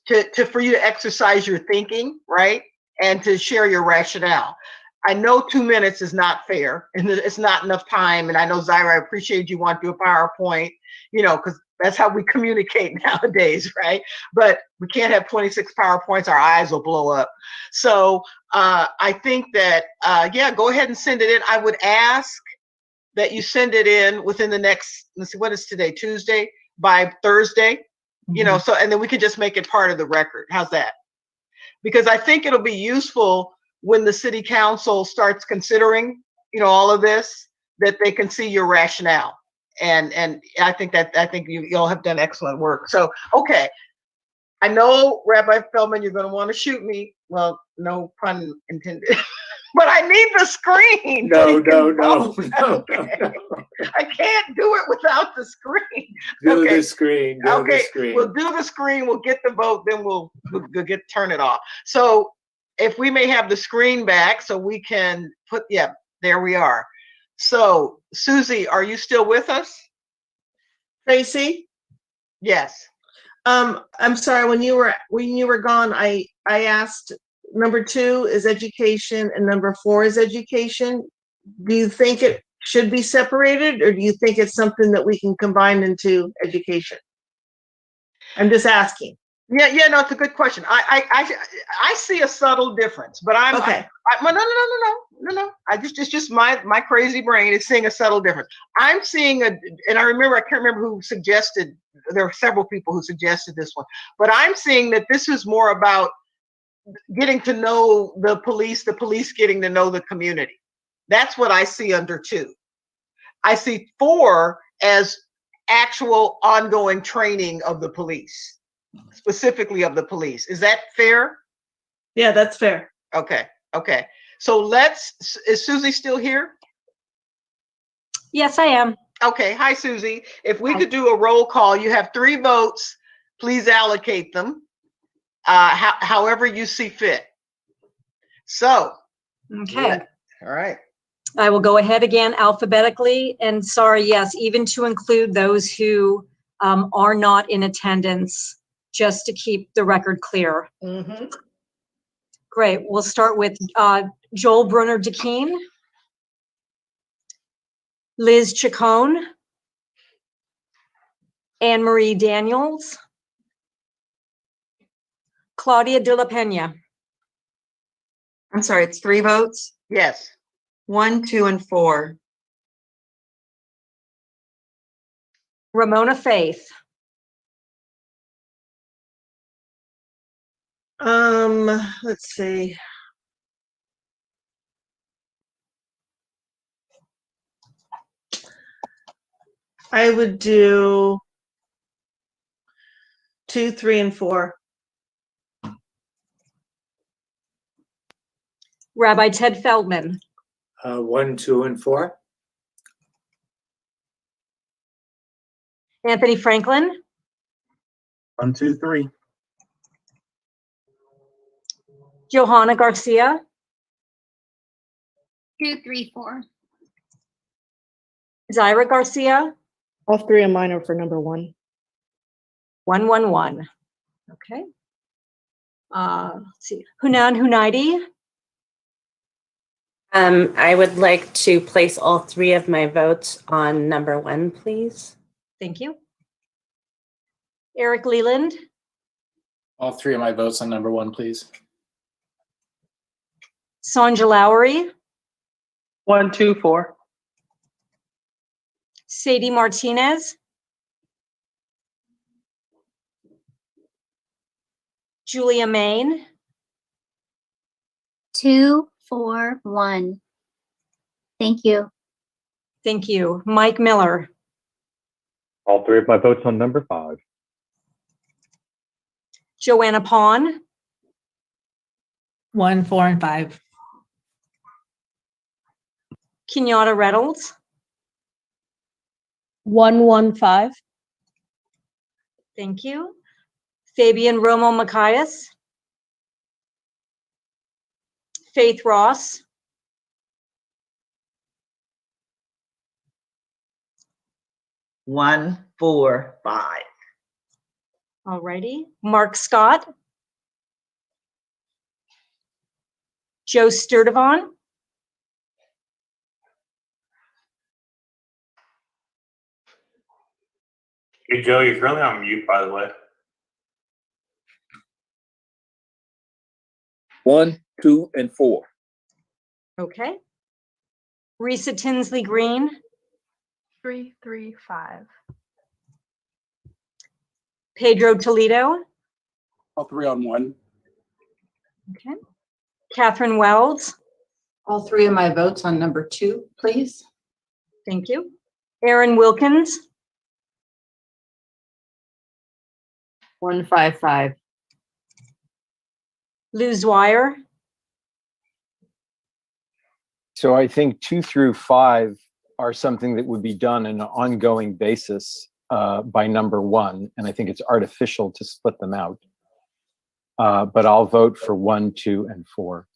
for you to exercise your thinking, right? And to share your rationale. I know 2 minutes is not fair and it's not enough time. And I know, Zaira, I appreciate you want to do a PowerPoint, you know, because that's how we communicate nowadays, right? But we can't have 26 PowerPoints, our eyes will blow up. So I think that, yeah, go ahead and send it in. I would ask that you send it in within the next, let's see, what is today, Tuesday? By Thursday, you know, so, and then we can just make it part of the record. How's that? Because I think it'll be useful when the city council starts considering, you know, all of this, that they can see your rationale. And I think you all have done excellent work. So, okay. I know, Rabbi Feldman, you're going to want to shoot me. Well, no pun intended. But I need the screen. No. I can't do it without the screen. Do the screen. Okay, The screen. we'll do the screen. We'll get the vote. Then we'll turn it off. So if we may have the screen back, so we can put. Yeah, there we are. So Susie, are you still with us? Tracy? Yes. I'm sorry. When you were gone, I asked. Number 2 is education and number 4 is education. Do you think it should be separated, or do you think it's something that we can combine into education? I'm just asking. Yeah, no, it's a good question. I see a subtle difference, but I'm okay. No. It's just my crazy brain is seeing a subtle difference. I'm seeing and I can't remember who suggested. There are several people who suggested this one, but I'm seeing that this is more about getting to know the police getting to know the community. That's what I see under 2. I see 4 as actual ongoing training of the police, specifically of the police. Is that fair? Yeah, that's fair. Okay. So is Susie still here? Yes, I am. Okay. Hi, Susie. If we could do a roll call, you have 3 votes. Please allocate them. However you see fit. So, okay. All right. I will go ahead again alphabetically, and sorry, yes, even to include those who are not in attendance, just to keep the record clear. Great. We'll start with Joel Brunner DeKeen, Liz Chacon, Anne Marie Daniels, Claudia de la Pena. I'm sorry, it's 3 votes? Yes. 1, 2, and 4. Ramona Faith. Let's see. I would do 2, 3, and 4. Rabbi Ted Feldman. 1, 2, and 4. Anthony Franklin. 1, 2, 3. Johanna Garcia, 2, 3, 4. Zaira Garcia, All three of mine are for number 1. 111. Okay. Let's see. Hunan Hunaidi, I would like to place all 3 of my votes on number 1, please. thank you. Eric Leland, All 3 of my votes on number 1, please. Sonja Lowry, 1, 2, 4. Sadie Martinez, Julia Main, 2, 4, 1. Thank you. thank you. Mike Miller, All 3 of my votes on number 5. Joanna Pawn, 1, 4, and 5. Kenyatta Reynolds, 115. thank you. Fabian Romo Macias, Faith Ross, One, 4, 5. alrighty. Mark Scott, Joe Sturdivant, Hey, Joe, you're currently on mute, by the way. 1, 2, and 4. okay. Risa Tinsley Green, 3, 3, 5. Pedro Toledo, All 3 on 1. okay. Catherine Wells, All 3 of my votes on number 2, please. thank you. Aaron Wilkins, 155. Lou Zweier, So I think 2 through 5 are something that would be done on an ongoing basis by number 1, and I think it's artificial to split them out. But I'll vote for 1, 2, and 4.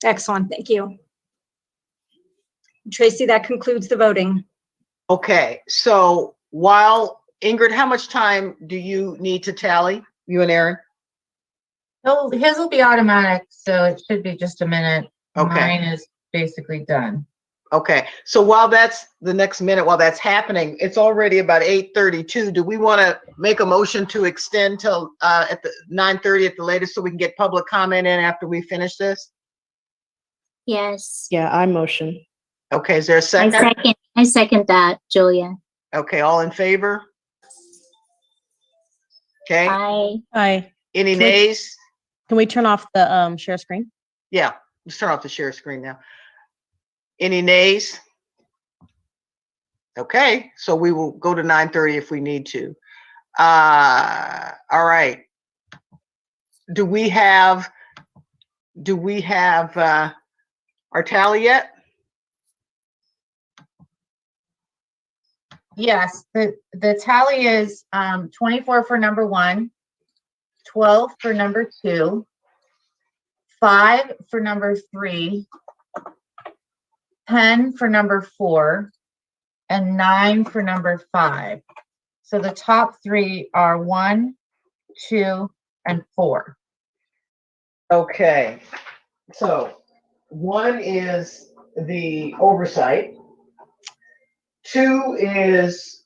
excellent, thank you. Tracy, that concludes the voting. Okay, so while Ingrid, how much time do you need to tally, you and Aaron? His will be automatic, so it should be just a minute. Okay. Mine is basically done. Okay, so while that's the next minute, while that's happening, it's already about 8:32. Do we want to make a motion to extend till at the 9:30 at the latest so we can get public comment in after we finish this? Yes. Yeah, I motion. Okay, is there a I second? second that, Julia. Okay, all in favor? Okay, Aye. any Can we- nays? Can we turn off the share screen? Yeah, let's turn off the share screen now. Any nays? Okay, so we will go to 9:30 if we need to. All right. Do we have our tally yet? Yes, the tally is 24 for number 1, 12 for number 2, 5 for number 3, 10 for number 4, and 9 for number 5. So the top 3 are 1, 2, and 4. Okay, so 1 is the oversight. 2 is,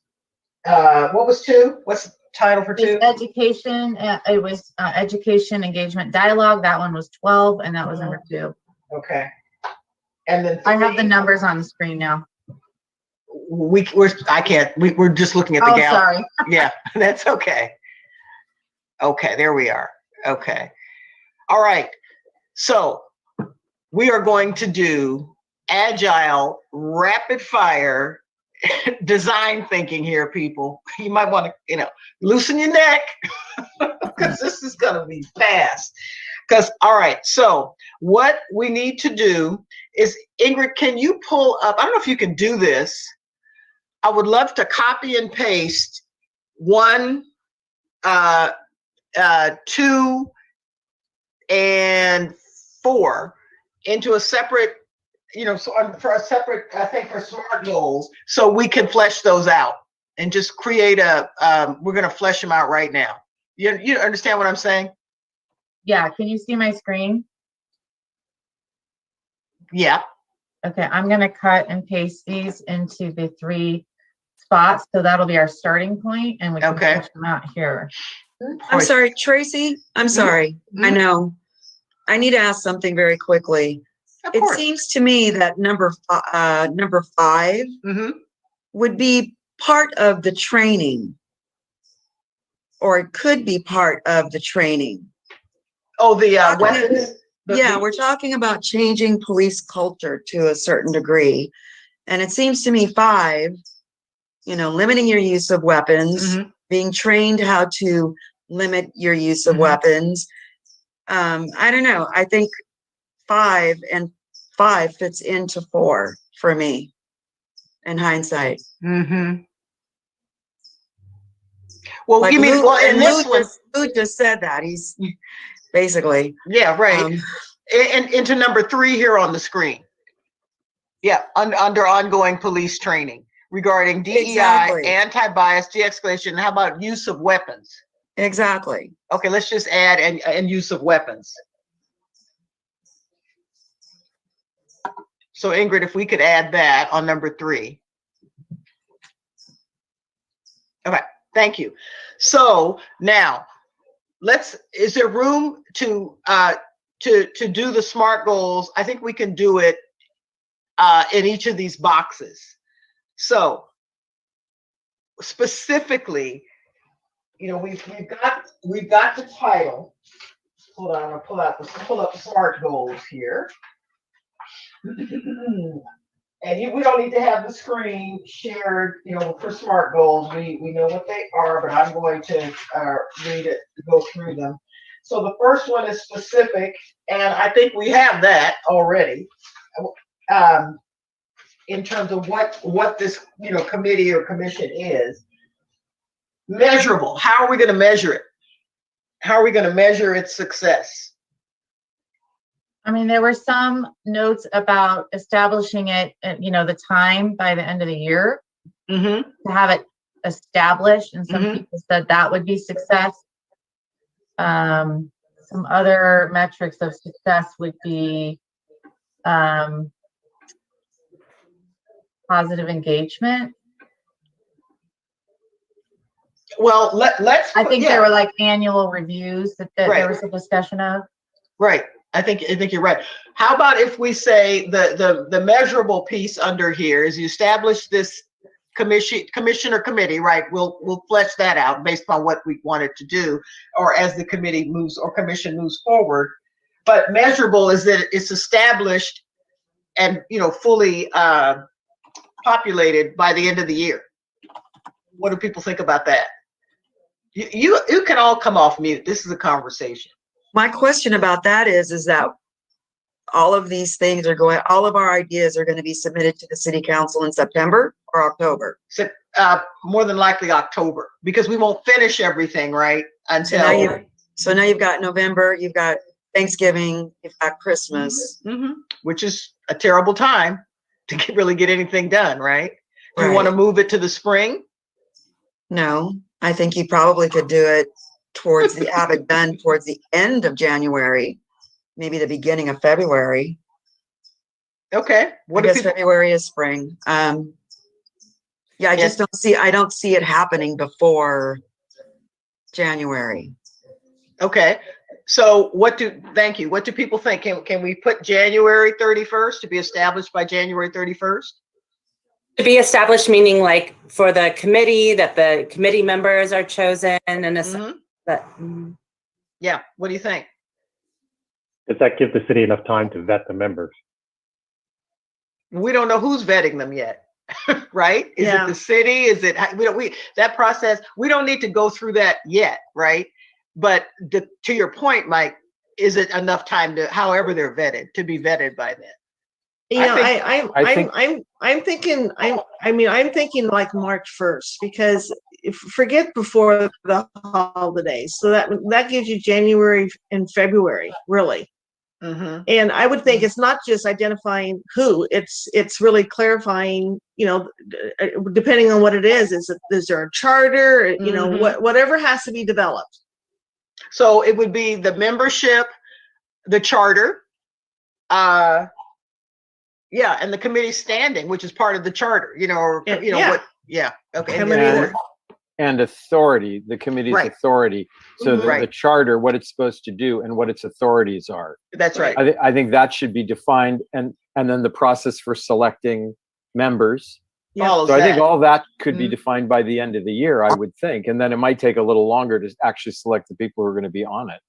what was 2? What's the title for 2? It's education, it was education engagement dialogue. That one was 12, and that was number 2. Okay. And then I have the numbers on the screen now. we're just looking at the Oh, gal. sorry. Yeah, that's okay. Okay, there we are. Okay. All right. So we are going to do agile, rapid fire design thinking here, people. You might want to, loosen your neck because this is going to be fast. All right, so what we need to do is, Ingrid, can you pull up, I don't know if you can do this. I would love to copy and paste one 2 and 4 into a separate, for a separate, I think for SMART goals, so we can flesh those out and just create we're going to flesh them out right now. You understand what I'm saying? Yeah, can you see my screen? Yeah. Okay, I'm gonna cut and paste these into the 3 spots, so that'll be our starting point, and we can flesh them out here. I'm sorry, Tracy, I'm sorry. I know. I need to ask something very quickly. It seems to me that number 5 would be part of the training, or it could be part of the training. Oh, the weapons? Yeah, we're talking about changing police culture to a certain degree. And it seems to me 5, limiting your use of weapons, being trained how to limit your use of weapons. I don't know. I think 5 fits into 4 for me in hindsight. Well, like you mean, in this one, Lou just said that. He's basically. Yeah, right. And into number 3 here on the screen. Yeah, under ongoing police training regarding DEI, anti-bias, de-escalation. How about use of weapons? Exactly. Okay, let's just add and use of weapons. So Ingrid, if we could add that on number 3. Okay, thank you. So now is there room to do the SMART goals? I think we can do it in each of these boxes. So specifically, we've got the title. Hold on, I'm gonna pull up the SMART goals here. And we don't need to have the screen shared, for SMART goals. We know what they are, but I'm going to read it, go through them. So the first one is specific, and I think we have that already. In terms of what this committee or commission is. Measurable. How are we going to measure it? How are we going to measure its success? I mean, there were some notes about establishing it at, the time by the end of the year to have it established. And some people said that would be success. Some other metrics of success would be positive engagement. Well, let's. I think there were like annual reviews that there was a discussion of. Right. I think you're right. How about if we say the measurable piece under here is you establish this commission or committee, right? We'll flesh that out based on what we wanted to do, or as the committee moves or commission moves forward. But measurable is that it's established and fully populated by the end of the year. What do people think about that? You can all come off mute. This is a conversation. My question about that is that all of these things all of our ideas are going to be submitted to the city council in September or October? So, more than likely October, because we won't finish everything, right? Until. So now you've got November, you've got Thanksgiving, you've got Christmas. Which is a terrible time to really get anything done, right? Do you want to move it to the spring? No, I think you probably could do it have it done towards the end of January, maybe the beginning of February. Okay. I guess February is spring. I don't see it happening before January. Okay. So thank you. What do people think? Can we put January 31st to be established by January 31st? To be established, meaning like for the committee, that the committee members are chosen and yeah. What do you think? Does that give the city enough time to vet the members? We don't know who's vetting them yet, right? Is it the city? Is it that process? We don't need to go through that yet, right? But to your point, Mike, is it enough time to, however they're vetted, to be vetted by then? You know, I think- I'm thinking, I'm thinking like March 1st, because forget before the holidays. So that gives you January and February, really. Mm-hmm. And I would think it's not just identifying who, it's really clarifying, you know, depending on what it is there a charter, you know, whatever has to be developed. So it would be the membership, the charter, and the committee standing, which is part of the charter, you know, or, you know, okay. And authority, the committee's authority. So the charter, what it's supposed to do and what its authorities are. That's right. I think that should be defined, and then the process for selecting members. Yeah. So I think all that could be defined by the end of the year, I would think. And then it might take a little longer to actually select the people who are going to be on it.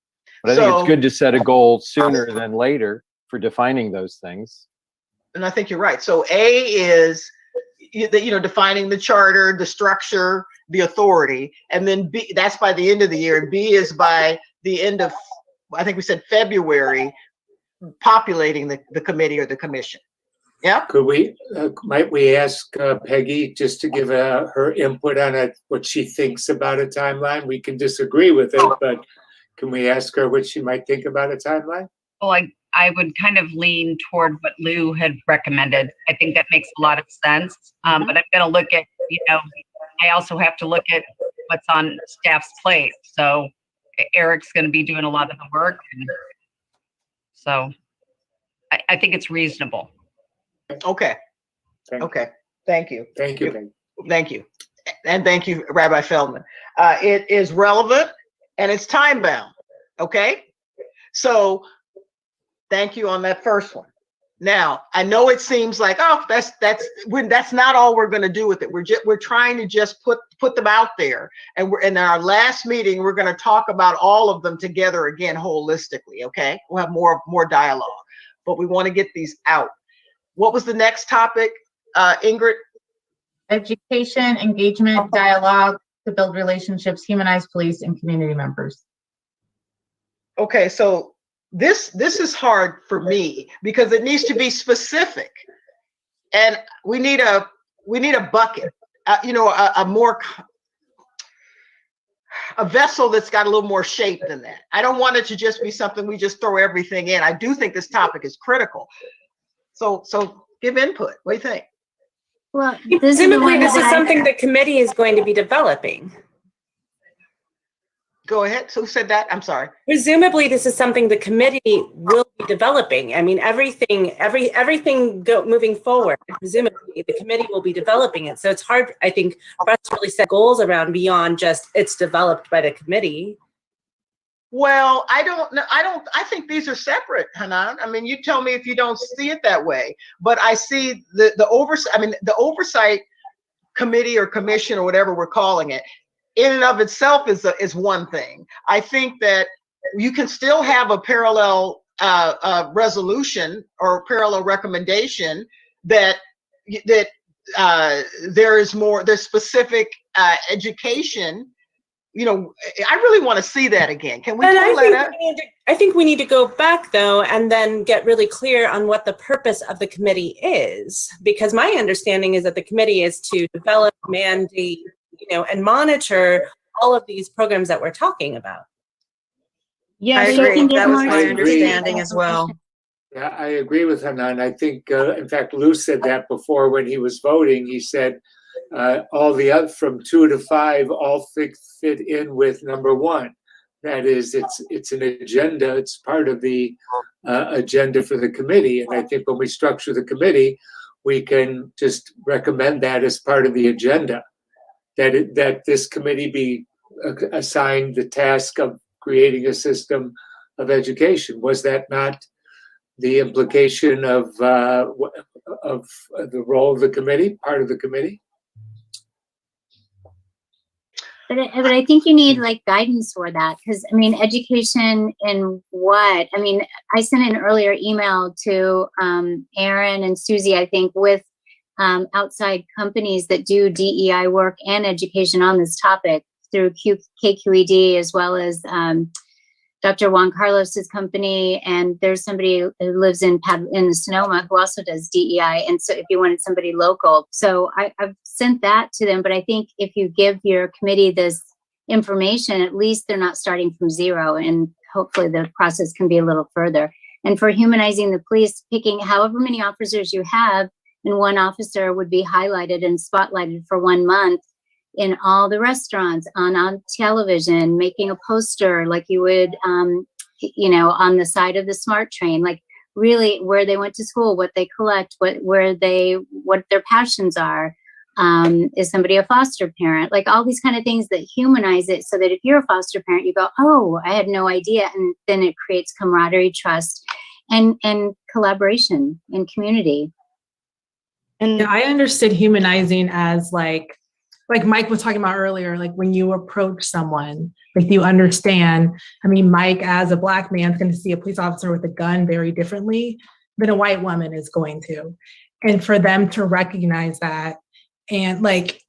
But I think it's good to set a goal sooner than later for defining those things. And I think you're right. So A is, you know, defining the charter, the structure, the authority, and then B, that's by the end of the year. And B is by the end of, I think we said February, populating the committee or the commission. Yeah. Could we, might we ask Peggy just to give her input on what she thinks about a timeline? We can disagree with it, but can we ask her what she might think about a timeline? Well, I would kind of lean toward what Lou had recommended. I think that makes a lot of sense. But I'm going to look at, you know, I also have to look at what's on staff's plate. So Eric's going to be doing a lot of the work. And so I think it's reasonable. Okay. Okay. Thank you. Thank you. Thank you. And thank you, Rabbi Feldman. It is relevant and it's time bound. Okay. So thank you on that first one. Now, I know it seems like, oh, that's not all we're going to do with it. We're trying to just put them out there. And in our last meeting, we're going to talk about all of them together again, holistically. Okay. We'll have more dialogue, but we want to get these out. What was the next topic, Ingrid? Education, engagement, dialogue to build relationships, humanize police and community members. Okay, so this is hard for me because it needs to be specific, and we need a bucket, you know, a vessel that's got a little more shape than that. I don't want it to just be something we just throw everything in. I do think this topic is critical. So give input. What do you think? Well, presumably this is something the committee is going to be developing. Go ahead. So who said that? I'm sorry. Presumably this is something the committee will be developing. I mean, everything moving forward, presumably the committee will be developing it. So it's hard, I think, for us to really set goals around beyond just it's developed by the committee. Well, I think these are separate, Hanan. I mean, you tell me if you don't see it that way, but I see the oversight committee or commission or whatever we're calling it, in and of itself is one thing. I think that you can still have a parallel resolution or parallel recommendation that there's specific education. You know, I really want to see that again. Can we pull that up? I think we need to go back though, and then get really clear on what the purpose of the committee is. Because my understanding is that the committee is to develop, mandate, you know, and monitor all of these programs that we're talking about. Yeah, I agree. That was my understanding as well. Yeah, I agree with Hanan. I think, in fact, Lou said that before when he was voting. He said all the other from 2 to 5 all fit in with number 1. That is, it's an agenda. It's part of the agenda for the committee. And I think when we structure the committee, we can just recommend that as part of the agenda. That this committee be assigned the task of creating a system of education. Was that not the implication of the role of the committee, part of the committee? But I think you need like guidance for that, because I mean, education in what? I mean, I sent an earlier email to Aaron and Susie, I think, with outside companies that do DEI work and education on this topic through KQED, as well as Dr. Juan Carlos's company, and there's somebody who lives in Sonoma who also does DEI. And so if you wanted somebody local, so I've sent that to them. But I think if you give your committee this information, at least they're not starting from zero, and hopefully the process can be a little further. And for humanizing the police, picking however many officers you have, and one officer would be highlighted and spotlighted for 1 month in all the restaurants, on television, making a poster like you would, you know, on the side of the SMART train, like really where they went to school, what they collect, what their passions are. Is somebody a foster parent? Like all these kind of things that humanize it, so that if you're a foster parent, you go, oh, I had no idea. And then it creates camaraderie, trust, and collaboration and community. And I understood humanizing as like Mike was talking about earlier, like when you approach someone, like you understand. I mean, Mike, as a Black man, is going to see a police officer with a gun very differently than a white woman is going to. And for them to recognize that, and like,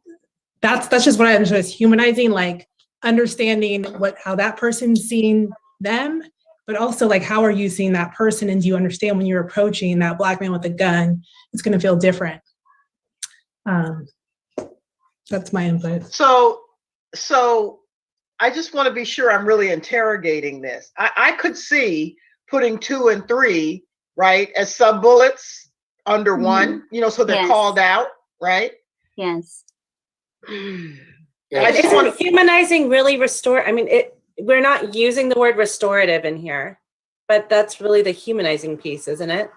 that's just what I understood as humanizing, like understanding how that person's seeing them, but also like, how are you seeing that person? And do you understand when you're approaching that Black man with a gun, it's going to feel different. That's my input. So I just want to be sure I'm really interrogating this. I could see putting 2 and 3, right, as sub bullets under one, you know, so they're called out, right? Yes. Isn't humanizing really restore? I mean, we're not using the word restorative in here, but that's really the humanizing piece, isn't it?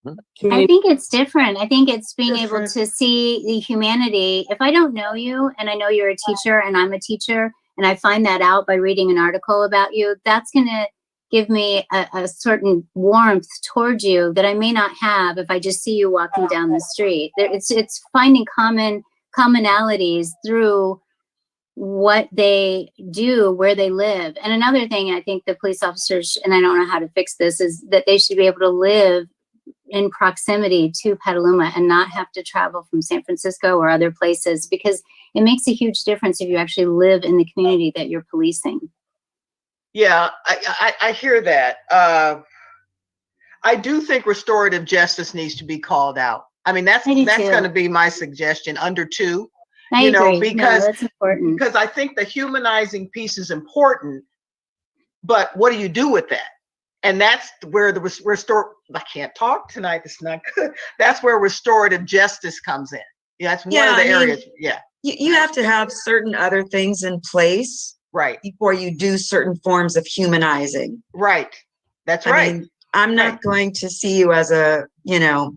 I think it's different. I think it's being able to see the humanity. If I don't know you and I know you're a teacher and I'm a teacher, and I find that out by reading an article about you, that's going to give me a certain warmth towards you that I may not have if I just see you walking down the street. It's finding commonalities through what they do, where they live. And another thing I think the police officers, and I don't know how to fix this, is that they should be able to live in proximity to Petaluma and not have to travel from San Francisco or other places, because it makes a huge difference if you actually live in the community that you're policing. Yeah, I hear that. I do think restorative justice needs to be called out. I mean, that's going to be my suggestion, under 2. I agree. That's important. Because I think the humanizing piece is important, but what do you do with that? And that's where the I can't talk tonight. It's not good. That's where restorative justice comes in. Yeah, that's one of the areas. Yeah. You have to have certain other things in place, right, before you do certain forms of humanizing. Right. That's I right. mean, I'm not going to see you as a, you know,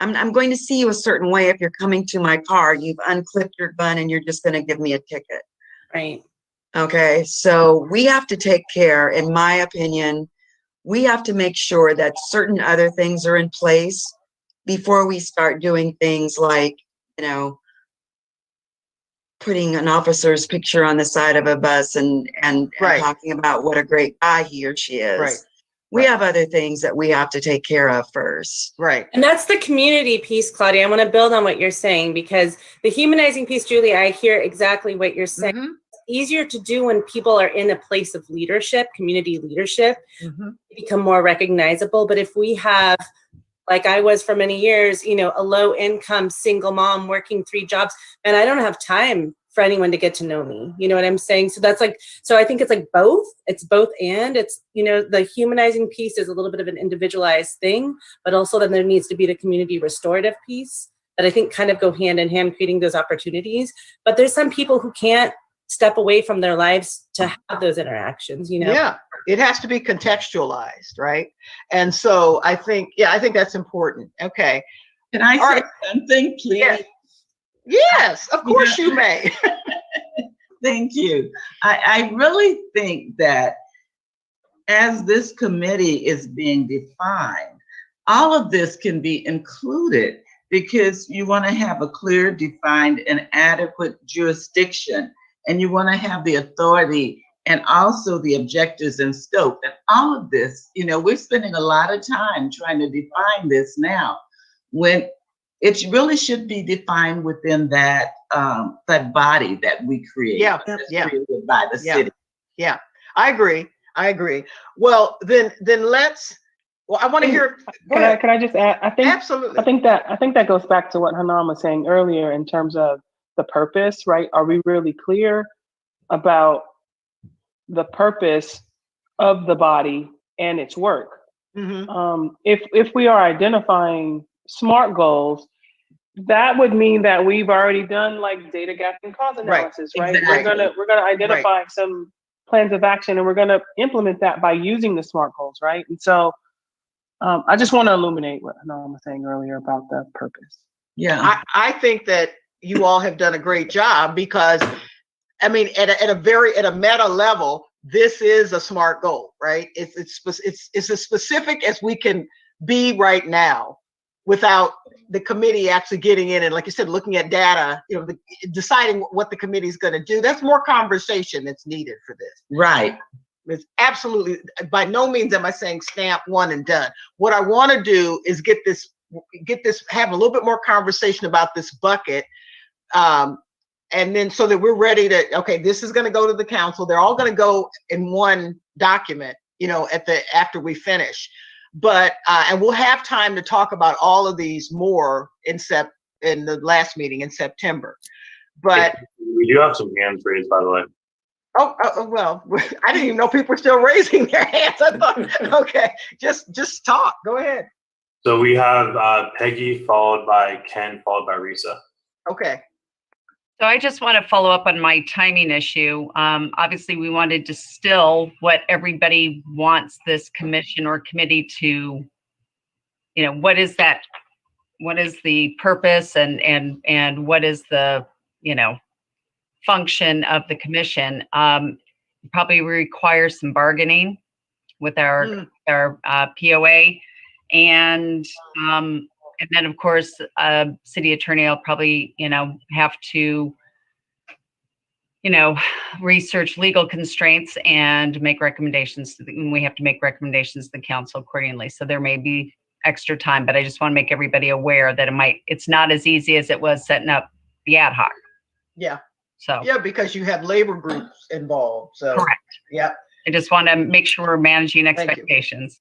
I'm going to see you a certain way. If you're coming to my car, you've unclipped your gun and you're just going to give me a ticket. Right. Okay. So we have to take care, in my opinion, we have to make sure that certain other things are in place before we start doing things like, you know, putting an officer's picture on the side of a bus and talking about what a great guy he or she is. Right. We have other things that we have to take care of first. Right. And that's the community piece, Claudia. I want to build on what you're saying, because the humanizing piece, Julie, I hear exactly what you're saying. Mm-hmm. It's easier to do when people are in a place of leadership, community leadership, become more recognizable. But if we have, like I was for many years, you know, a low income single mom working 3 jobs, and I don't have time for anyone to get to know me. You know what I'm saying? So that's like, so I think it's like both. It's both, and it's, you know, the humanizing piece is a little bit of an individualized thing, but also then there needs to be the community restorative piece that I think kind of go hand in hand, creating those opportunities. But there's some people who can't step away from their lives to have those interactions, you know? Yeah, it has to be contextualized, right? And so I think that's important. Okay. Can I say something, please? Yes, of course you may. Thank you. I really think that as this committee is being defined, all of this can be included, because you want to have a clear, defined, and adequate jurisdiction, and you want to have the authority and also the objectives and scope. And all of this, you know, we're spending a lot of time trying to define this now, when it really should be defined within that that body that we create. Yeah, created by the city. Yeah, I agree. I agree. Well, then let's, well, I want to hear. Can I just add? Absolutely. I think that goes back to what Hanan was saying earlier in terms of the purpose, right? Are we really clear about the purpose of the body and its work? If we are identifying SMART goals, that would mean that we've already done like data gap and cause analysis, right? Exactly. We're gonna identify some plans of action, and we're gonna implement that by using the SMART goals, right? And so, I just want to illuminate what Hanan was saying earlier about the purpose. Yeah, I think that you all have done a great job because, I mean, at a meta level, this is a SMART goal, right? It's as specific as we can be right now, without the committee actually getting in and, like you said, looking at data, you know, deciding what the committee is going to do. That's more conversation that's needed for this. Right. It's absolutely, by no means am I saying stamp one and done. What I want to do is get this, have a little bit more conversation about this bucket. And then so that we're ready to, okay, this is going to go to the council. They're all going to go in one document, you know, after we finish. But, and we'll have time to talk about all of these more in the last meeting in September. But we do have some hands raised, by the way. Well, I didn't even know people were still raising their hands. I thought, okay, just talk. Go ahead. So we have Peggy, followed by Ken, followed by Risa. Okay. So I just want to follow up on my timing issue. Obviously, we want to distill what everybody wants this commission or committee to, you know, what is the purpose and what is the, you know, function of the commission. Probably require some bargaining with our POA, and then of course city attorney will probably, you know, have to, you know, research legal constraints and make recommendations and we have to make recommendations to the council accordingly. So there may be extra time, but I just want to make everybody aware that it's not as easy as it was setting up the ad hoc. Yeah. So yeah, because you have labor groups involved. So correct. Yeah. I just want to make sure we're managing expectations.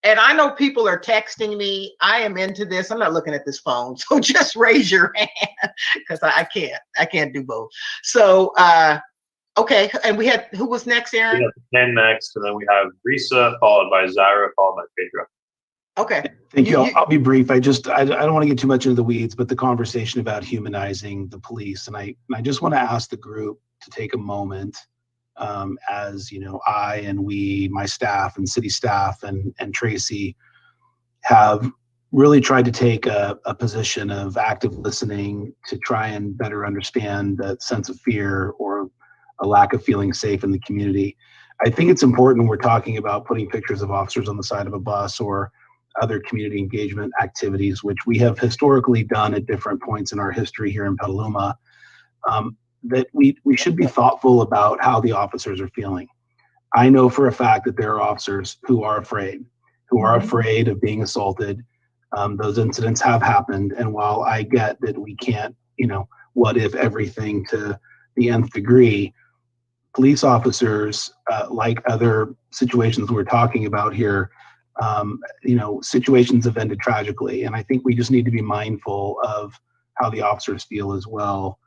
And I know people are texting me. I am into this. I'm not looking at this phone. So just raise your hand because I can't do both. So, okay. And we had, who was next, Aaron? We have Ken next, and then we have Risa, followed by Zaira, followed by Pedro. Okay. Thank you. I'll be brief. I don't want to get too much into the weeds, but the conversation about humanizing the police. And I just want to ask the group to take a moment, as you know, I and my staff and city staff and Tracy have really tried to take a position of active listening to try and better understand that sense of fear or a lack of feeling safe in the community. I think it's important when we're talking about putting pictures of officers on the side of a bus or other community engagement activities, which we have historically done at different points in our history here in Petaluma, that we should be thoughtful about how the officers are feeling. I know for a fact that there are officers who are afraid of being assaulted. Those incidents have happened. And while I get that we can't, you know, what if everything to the nth degree, police officers, like other situations we're talking about here, you know, situations have ended tragically. And I think we just need to be mindful of how the officers feel as well,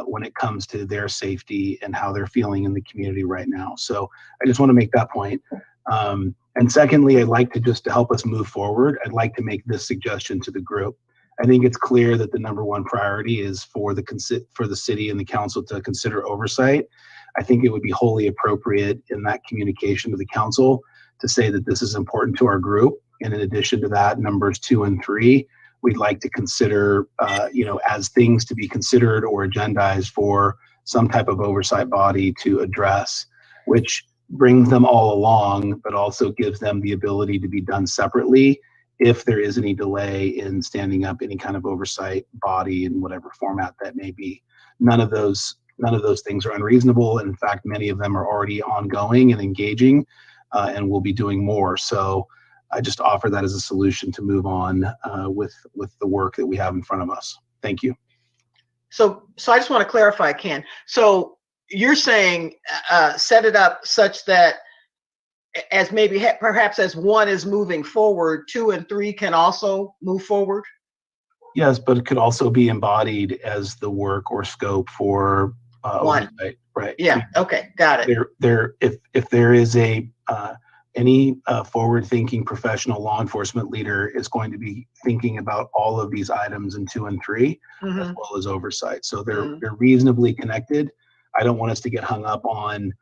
when it comes to their safety and how they're feeling in the community right now. So I just want to make that point. And secondly, I'd like to help us move forward, I'd like to make this suggestion to the group. I think it's clear that the number one priority is for the city and the council to consider oversight. I think it would be wholly appropriate in that communication to the council to say that this is important to our group. And in addition to that, numbers 2 and 3, we'd like to consider, you know, as things to be considered or agendized for some type of oversight body to address, which brings them all along, but also gives them the ability to be done separately if there is any delay in standing up any kind of oversight body in whatever format that may be. None of those things are unreasonable. And in fact, many of them are already ongoing and engaging, and we'll be doing more. So I just offer that as a solution to move on with the work that we have in front of us. Thank you. So I just want to clarify, Ken. So you're saying set it up such that as maybe perhaps as 1 is moving forward, 2 and 3 can also move forward? Yes, but it could also be embodied as the work or scope for 1. oversight, right? Yeah, okay, got it. If there is any forward-thinking professional law enforcement leader is going to be thinking about all of these items in 2 and 3, as well as oversight. So they're reasonably connected. I don't want us to get hung up on,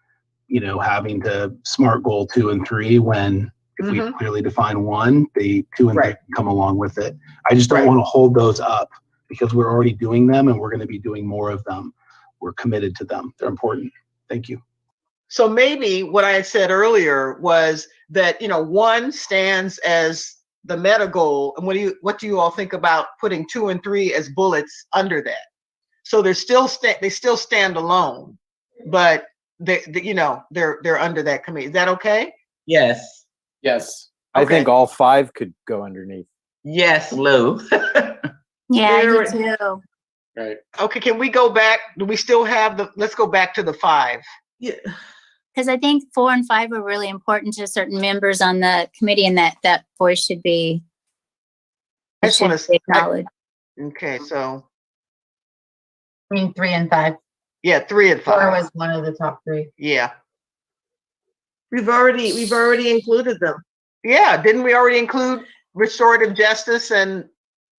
having to SMART goal 2 and 3 when if we clearly define 1, the 2 and 3 can come along with it. I just don't want to hold those up because we're already doing them and we're going to be doing more of them. We're committed to them. They're important. Thank you. So maybe what I had said earlier was that, 1 stands as the meta goal. And what do you all think about putting 2 and 3 as bullets under that? So they still stand alone, but they're under that committee. Is that okay? Yes. Yes. I think all 5 could go underneath. Yes, Lou. Yeah, I do too. Right. Okay, can we go back? Do we still have let's go back to the 5. Yeah. Because I think 4 and 5 are really important to certain members on the committee, and that voice should be acknowledged. Okay, so. I mean, 3 and 5. Yeah, 3 and 5. 4 was one of the top 3. Yeah. We've already included them. Yeah, didn't we already include restorative justice and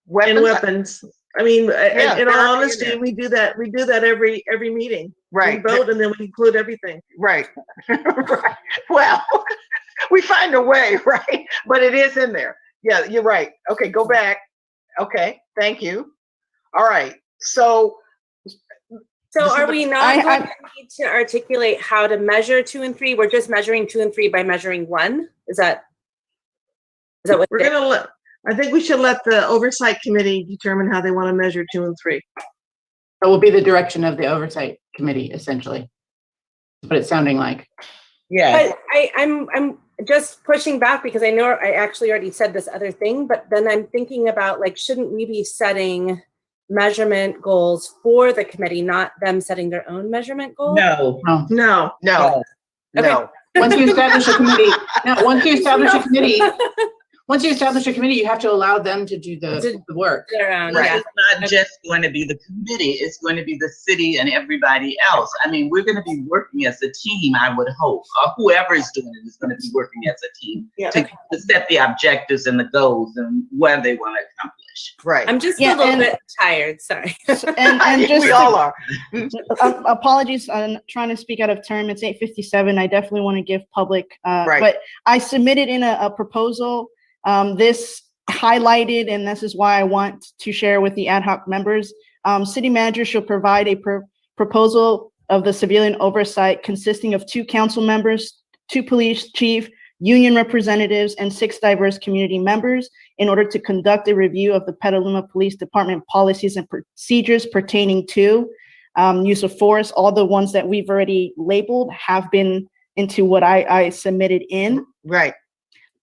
weapons? And weapons. I mean, in all they're honesty, we do that every meeting. Right. We vote and then we include everything. Right. Right. Well, we find a way, right? But it is in there. Yeah, you're right. Okay, go back. Okay, thank you. All right. So are we not going to need to articulate how to measure 2 and 3? We're just measuring 2 and 3 by measuring 1. Is that what we're going to let? I think we should let the oversight committee determine how they want to measure 2 and 3. That will be the direction of the oversight committee, essentially. That's what it's sounding like. Yeah. But I'm just pushing back because I know I actually already said this other thing, but then I'm thinking about shouldn't we be setting measurement goals for the committee, not them setting their own measurement goals? No. Okay. Once you establish a committee, once you establish a committee, you have to allow them to do the work. Right. It's not just going to be the committee, it's going to be the city and everybody else. I mean, we're going to be working as a team, I would hope, or whoever is doing it is going to be working as a team to set the objectives and the goals and where they want to accomplish. Right. I'm just a little bit tired, sorry. And just we all are. Apologies, I'm trying to speak out of term. It's 8:57. I definitely want to give public, but I submitted in a proposal. This highlighted, and this is why I want to share with the ad hoc members. City manager shall provide a proposal of the civilian oversight consisting of 2 council members, 2 police chief, union representatives, and 6 diverse community members in order to conduct a review of the Petaluma Police Department policies and procedures pertaining to use of force. All the ones that we've already labeled have been into what I submitted in. Right.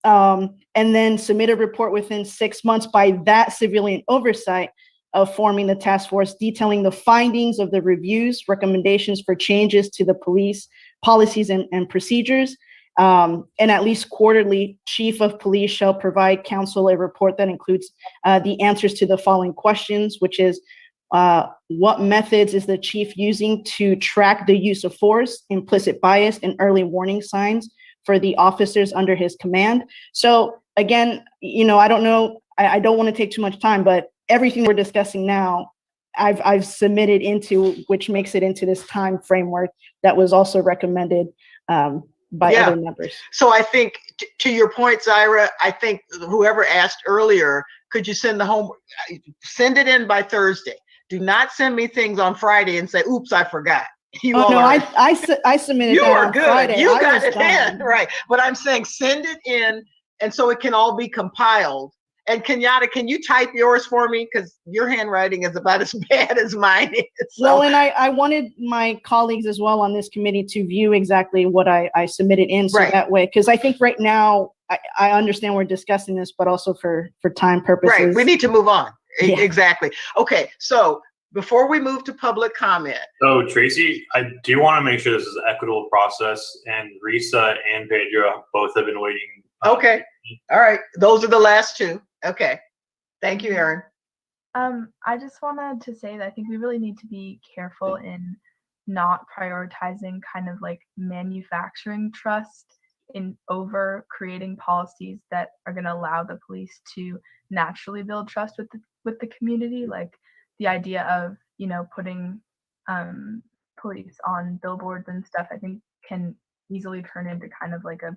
And then submit a report within 6 months by that civilian oversight of forming the task force, detailing the findings of the reviews, recommendations for changes to the police policies and procedures. And at least quarterly, chief of police shall provide council a report that includes the answers to the following questions, which is what methods is the chief using to track the use of force, implicit bias, and early warning signs for the officers under his command. So again, I don't know, I don't want to take too much time, but everything we're discussing now, I've submitted into, which makes it into this time framework that was also recommended by other members. So I think to your point, Zaira, I think whoever asked earlier, could you send the homework, send it in by Thursday. Do not send me things on Friday and say, oops, I forgot. I submitted you that are on good. Friday. You I got was it in, right. But I'm saying send it in, and so it can all be compiled. And Kenyatta, can you type yours for me? Because your handwriting is about as bad as mine is. So. Well, and I wanted my colleagues as well on this committee to view exactly what I submitted in, so that way, because I think right now, I understand we're discussing this, but also for time purposes. Right, we need to move on. Yeah. Exactly. Okay, so before we move to public comment. So Tracy, I do want to make sure this is an equitable process, and Risa and Pedro both have been waiting. Okay. All right. Those are the last two. Okay. Thank you, Erin. I just wanted to say that I think we really need to be careful in not prioritizing kind of like manufacturing trust in over creating policies that are going to allow the police to naturally build trust with the community. Like the idea of, you know, putting police on billboards and stuff, I think can easily turn into kind of like a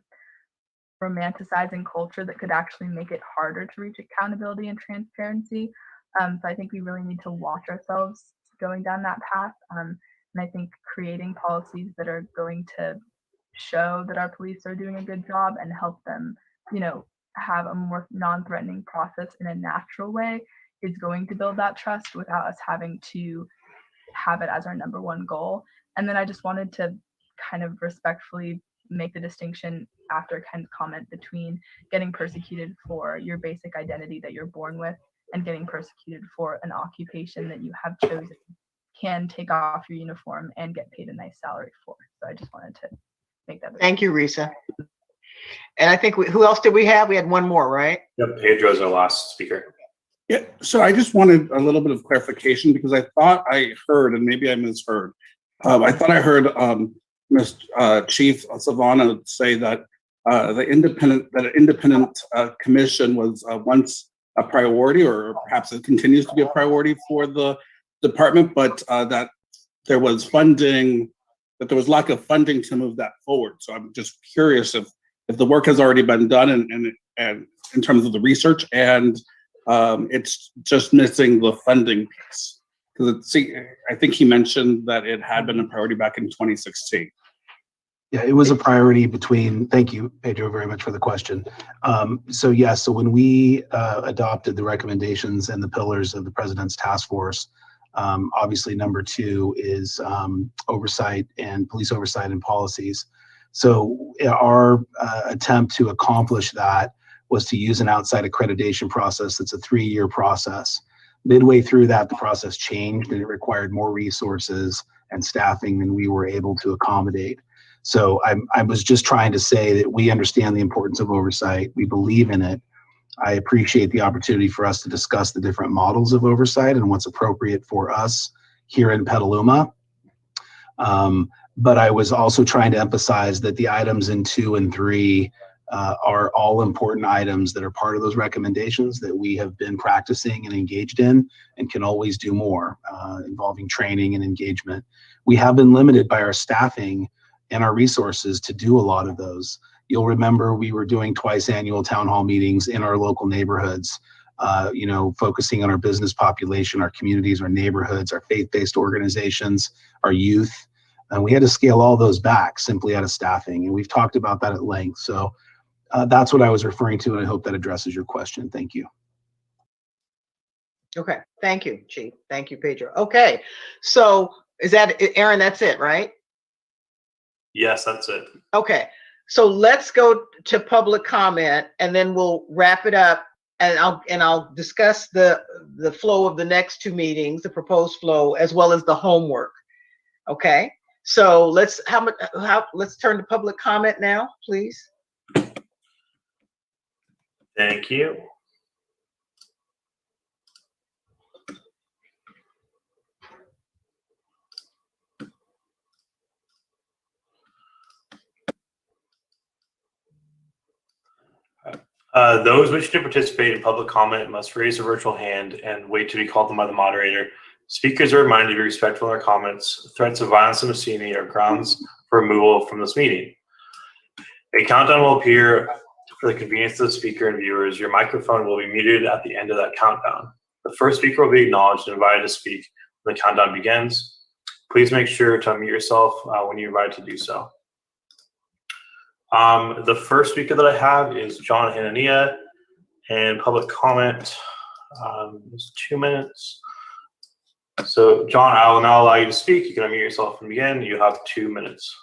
romanticizing culture that could actually make it harder to reach accountability and transparency. So I think we really need to watch ourselves going down that path. And I think creating policies that are going to show that our police are doing a good job and help them, you know, have a more non-threatening process in a natural way is going to build that trust without us having to have it as our number one goal. And then I just wanted to kind of respectfully make the distinction after Ken's comment between getting persecuted for your basic identity that you're born with and getting persecuted for an occupation that you have chosen can take off your uniform and get paid a nice salary for. So I just wanted to make that. Thank you, Risa. And I think who else did we have? We had one more, right? Yep, Pedro's our last speaker. Yeah, so I just wanted a little bit of clarification because I thought I heard, and maybe I misheard. I thought I heard Chief Savannah say that an independent commission was once a priority, or perhaps it continues to be a priority for the department, but that there was funding, that there was lack of funding to move that forward. So I'm just curious if the work has already been done and in terms of the research, and it's just missing the funding piece. Because I think he mentioned that it had been a priority back in 2016. Yeah, it was a priority thank you, Pedro, very much for the question. So when we adopted the recommendations and the pillars of the President's Task Force, obviously number 2 is oversight and police oversight and policies. So our attempt to accomplish that was to use an outside accreditation process that's a 3-year process. Midway through that, the process changed and it required more resources and staffing than we were able to accommodate. So I was just trying to say that we understand the importance of oversight. We believe in it. I appreciate the opportunity for us to discuss the different models of oversight and what's appropriate for us here in Petaluma. But I was also trying to emphasize that the items in 2 and 3 are all important items that are part of those recommendations that we have been practicing and engaged in and can always do more involving training and engagement. We have been limited by our staffing and our resources to do a lot of those. You'll remember we were doing twice annual town hall meetings in our local neighborhoods, focusing on our business population, our communities, our neighborhoods, our faith-based organizations, our youth. And we had to scale all those back simply out of staffing. And we've talked about that at length. So that's what I was referring to. And I hope that addresses your question. Thank you. Okay. Thank you, Chief. Thank you, Pedro. Okay. So is that, Erin, that's it, right? Yes, that's it. Okay, so let's go to public comment and then we'll wrap it up, and I'll discuss the flow of the next 2 meetings, the proposed flow, as well as the homework. Okay, so let's turn to public comment now, please. Thank you. Those wishing to participate in public comment must raise a virtual hand and wait to be called on by the moderator. Speakers are reminded to be respectful in their comments. Threats of violence and obscenity are grounds for removal from this meeting. A countdown will appear for the convenience of the speaker and viewers. Your microphone will be muted at the end of that countdown. The first speaker will be acknowledged and invited to speak when the countdown begins. Please make sure to unmute yourself when you're invited to do so. The first speaker that I have is John Hanania, and public comment is 2 minutes. So John, I will now allow you to speak. You can unmute yourself and begin. You have 2 minutes.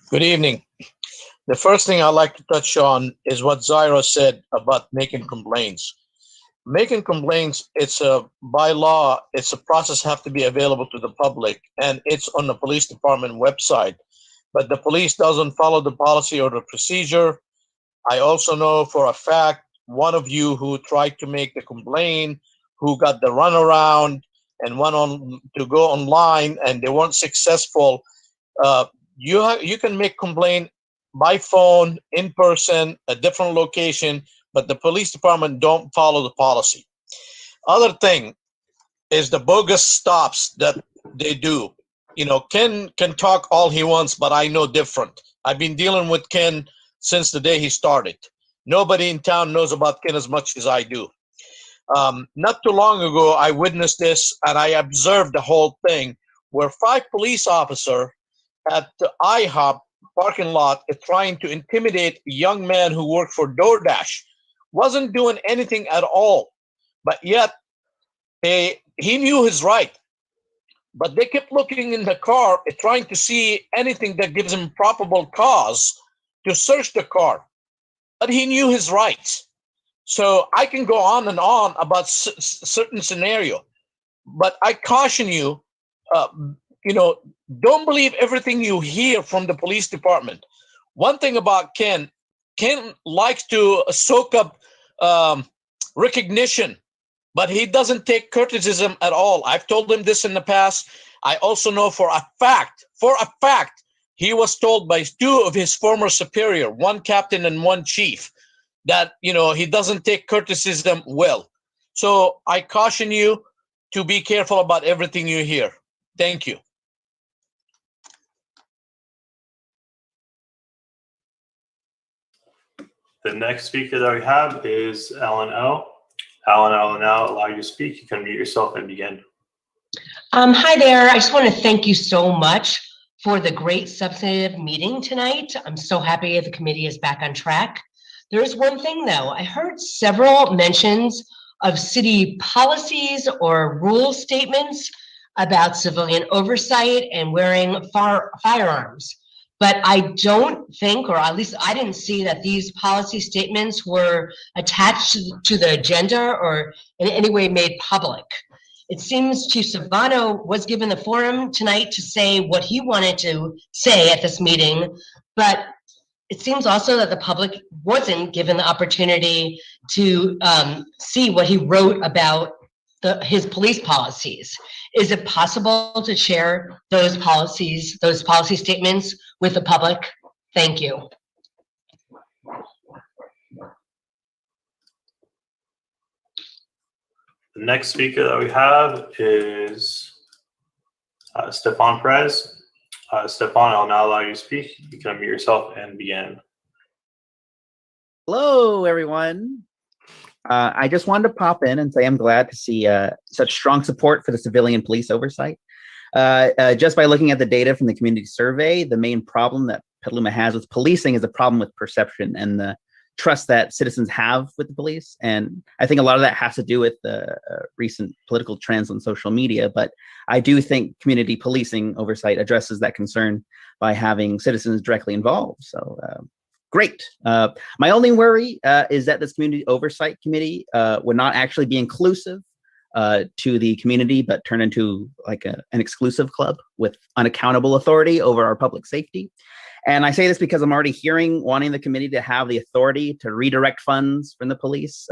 Good evening. The first thing I'd like to touch on is what Zyro said about making complaints. Making complaints, it's a by law, it's a process have to be available to the public, and it's on the police department website. But the police doesn't follow the policy or the procedure. I also know for a fact one of you who tried to make the complaint, who got the runaround and went on to go online, and they weren't successful. You can make complaint by phone, in person, a different location, but the police department don't follow the policy. Other thing is the bogus stops that they do. You know, Ken can talk all he wants, but I know different. I've been dealing with Ken since the day he started. Nobody in town knows about Ken as much as I do. Not too long ago, I witnessed this and I observed the whole thing where 5 police officers at the IHOP parking lot trying to intimidate a young man who worked for DoorDash. Wasn't doing anything at all, but yet he knew his right. But they kept looking in the car, trying to see anything that gives him probable cause to search the car. But he knew his rights. So I can go on and on about certain scenario, but I caution you, don't believe everything you hear from the police department. One thing about Ken likes to soak up recognition, but he doesn't take criticism at all. I've told him this in the past. I also know for a fact, he was told by 2 of his former superior, one captain and one chief, that, he doesn't take criticism well. So I caution you to be careful about everything you hear. Thank you. The next speaker that we have is Ellen O. Ellen, I will now allow you to speak. You can mute yourself and begin. Hi there. I just want to thank you so much for the great substantive meeting tonight. I'm so happy the committee is back on track. There is one thing though. I heard several mentions of city policies or rule statements about civilian oversight and wearing firearms. But I don't think, or at least I didn't see that these policy statements were attached to the agenda or in any way made public. It seems Chief Savano was given the forum tonight to say what he wanted to say at this meeting, but it seems also that the public wasn't given the opportunity to see what he wrote about his police policies. Is it possible to share those policy statements with the public? Thank you. The next speaker that we have is Stefan Perez. Stefan, I'll now allow you to speak. You can unmute yourself and begin. Hello, everyone. I just wanted to pop in and say I'm glad to see such strong support for the civilian police oversight. Just by looking at the data from the community survey, the main problem that Petaluma has with policing is a problem with perception and the trust that citizens have with the police. And I think a lot of that has to do with the recent political trends on social media. But I do think community policing oversight addresses that concern by having citizens directly involved. So great. My only worry is that this community oversight committee would not actually be inclusive to the community, but turn into like an exclusive club with unaccountable authority over our public safety. And I say this because I'm already wanting the committee to have the authority to redirect funds from the police,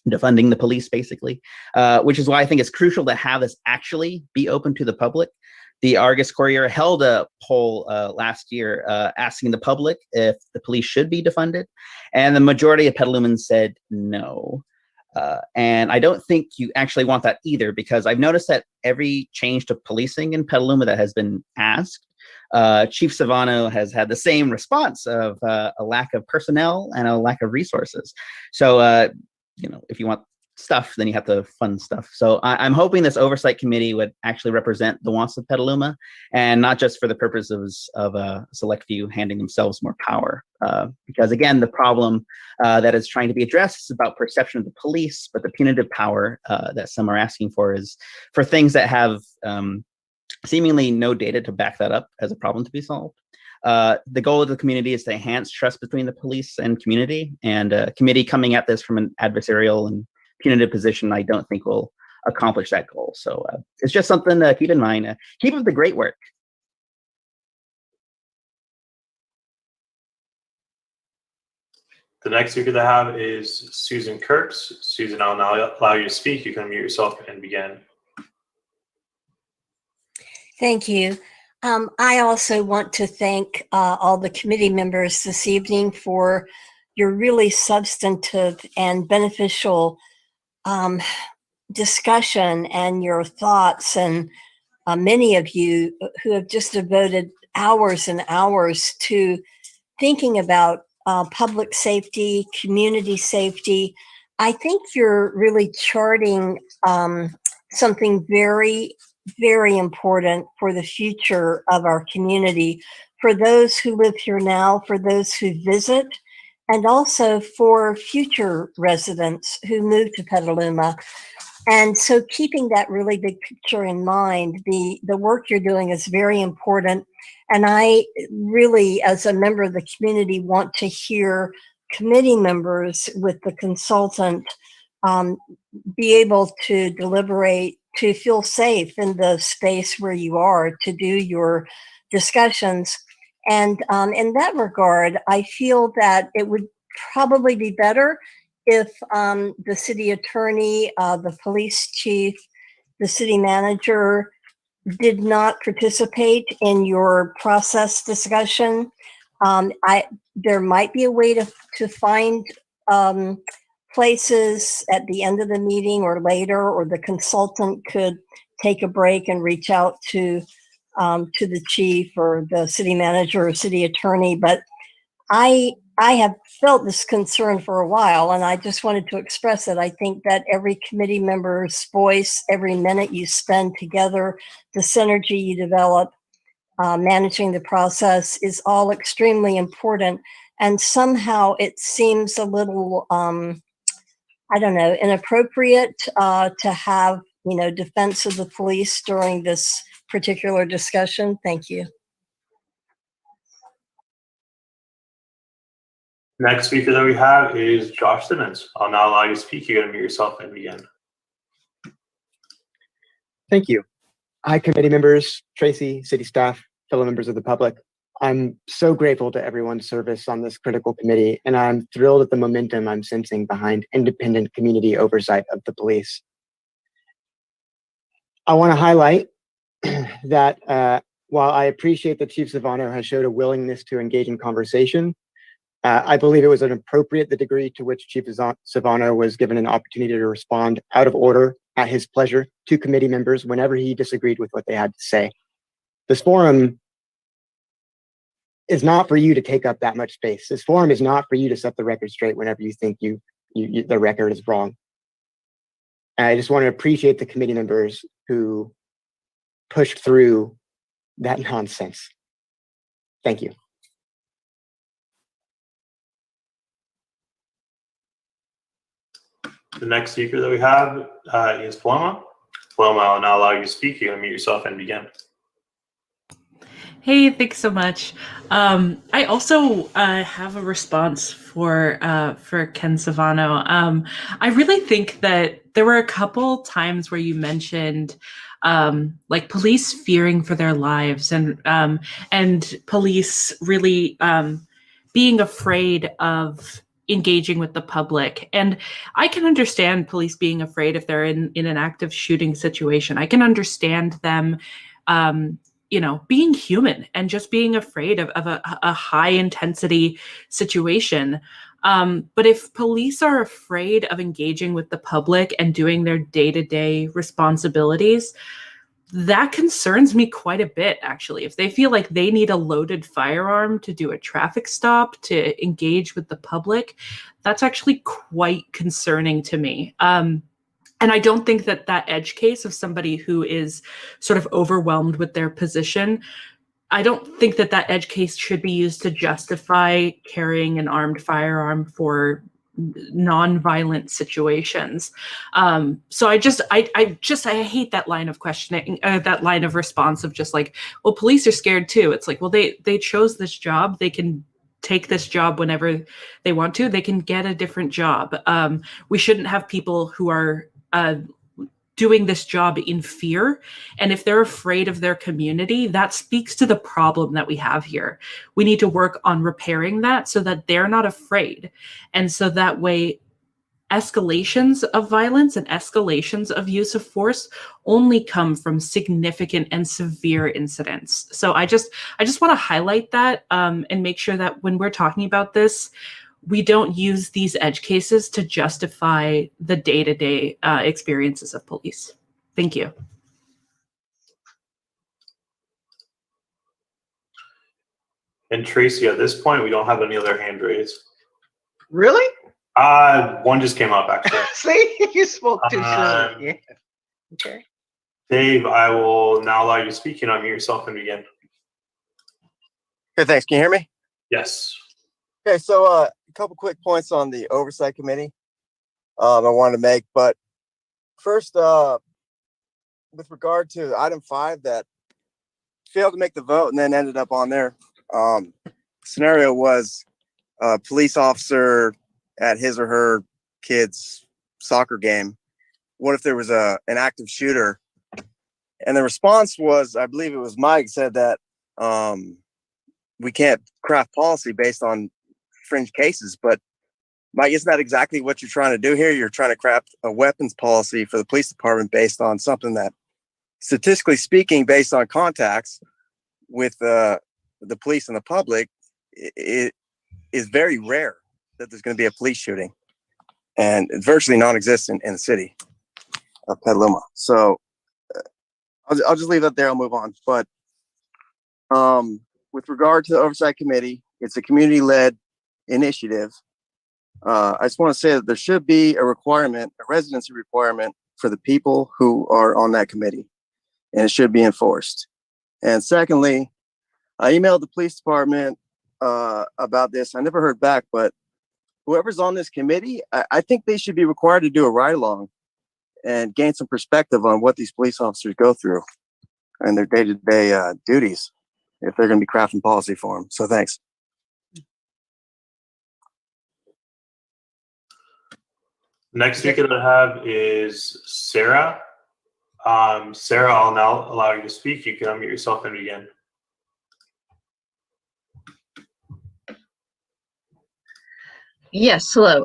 defunding the police basically, which is why I think it's crucial to have this actually be open to the public. The Argus Courier held a poll last year asking the public if the police should be defunded, and the majority of Petalumans said no. And I don't think you actually want that either, because I've noticed that every change to policing in Petaluma that has been asked, Chief Savano has had the same response of a lack of personnel and a lack of resources. So, if you want stuff, then you have to fund stuff. So I'm hoping this oversight committee would actually represent the wants of Petaluma, and not just for the purposes of a select few handing themselves more power. Because again, the problem that is trying to be addressed is about perception of the police, but the punitive power that some are asking for is for things that have seemingly no data to back that up as a problem to be solved. The goal of the community is to enhance trust between the police and community, and a committee coming at this from an adversarial and punitive position, I don't think will accomplish that goal. So it's just something to keep in mind. Keep up the great work. The next speaker that I have is Susan Kirks. Susan, I'll now allow you to speak. You can unmute yourself and begin. Thank you. I also want to thank all the committee members this evening for your really substantive and beneficial discussion and your thoughts, and many of you who have just devoted hours and hours to thinking about public safety, community safety. I think you're really charting something very, very important for the future of our community, for those who live here now, for those who visit, and also for future residents who move to Petaluma. And so keeping that really big picture in mind, the work you're doing is very important. And I really, as a member of the community, want to hear committee members with the consultant be able to deliberate, to feel safe in the space where you are, to do your discussions. And in that regard, I feel that it would probably be better if the city attorney, the police chief, the city manager did not participate in your process discussion. There might be a way to find places at the end of the meeting or later, or the consultant could take a break and reach out to the chief or the city manager or city attorney. But I have felt this concern for a while, and I just wanted to express it. I think that every committee member's voice, every minute you spend together, the synergy you develop, managing the process is all extremely important. And somehow it seems a little, I don't know, inappropriate to have, defense of the police during this particular discussion. Thank you. Next speaker that we have is Josh Simmons. I'll now allow you to speak. You can unmute yourself and begin. Thank you. Hi, committee members, Tracy, city staff, fellow members of the public. I'm so grateful to everyone's service on this critical committee, and I'm thrilled at the momentum I'm sensing behind independent community oversight of the police. I want to highlight that while I appreciate that Chief Savano has showed a willingness to engage in conversation, I believe it was inappropriate the degree to which Chief Savano was given an opportunity to respond out of order at his pleasure to committee members whenever he disagreed with what they had to say. This forum is not for you to take up that much space. This forum is not for you to set the record straight whenever you think the record is wrong. And I just want to appreciate the committee members who pushed through that nonsense. Thank you. The next speaker that we have is Paloma. Paloma, I'll now allow you to speak. You can unmute yourself and begin. Hey, thanks so much. I also have a response for Ken Savano. I really think that there were a couple times where you mentioned like police fearing for their lives and police really being afraid of engaging with the public. And I can understand police being afraid if they're in an active shooting situation. I can understand them being human and just being afraid of a high intensity situation. But if police are afraid of engaging with the public and doing their day-to-day responsibilities, that concerns me quite a bit, actually. If they feel like they need a loaded firearm to do a traffic stop, to engage with the public, that's actually quite concerning to me. And I don't think that edge case of somebody who is sort of overwhelmed with their position, I don't think that edge case should be used to justify carrying an armed firearm for non-violent situations. So I hate that line of questioning, that line of response of just like, well, police are scared too. It's like, well, they chose this job. They can take this job whenever they want to. They can get a different job. We shouldn't have people who are doing this job in fear. And if they're afraid of their community, that speaks to the problem that we have here. We need to work on repairing that so that they're not afraid. And so that way, escalations of violence and escalations of use of force only come from significant and severe incidents. So I just want to highlight that and make sure that when we're talking about this, we don't use these edge cases to justify the day-to-day experiences of police. Thank you. And Tracy, at this point, we don't have any other hand raised. Really? One just came up, actually. See, you spoke too soon. Yeah. Okay. Dave, I will now allow you to speak and unmute yourself and begin. Okay, thanks. Can you hear me? Yes. Okay, so a couple quick points on the oversight committee I wanted to make. But first, with regard to item 5 that failed to make the vote and then ended up on there, scenario was a police officer at his or her kid's soccer game. What if there was an active shooter? And the response was, I believe it was Mike said that we can't craft policy based on fringe cases. But Mike, isn't that exactly what you're trying to do here? You're trying to craft a weapons policy for the police department based on something that, statistically speaking, based on contacts with the police and the public, it is very rare that there's going to be a police shooting, and it's virtually non-existent in the city of Petaluma. So I'll just leave that there. I'll move on. But with regard to the oversight committee, it's a community-led initiative. I just want to say that there should be a requirement, a residency requirement for the people who are on that committee, and it should be enforced. And secondly, I emailed the police department about this. I never heard back, but whoever's on this committee, I think they should be required to do a ride-along and gain some perspective on what these police officers go through and their day-to-day duties if they're going to be crafting policy for them. So thanks. Next speaker that I have is Sarah. Sarah, I'll now allow you to speak. You can unmute yourself and begin. Yes, hello.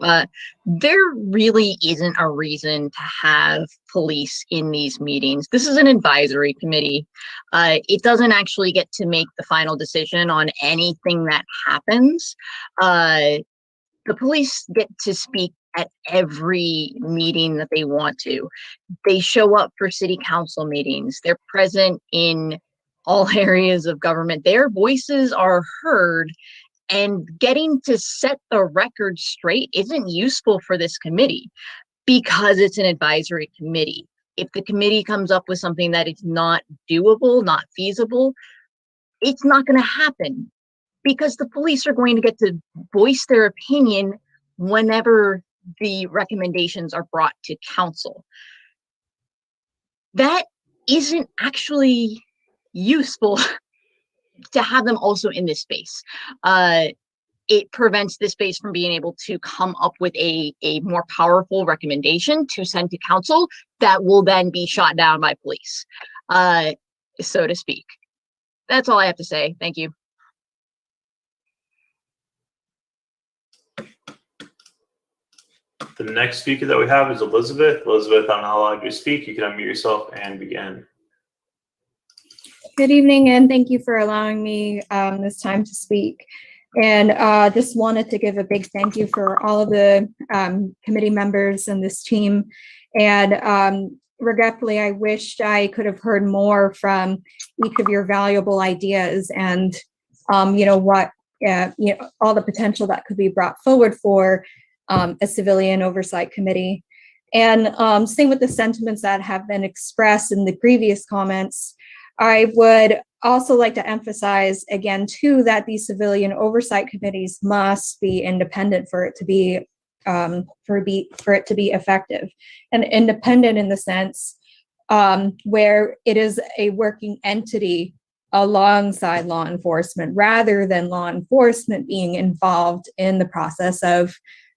There really isn't a reason to have police in these meetings. This is an advisory committee. It doesn't actually get to make the final decision on anything that happens. The police get to speak at every meeting that they want to. They show up for city council meetings. They're present in all areas of government. Their voices are heard. And getting to set the record straight isn't useful for this committee because it's an advisory committee. If the committee comes up with something that is not doable, not feasible, it's not going to happen because the police are going to get to voice their opinion whenever the recommendations are brought to council. That isn't actually useful to have them also in this space. It prevents this space from being able to come up with a more powerful recommendation to send to council that will then be shot down by police, so to speak. That's all I have to say. Thank you. The next speaker that we have is Elizabeth. Elizabeth, I'm now allowed you to speak. You can unmute yourself and begin. Good evening, and thank you for allowing me this time to speak. And just wanted to give a big thank you for all of the committee members and this team. And regretfully, I wished I could have heard more from each of your valuable ideas and all the potential that could be brought forward for a civilian oversight committee. And same with the sentiments that have been expressed in the previous comments. I would also like to emphasize again, too, that these civilian oversight committees must be independent for it to be for it to be effective, and independent in the sense where it is a working entity alongside law enforcement, rather than law enforcement being involved in the process of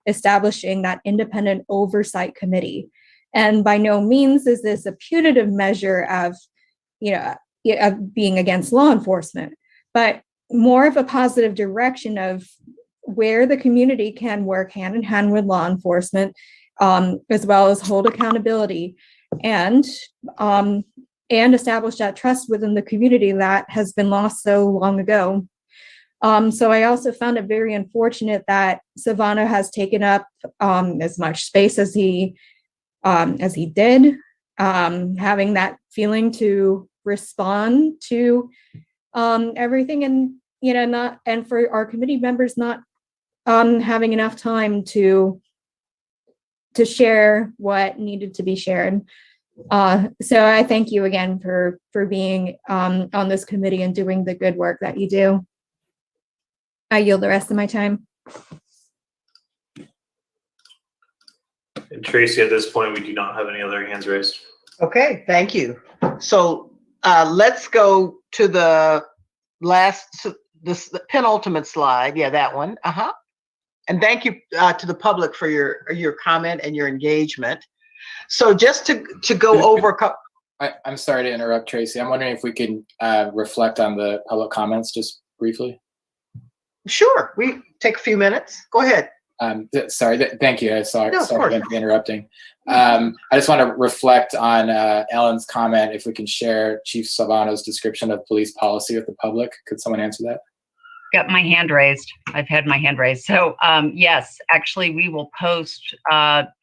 establishing that independent oversight committee. And by no means is this a punitive measure of, of being against law enforcement, but more of a positive direction of where the community can work hand in hand with law enforcement, as well as hold accountability and establish that trust within the community that has been lost so long ago. So I also found it very unfortunate that Silvano has taken up as much space as he did, having that feeling to respond to everything, and for our committee members not having enough time to share what needed to be shared. So I thank you again for being on this committee and doing the good work that you do. I yield the rest of my time. And Tracy, at this point, we do not have any other hands raised. Okay, thank you. So let's go to the penultimate slide. Yeah, that one. And thank you to the public for your comment and your engagement. So just to go over a couple. I'm sorry to interrupt, Tracy. I'm wondering if we can reflect on the public comments just briefly. Sure, we take a few minutes. Go ahead. Sorry, thank you. Sorry for interrupting. I just want to reflect on Ellen's comment. If we can share Chief Silvano's description of police policy with the public, could someone answer that? Got my hand raised. I've had my hand raised. So yes, actually, we will post,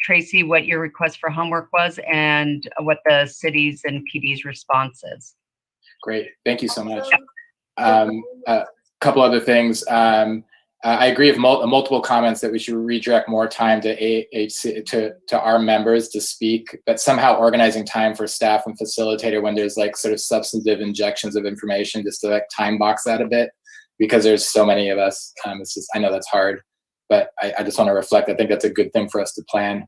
Tracy, what your request for homework was and what the city's and PD's response is. Great, thank you so much. A couple other things. I agree with multiple comments that we should redirect more time to to our members to speak, but somehow organizing time for staff and facilitator when there's like sort of substantive injections of information, just to like time box that a bit, because there's so many of us. It's just, I know that's hard, but I just want to reflect. I think that's a good thing for us to plan.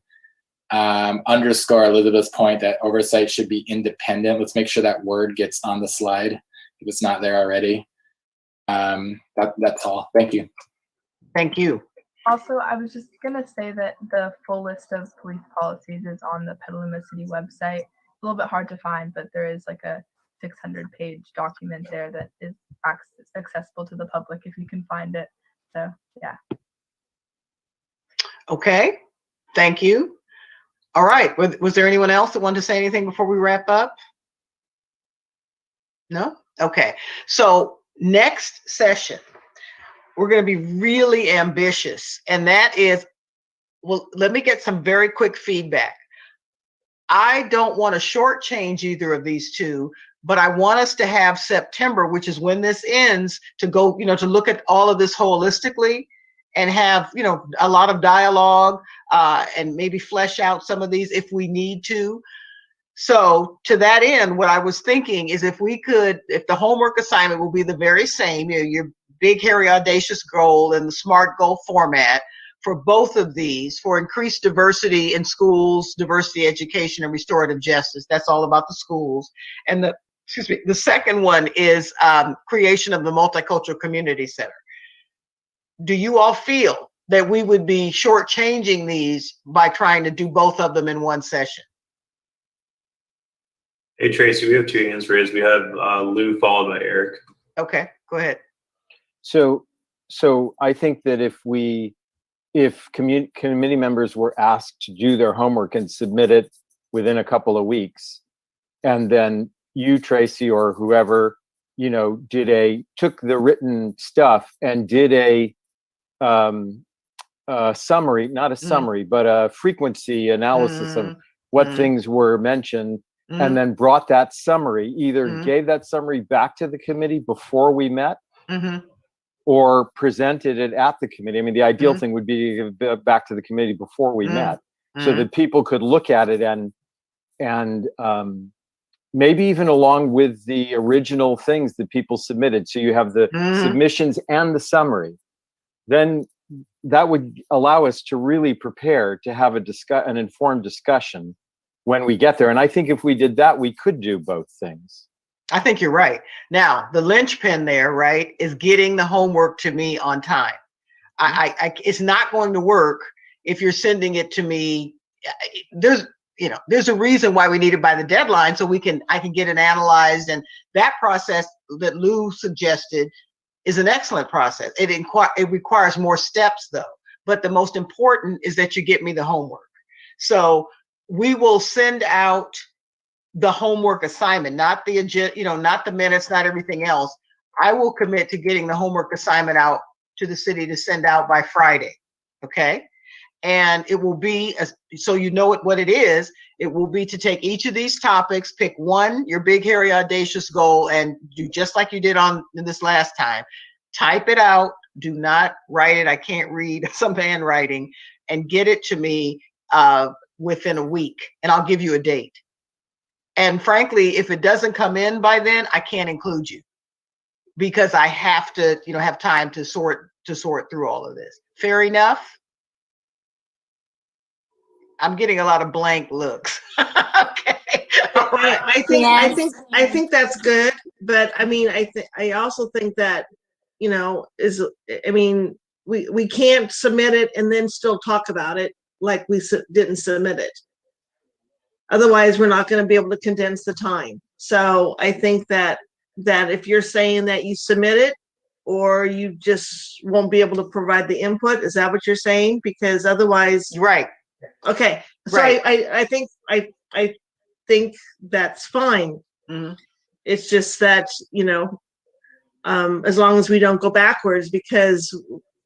Underscore Elizabeth's point that oversight should be independent. Let's make sure that word gets on the slide if it's not there already. That's all. Thank you. Thank you. Also, I was just going to say that the full list of police policies is on the Petaluma City website. A little bit hard to find, but there is like a 600-page document there that is accessible to the public if you can find it. So, yeah. Okay, thank you. All right, was there anyone else that wanted to say anything before we wrap up? No? Okay, so next session, we're going to be really ambitious, and that is, well, let me get some very quick feedback. I don't want to shortchange either of these two, but I want us to have September, which is when this ends, to go, to look at all of this holistically and have, a lot of dialogue and maybe flesh out some of these if we need to. So to that end, what I was thinking is if the homework assignment will be the very same, your big, hairy, audacious goal and the SMART goal format for both of these, for increased diversity in schools, diversity education, and restorative justice. That's all about the schools. And the second one is creation of the Multicultural Community Center. Do you all feel that we would be shortchanging these by trying to do both of them in one session? Hey, Tracy, we have two hands raised. We have Lou followed by Eric. Okay, go ahead. So I think that if committee members were asked to do their homework and submit it within a couple of weeks, and then you, Tracy, or whoever, took the written stuff and did a summary, not a summary, but a frequency analysis of what things were mentioned, and then brought that summary, either gave that summary back to the committee before we met, or presented it at the committee. I mean, the ideal thing would be to give it back to the committee before we met, so that people could look at it and maybe even along with the original things that people submitted. So you have the submissions and the summary. Then that would allow us to really prepare to have an informed discussion when we get there. And I think if we did that, we could do both things. I think you're right. Now, the linchpin there, right, is getting the homework to me on time. It's not going to work if you're sending it to me. There's a reason why we need it by the deadline, so I can get it analyzed. And that process that Lou suggested is an excellent process. It requires more steps though. But the most important is that you get me the homework. So we will send out the homework assignment, not the agenda, not the minutes, not everything else. I will commit to getting the homework assignment out to the city to send out by Friday. Okay. And it will be, so you know what it is, it will be to take each of these topics, pick one, your big, hairy, audacious goal, and do just like you did in this last time. Type it out. Do not write it. I can't read some handwriting, and get it to me within a week, and I'll give you a date. And frankly, if it doesn't come in by then, I can't include you because I have to, have time to sort through all of this. Fair enough? I'm getting a lot of blank looks. Okay. I think that's good, but I mean, I also think that, we can't submit it and then still talk about it like we didn't submit it. Otherwise, we're not going to be able to condense the time. So I think that if you're saying that you submit it or you just won't be able to provide the input, is that what you're saying? Because otherwise, right. Okay. So right. I think that's fine. Mm-hmm. It's just that, as long as we don't go backwards, because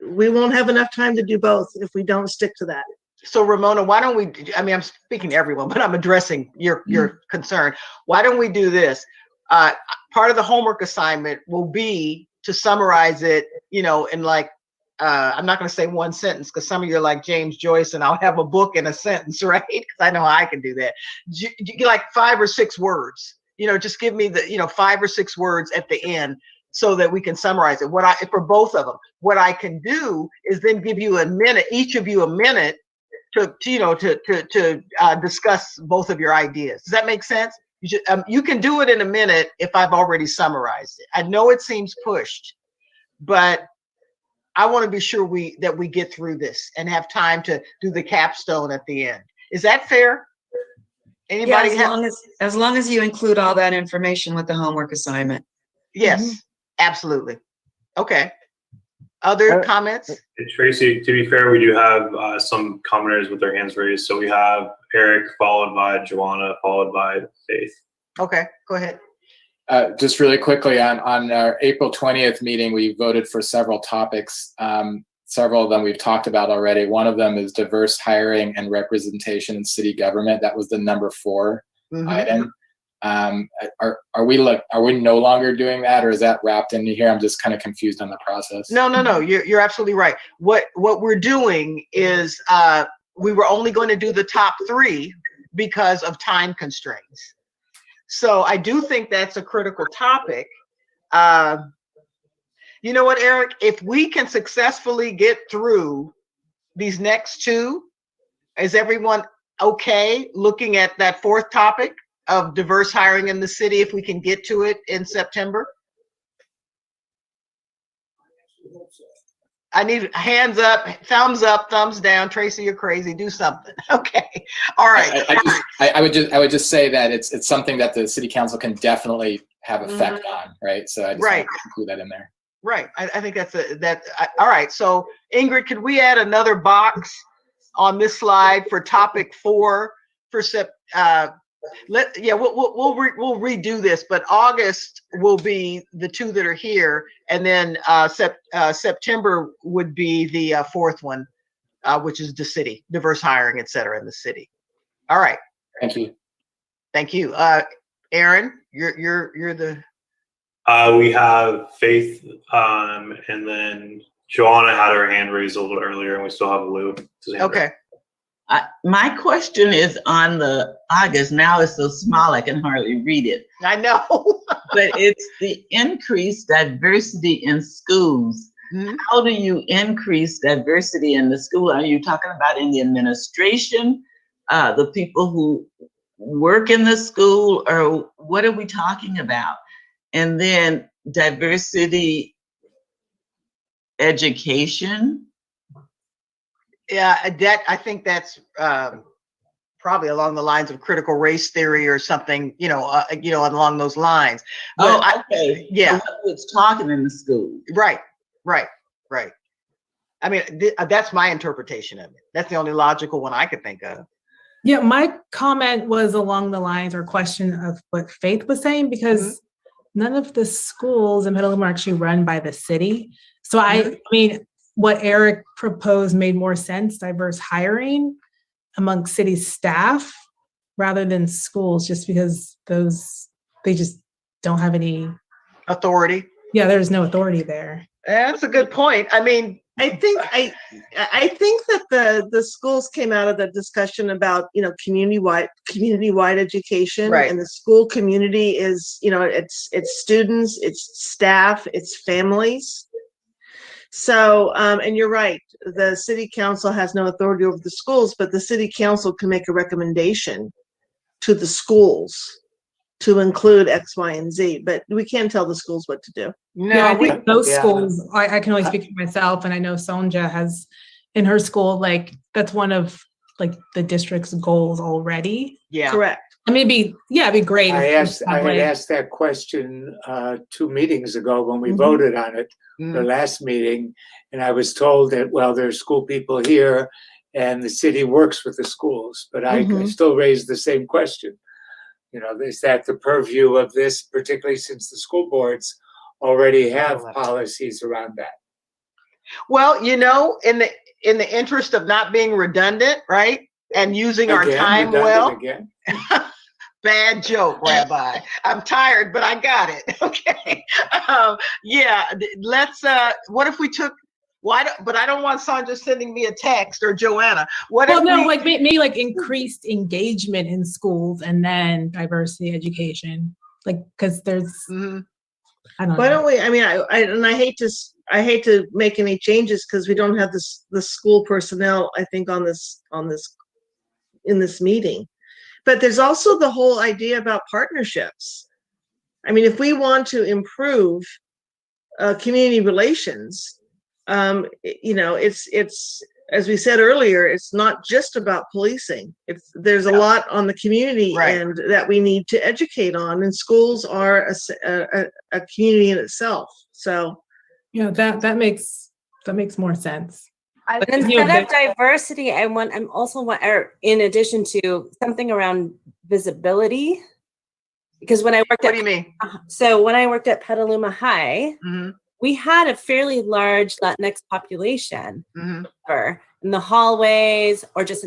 we won't have enough time to do both if we don't stick to that. So Ramona, why don't we, I'm speaking to everyone, but I'm addressing your concern. Why don't we do this? Part of the homework assignment will be to summarize it, in like, I'm not going to say one sentence because some of you are like James Joyce and I'll have a book in a sentence, right? Because I know how I can do that. Like 5 or 6 words, just give me the, 5 or 6 words at the end so that we can summarize it. For both of them, what I can do is then give you a minute, each of you a minute to discuss both of your ideas. Does that make sense? You can do it in a minute if I've already summarized it. I know it seems pushed, but I want to be sure that we get through this and have time to do the capstone at the end. Is that fair? Anybody? Yeah, as long as you include all that information with the homework assignment. Yes, absolutely. Okay. Other comments? Tracy, to be fair, we do have some commenters with their hands raised. So we have Eric, followed by Joanna, followed by Faith. Okay, go ahead. Just really quickly, on our April 20th meeting, we voted for several topics. Several of them we've talked about already. One of them is diverse hiring and representation in city government. That was the number 4 item. Are we no longer doing that, or is that wrapped into here? I'm just kind of confused on the process. No. You're absolutely right. What we're doing is we were only going to do the top 3 because of time constraints. So I do think that's a critical topic. You know what, Eric? If we can successfully get through these next 2, is everyone okay looking at that 4th topic of diverse hiring in the city, if we can get to it in September? I need hands up, thumbs down. Tracy, you're crazy. Do something. Okay. All right. I would just say that it's something that the city council can definitely have effect on, right? So I just want to include that in there. Right. I think that's all right. So Ingrid, could we add another box on this slide for topic 4 for we'll redo this, but August will be the 2 that are here, and then September would be the 4th one, which is the city, diverse hiring, et cetera, in the city. All right. Thank you. Thank you. Aaron, you're the. We have Faith, and then Joanna had her hand raised a little earlier, and we still have Lou. Okay. My question is on the August. Now it's so small I can hardly read it. I know. But it's the increased diversity in schools. How do you increase diversity in the school? Are you talking about in the administration, the people who work in the school, or what are we talking about? And then diversity education. Yeah, that I think that's probably along the lines of critical race theory or something, along those lines. But okay. Yeah. So it's talking in the school. Right. I mean, that's my interpretation of it. That's the only logical one I could think of. Yeah, my comment was along the lines or question of what Faith was saying, because none of the schools in Petaluma are actually run by the city. So I mean, what Eric proposed made more sense, diverse hiring among city staff rather than schools, just because they just don't have any authority. Yeah, there's no authority there. That's a good point. I mean, I think that the schools came out of the discussion about community-wide education, Right. And the school community is it's students, it's staff, it's families. So and you're right, the city council has no authority over the schools, but the city council can make a recommendation to the schools to include X, Y, and Z, but we can't tell the schools what to do. Yeah, I think those schools, I can only speak for myself, and I know Sonja has in her school, like that's one of like the district's goals already. Yeah, correct. And maybe, yeah, it'd be great. I if had asked that question 2 meetings ago when we voted on it, the last meeting, and I was told that, well, there's school people here and the city works with the schools, but I still raise the same question. Is that the purview of this, particularly since the school boards already have policies around that? Well, in the interest of not being redundant, right? And using our time well. Again. Bad joke, Rabbi. I'm tired, but I got it. Okay. Let's what if we took but I don't want Sonja sending me a text or Joanna. Maybe like increased engagement in schools and then diversity education, like because there's. I don't Why know. don't we? I mean, I hate to make any changes because we don't have the school personnel. I think in this meeting, but there's also the whole idea about partnerships. I mean, if we want to improve community relations. It's as we said earlier, it's not just about policing. There's a lot on the community end that we need to educate on, and schools are a community in itself. So, that makes more sense. But instead of diversity, I'm also in addition to something around visibility, because when I worked what do you mean? So when I worked at Petaluma High. We had a fairly large Latinx population in the hallways, or just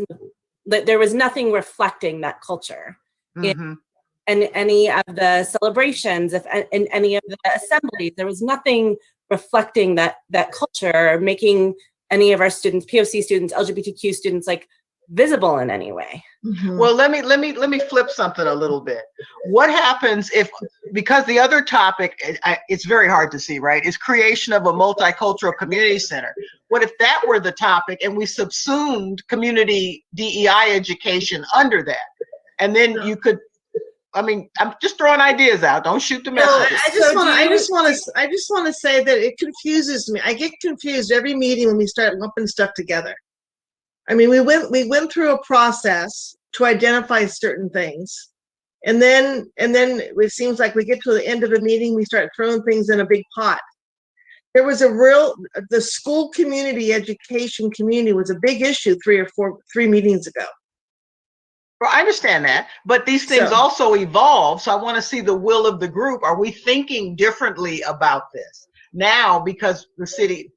there was nothing reflecting that culture in any of the celebrations, in any of the assemblies. There was nothing reflecting that culture, making any of our students, POC students, LGBTQ students, like visible in any way. Well, let me flip something a little bit. What happens if, because the other topic, it's very hard to see, right, is creation of a multicultural community center. What if that were the topic and we subsumed community DEI education under that? And then you could, I'm just throwing ideas out. Don't shoot the messenger. I just want to say that it confuses me. I get confused every meeting when we start lumping stuff together. I mean, we went through a process to identify certain things, and then it seems like we get to the end of a meeting, we start throwing things in a big pot. There was the school community, education community was a big issue 3 meetings ago. Well, I understand that, but these things also evolve. So I want to see the will of the group. Are we thinking differently about this now because the city?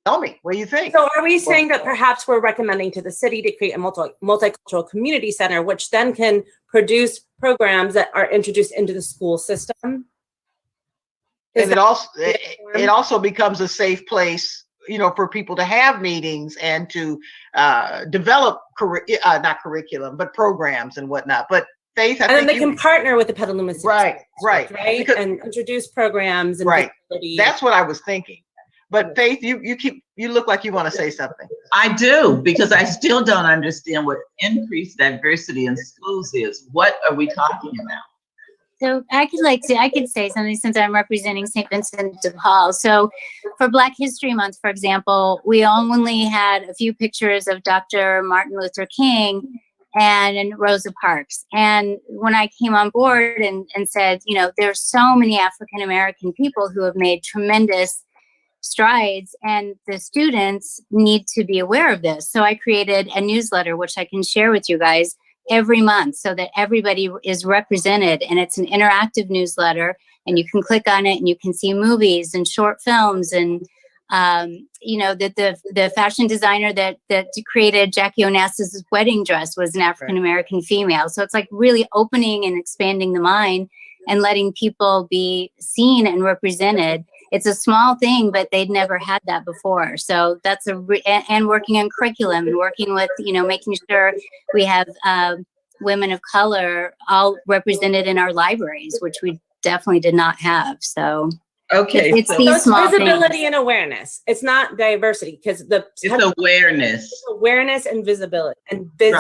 Tell me, what do you think? So are we saying that perhaps we're recommending to the city to create a multicultural community center, which then can produce programs that are introduced into the school system? And it also becomes a safe place, for people to have meetings and to develop not curriculum, but programs and whatnot. But Faith, I And then think they can partner with the Petaluma City right, right, right? because, And introduce programs and right. visibility. That's what I was thinking. But Faith, you look like you want to say something. I do, because I still don't understand what increased diversity in schools is. What are we talking about? So I could say something since I'm representing St. Vincent de Paul. So for Black History Month, for example, we only had a few pictures of Dr. Martin Luther King and Rosa Parks. And when I came on board and said, you know, there's so many African American people who have made tremendous strides, and the students need to be aware of this. So I created a newsletter, which I can share with you guys every month so that everybody is represented. And it's an interactive newsletter, and you can click on it and you can see movies and short films. And, you know, that the fashion designer that created Jackie Onassis' wedding dress was an African-American female. So it's like really opening and expanding the mind and letting people be seen and represented. It's a small thing, but they'd never had that before. So that's and working on curriculum and working with, you know, making sure we have women of color all represented in our libraries, which we definitely did not have. So okay, it's so these it's small visibility things. and awareness. It's not diversity, because it's awareness. Awareness and visibility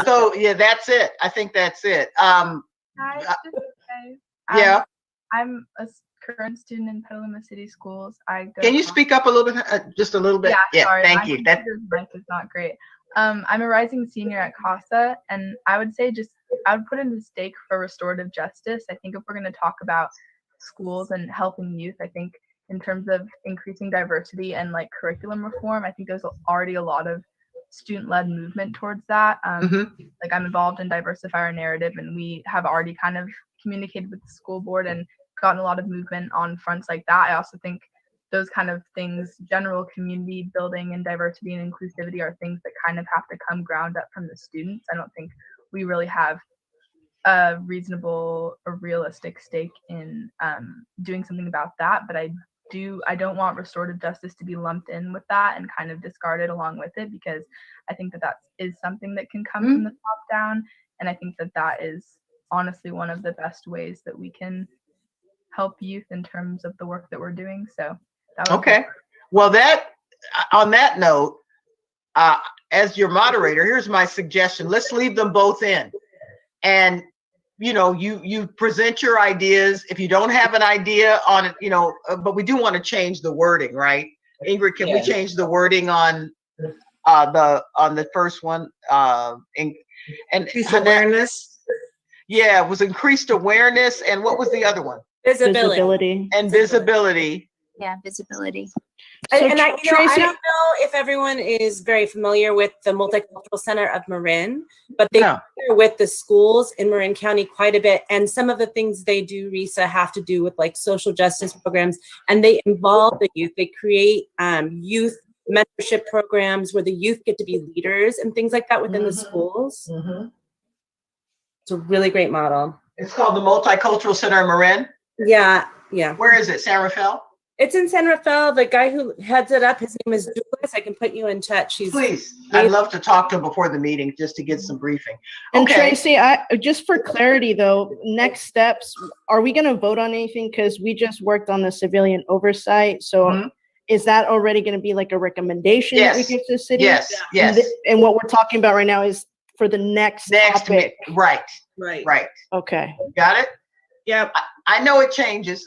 So yeah, that's it. I think that's it. Can I just say, yeah. I'm a current student in Petaluma City Schools. Can you speak up a little bit, just a little bit? Yeah, sorry. Thank you. That mic is not great. I'm a rising senior at CASA, and I would say I would put in the stake for restorative justice. I think if we're going to talk about schools and helping youth, I think in terms of increasing diversity and like curriculum reform, I think there's already a lot of student-led movement towards that. Like I'm involved in Diversify Our Narrative, and we have already kind of communicated with the school board and gotten a lot of movement on fronts like that. I also think those kind of things, general community building and diversity and inclusivity, are things that kind of have to come ground up from the students. I don't think we really have a reasonable or realistic stake in doing something about that. But I don't want restorative justice to be lumped in with that and kind of discarded along with it, because I think that is something that can come from the top down. And I think that is honestly one of the best ways that we can help youth in terms of the work that we're doing. So that was okay. Well, on that note, as your moderator, here's my suggestion. Let's leave them both in. And you know, you present your ideas. If you don't have an idea on it, you know, but we do want to change the wording, right? Ingrid, can we change the wording on the first one? And awareness. Yeah, it was increased awareness, and what was the other one? Visibility. And visibility. Yeah, visibility. I don't know if everyone is very familiar with the Multicultural Center of Marin, but they partner with the schools in Marin County quite a bit. And some of the things they do, Risa, have to do with like social justice programs, and they involve the youth. They create youth mentorship programs where the youth get to be leaders and things like that within the schools. It's a really great model. It's called the Multicultural Center of Marin? Yeah. Where is it? San Rafael? It's in San Rafael. The guy who heads it up, his name is Douglas. I can put you in touch. Please. I'd love to talk to him before the meeting just to get some briefing. And Tracy, just for clarity though, next steps, are we going to vote on anything? Because we just worked on the civilian oversight. So is that already going to be like a recommendation that we give to the city? Yes. And what we're talking about right now is for the next topic. Right. Okay. Got it? Yeah. I know it changes.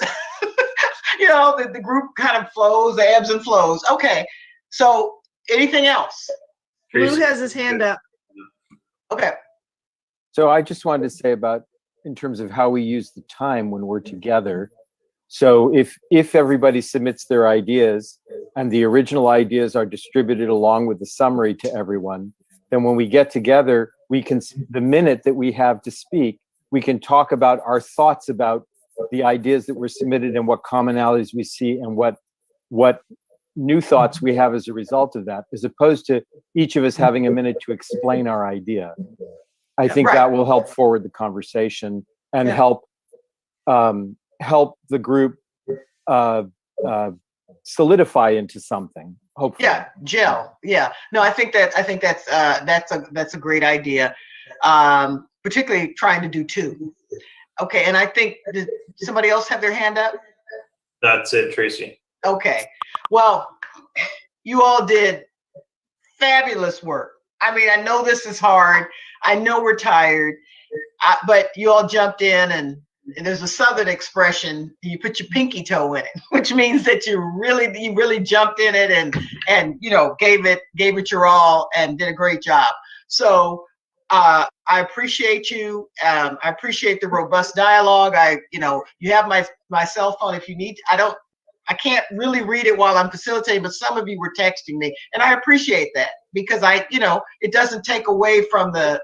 You know, the group kind of flows, ebbs and flows. Okay. So anything else? Lou has his hand up. Okay. So I just wanted to say about in terms of how we use the time when we're together. So if everybody submits their ideas and the original ideas are distributed along with the summary to everyone, then when we get together, we can, the minute that we have to speak, we can talk about our thoughts about the ideas that were submitted and what commonalities we see and what new thoughts we have as a result of that, as opposed to each of us having a minute to explain our idea. I think that will help forward the conversation and help the group solidify into something. Hopefully. Yeah, gel. Yeah. No, I think that's a great idea. particularly trying to do 2. Okay, and I think, did somebody else have their hand up? That's it, Tracy. Okay, well, you all did fabulous work. I mean, I know this is hard. I know we're tired, but you all jumped in, and there's a Southern expression, you put your pinky toe in it, which means that you really jumped in it and you know, gave it your all and did a great job. So I appreciate you. I appreciate the robust dialogue. You have my cell phone if you need. I can't really read it while I'm facilitating, but some of you were texting me, and I appreciate that because it doesn't take away from the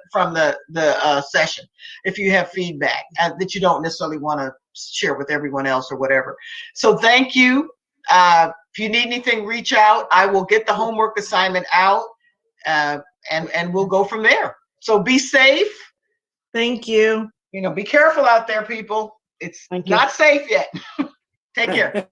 session if you have feedback that you don't necessarily want to share with everyone else or whatever. So thank you. If you need anything, reach out. I will get the homework assignment out, and we'll go from there. So be safe. Thank you. Be careful out there, people. It's not safe yet. Take care.